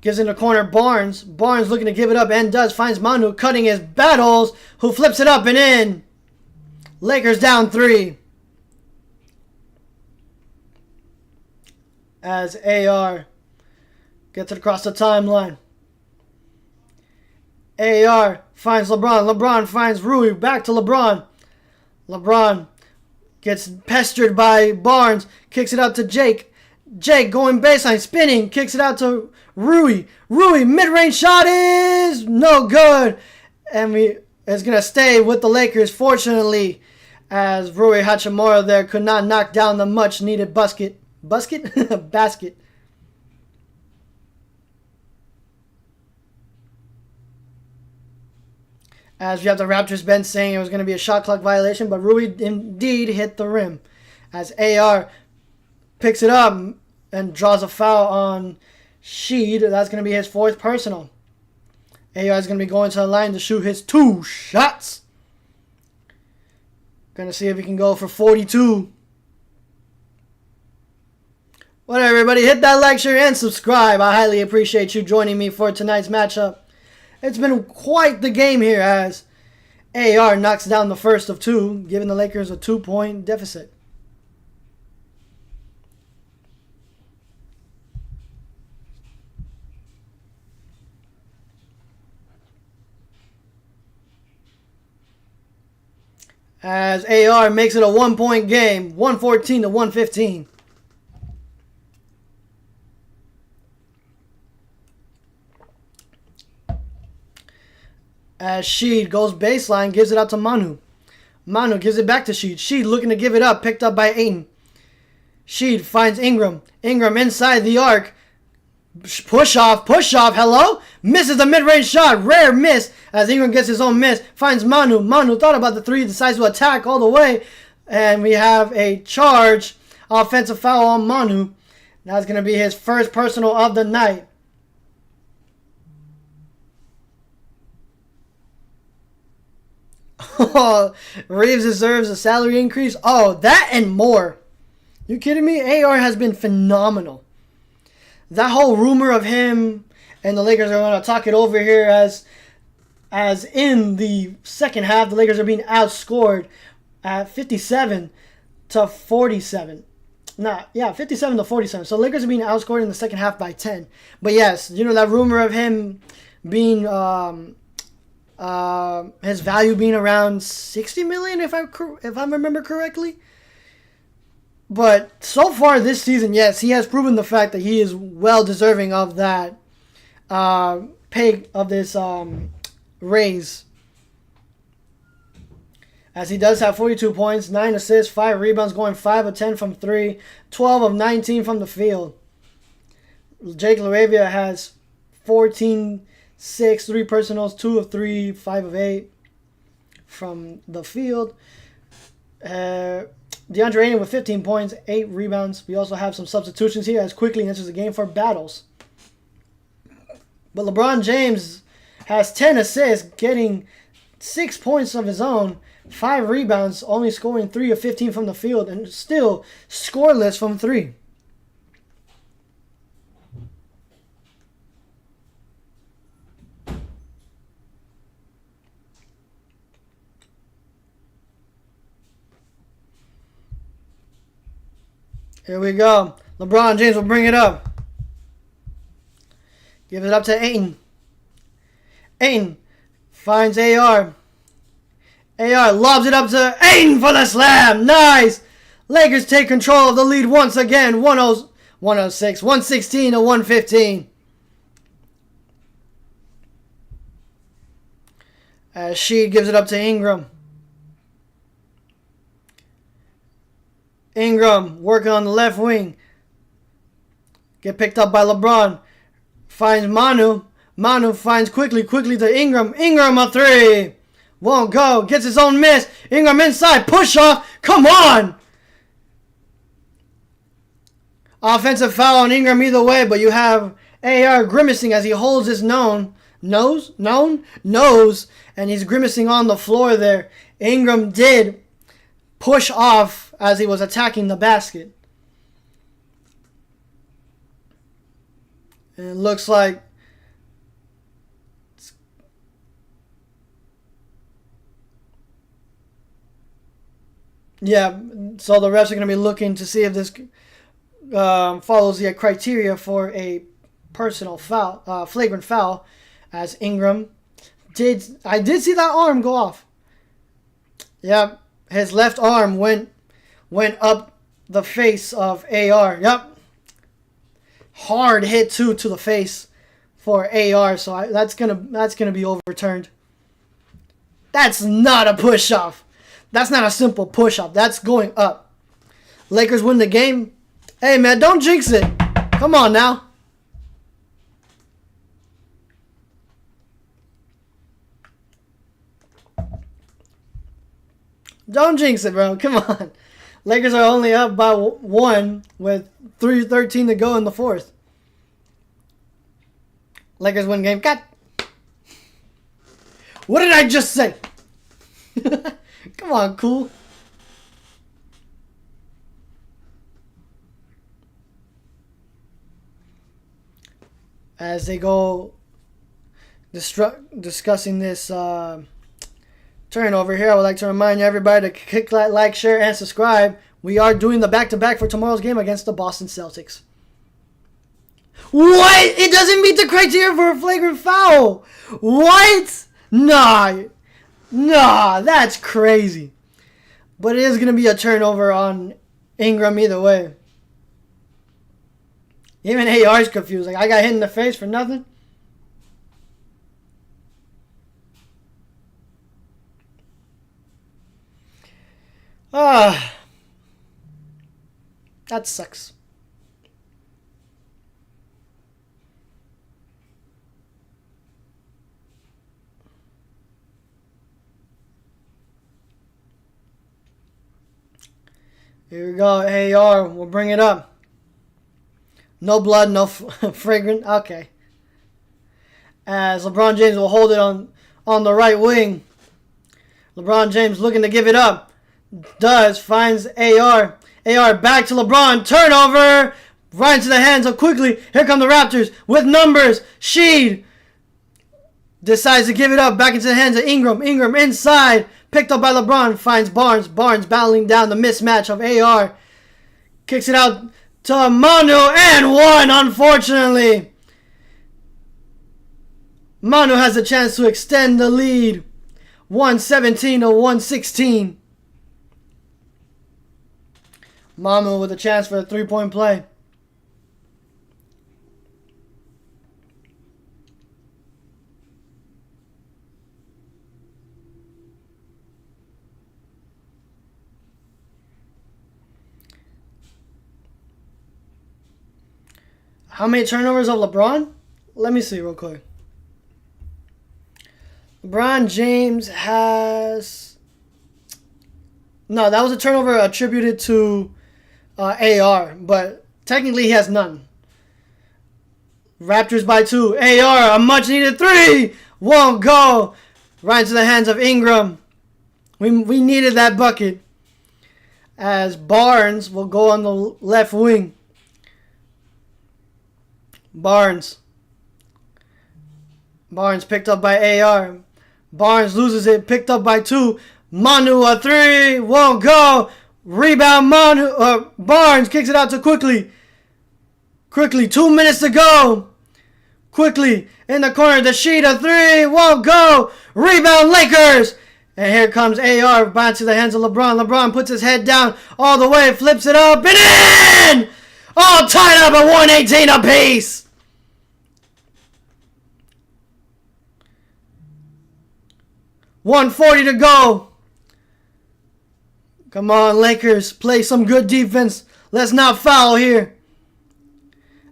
Gives in the corner Barnes. Barnes looking to give it up and does. Finds Manu cutting his battles. Who flips it up and in. Lakers down 3. As AR gets it across the timeline. AR finds LeBron. LeBron finds Rui. Back to LeBron. LeBron gets pestered by Barnes. Kicks it out to Jake. Jake going baseline. Spinning. Kicks it out to Rui. Rui, mid-range shot is no good. And it's going to stay with the Lakers, fortunately, as Rui Hachimura there could not knock down the much-needed basket. Basket. As we have the Raptors bench saying it was going to be a shot clock violation, but Rui indeed hit the rim. As AR picks it up and draws a foul on Sheed. That's going to be his 4th personal. AR is going to be going to the line to shoot his 2 shots. Going to see if he can go for 42. Whatever, everybody. Hit that like, share, and subscribe. I highly appreciate you joining me for tonight's matchup. It's been quite the game here as AR knocks down the first of 2, giving the Lakers a 2-point deficit. As AR makes it a 1-point game, 114 to 115. As Sheed goes baseline, gives it out to Manu. Manu gives it back to Sheed. Sheed looking to give it up, picked up by Ayton. Sheed finds Ingram. Ingram inside the arc. Push off, hello? Misses the mid-range shot, rare miss, as Ingram gets his own miss. Finds Manu. Manu thought about the 3, decides to attack all the way. And we have a charge, offensive foul on Manu. That's going to be his first personal of the night. Reeves deserves a salary increase. Oh, that and more. You kidding me? AR has been phenomenal. That whole rumor of him and the Lakers are going to talk it over here as in the second half, the Lakers are being outscored at 57 to 47. 57 to 47. So the Lakers are being outscored in the second half by 10. But yes, you know that rumor of him being his value being around 60 million if I remember correctly. But so far this season, yes, he has proven the fact that he is well deserving of that pay of this raise. As he does have 42 points, 9 assists, 5 rebounds, going 5 of 10 from 3, 12 of 19 from the field. Jake LaRavia has 14, 6, 3 personals, 2 of 3, 5 of 8 from the field. DeAndre Ayton with 15 points, 8 rebounds. We also have some substitutions here as Quickly enters the game for battles. But LeBron James has 10 assists, getting 6 points of his own, 5 rebounds, only scoring 3 of 15 from the field, and still scoreless from 3. Here we go. LeBron James will bring it up. Give it up to Ayton. Ayton finds AR. AR lobs it up to Ayton for the slam. Nice. Lakers take control of the lead once again. 106, 116 to 115. As Sheed gives it up to Ingram. Ingram working on the left wing. Get picked up by LeBron. Finds Manu. Manu finds quickly to Ingram. Ingram a 3. Won't go. Gets his own miss. Ingram inside. Push off. Come on. Offensive foul on Ingram either way, but you have AR grimacing as he holds his nose, and he's grimacing on the floor there. Ingram did push off as he was attacking the basket. And it looks like Yeah, so the refs are going to be looking to see if this follows the criteria for a personal foul, flagrant foul, as Ingram I did see that arm go off. Yep, his left arm went up the face of AR. Yep, hard hit too to the face for AR. So that's gonna be overturned. That's not a push off. That's not a simple push off. That's going up. Lakers win the game. Hey man, don't jinx it. Come on now. Don't jinx it, bro. Come on. Lakers are only up by 1 with 3:13 to go in the fourth. Lakers win game. God. What did I just say? Come on, cool. As they go discussing this turnover here, I would like to remind everybody to click that like, share, and subscribe. We are doing the back-to-back for tomorrow's game against the Boston Celtics. What? It doesn't meet the criteria for a flagrant foul. What? Nah, that's crazy. But it is going to be a turnover on Ingram either way. Even AR's confused. Like, I got hit in the face for nothing. That sucks. Here we go, AR. We'll bring it up. No blood, no fragrant. Okay. As LeBron James will hold it on the right wing. LeBron James looking to give it up. Finds AR. AR back to LeBron. Turnover. Right into the hands of quickly. Here come the Raptors with numbers. Sheed decides to give it up back into the hands of Ingram. Ingram inside. Picked up by LeBron. Finds Barnes. Barnes battling down the mismatch of AR. Kicks it out to Manu and one, unfortunately. Manu has a chance to extend the lead. 117 to 116. Manu with a chance for a three-point play. How many turnovers of LeBron? Let me see real quick. LeBron James has... No, that was a turnover attributed to AR, but technically he has none. Raptors by 2. AR, a much-needed 3! Won't go. Right into the hands of Ingram. We needed that bucket. As Barnes will go on the left wing. Barnes picked up by AR. Barnes loses it, picked up by 2. Manu a 3, won't go. Rebound Barnes kicks it out to Quickly. 2 minutes to go. Quickly in the corner, the sheet a 3, won't go. Rebound Lakers. And here comes AR back to the hands of LeBron. LeBron puts his head down all the way, flips it up and in! All tied up at 118 apiece. .140 to go. Come on, Lakers. Play some good defense. Let's not foul here.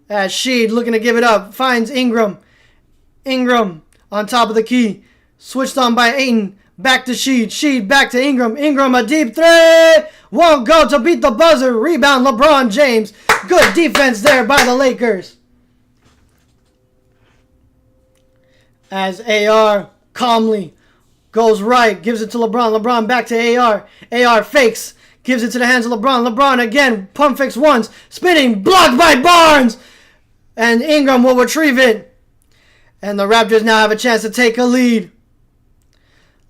As Sheed looking to give it up. Finds Ingram. Ingram on top of the key. Switched on by Ayton. Back to Sheed. Sheed back to Ingram. Ingram a deep 3. Won't go to beat the buzzer. Rebound LeBron James. Good defense there by the Lakers. As AR calmly goes right, gives it to LeBron. LeBron back to AR. AR fakes, gives it to the hands of LeBron. LeBron again, pump fakes once, spinning, blocked by Barnes. And Ingram will retrieve it. And the Raptors now have a chance to take a lead.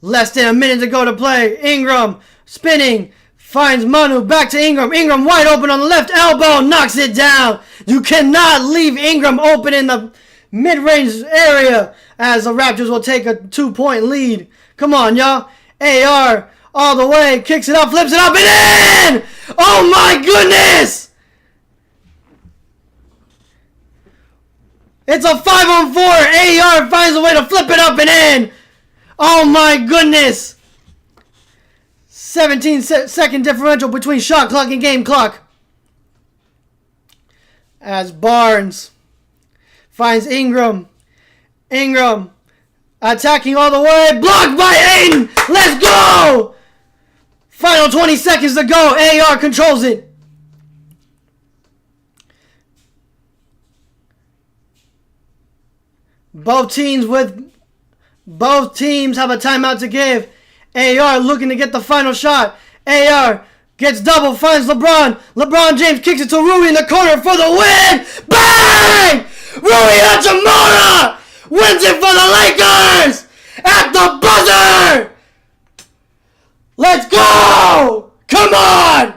Less than a minute to go to play. Ingram spinning, Finds Manu, back to Ingram. Ingram wide open on the left elbow, knocks it down. You cannot leave Ingram open in the mid-range area as the Raptors will take a 2-point lead. Come on, y'all. AR all the way, kicks it up, flips it up, and in! Oh my goodness! It's a 5-on-4. AR finds a way to flip it up and in. Oh my goodness! 17-second differential between shot clock and game clock. As Barnes finds Ingram. Ingram attacking all the way. Blocked by Aiden. Let's go! Final 20 seconds to go. AR controls it. Both teams have a timeout to give. AR looking to get the final shot. AR gets double, finds LeBron. LeBron James kicks it to Rui in the corner for the win. Bang! Rui Hachimura wins it for the Lakers at the buzzer. Let's go! Come on!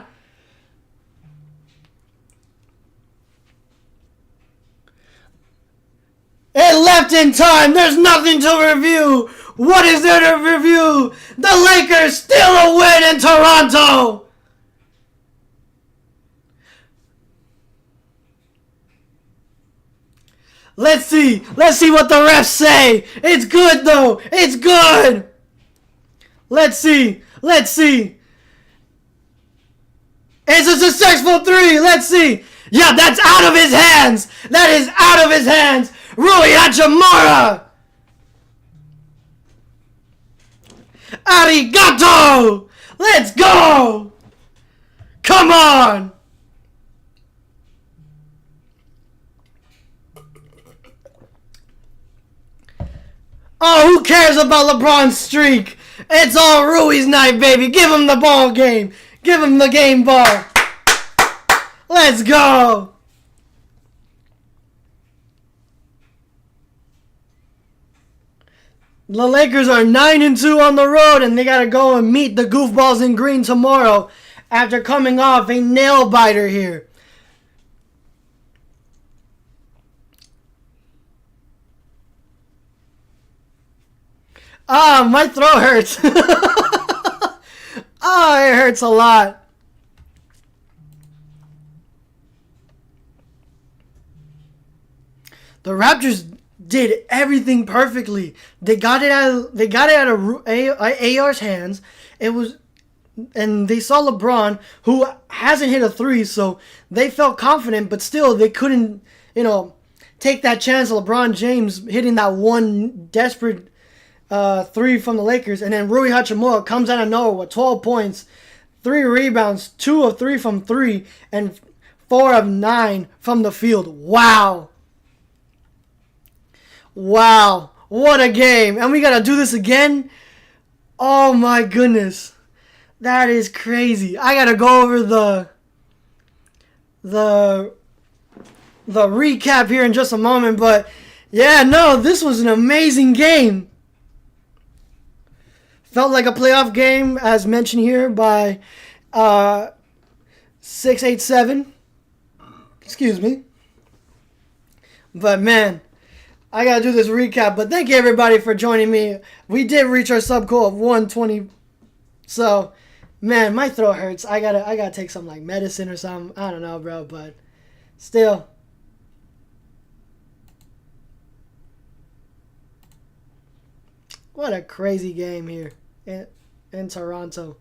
It left in time. There's nothing to review. What is there to review? The Lakers steal a win in Toronto. Let's see. Let's see what the refs say. It's good though. It's good. Let's see. Let's see. It's a successful 3. Let's see. Yeah, that's out of his hands. That is out of his hands. Rui Hachimura. Arigato! Let's go! Come on! Oh, who cares about LeBron's streak? It's all Rui's night, baby. Give him the ball game. Give him the game ball. Let's go! The Lakers are 9-2 on the road, and they got to go and meet the goofballs in green tomorrow after coming off a nail-biter here. Ah, my throat hurts. Ah, it hurts a lot. The Raptors did everything perfectly. They got it out of AR's hands. And they saw LeBron, who hasn't hit a 3, so they felt confident, but still they couldn't, take that chance of LeBron James hitting that one desperate 3 from the Lakers. And then Rui Hachimura comes out of nowhere with 12 points, 3 rebounds, 2 of 3 from 3, and 4 of 9 from the field. Wow. Wow, what a game. And we got to do this again? Oh my goodness. That is crazy. I got to go over the recap here in just a moment, but yeah, no, this was an amazing game. Felt like a playoff game, as mentioned here by 687. Excuse me. But man, I gotta do this recap, but thank you everybody for joining me. We did reach our sub goal of 120. So, man, my throat hurts. I gotta take some like medicine or something. I don't know, bro, but still. What a crazy game here in Toronto.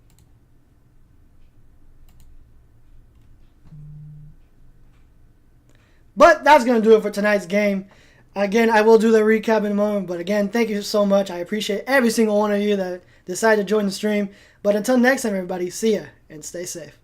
But that's going to do it for tonight's game. Again, I will do the recap in a moment. But again, thank you so much. I appreciate every single one of you that decided to join the stream. But until next time, everybody, see ya and stay safe.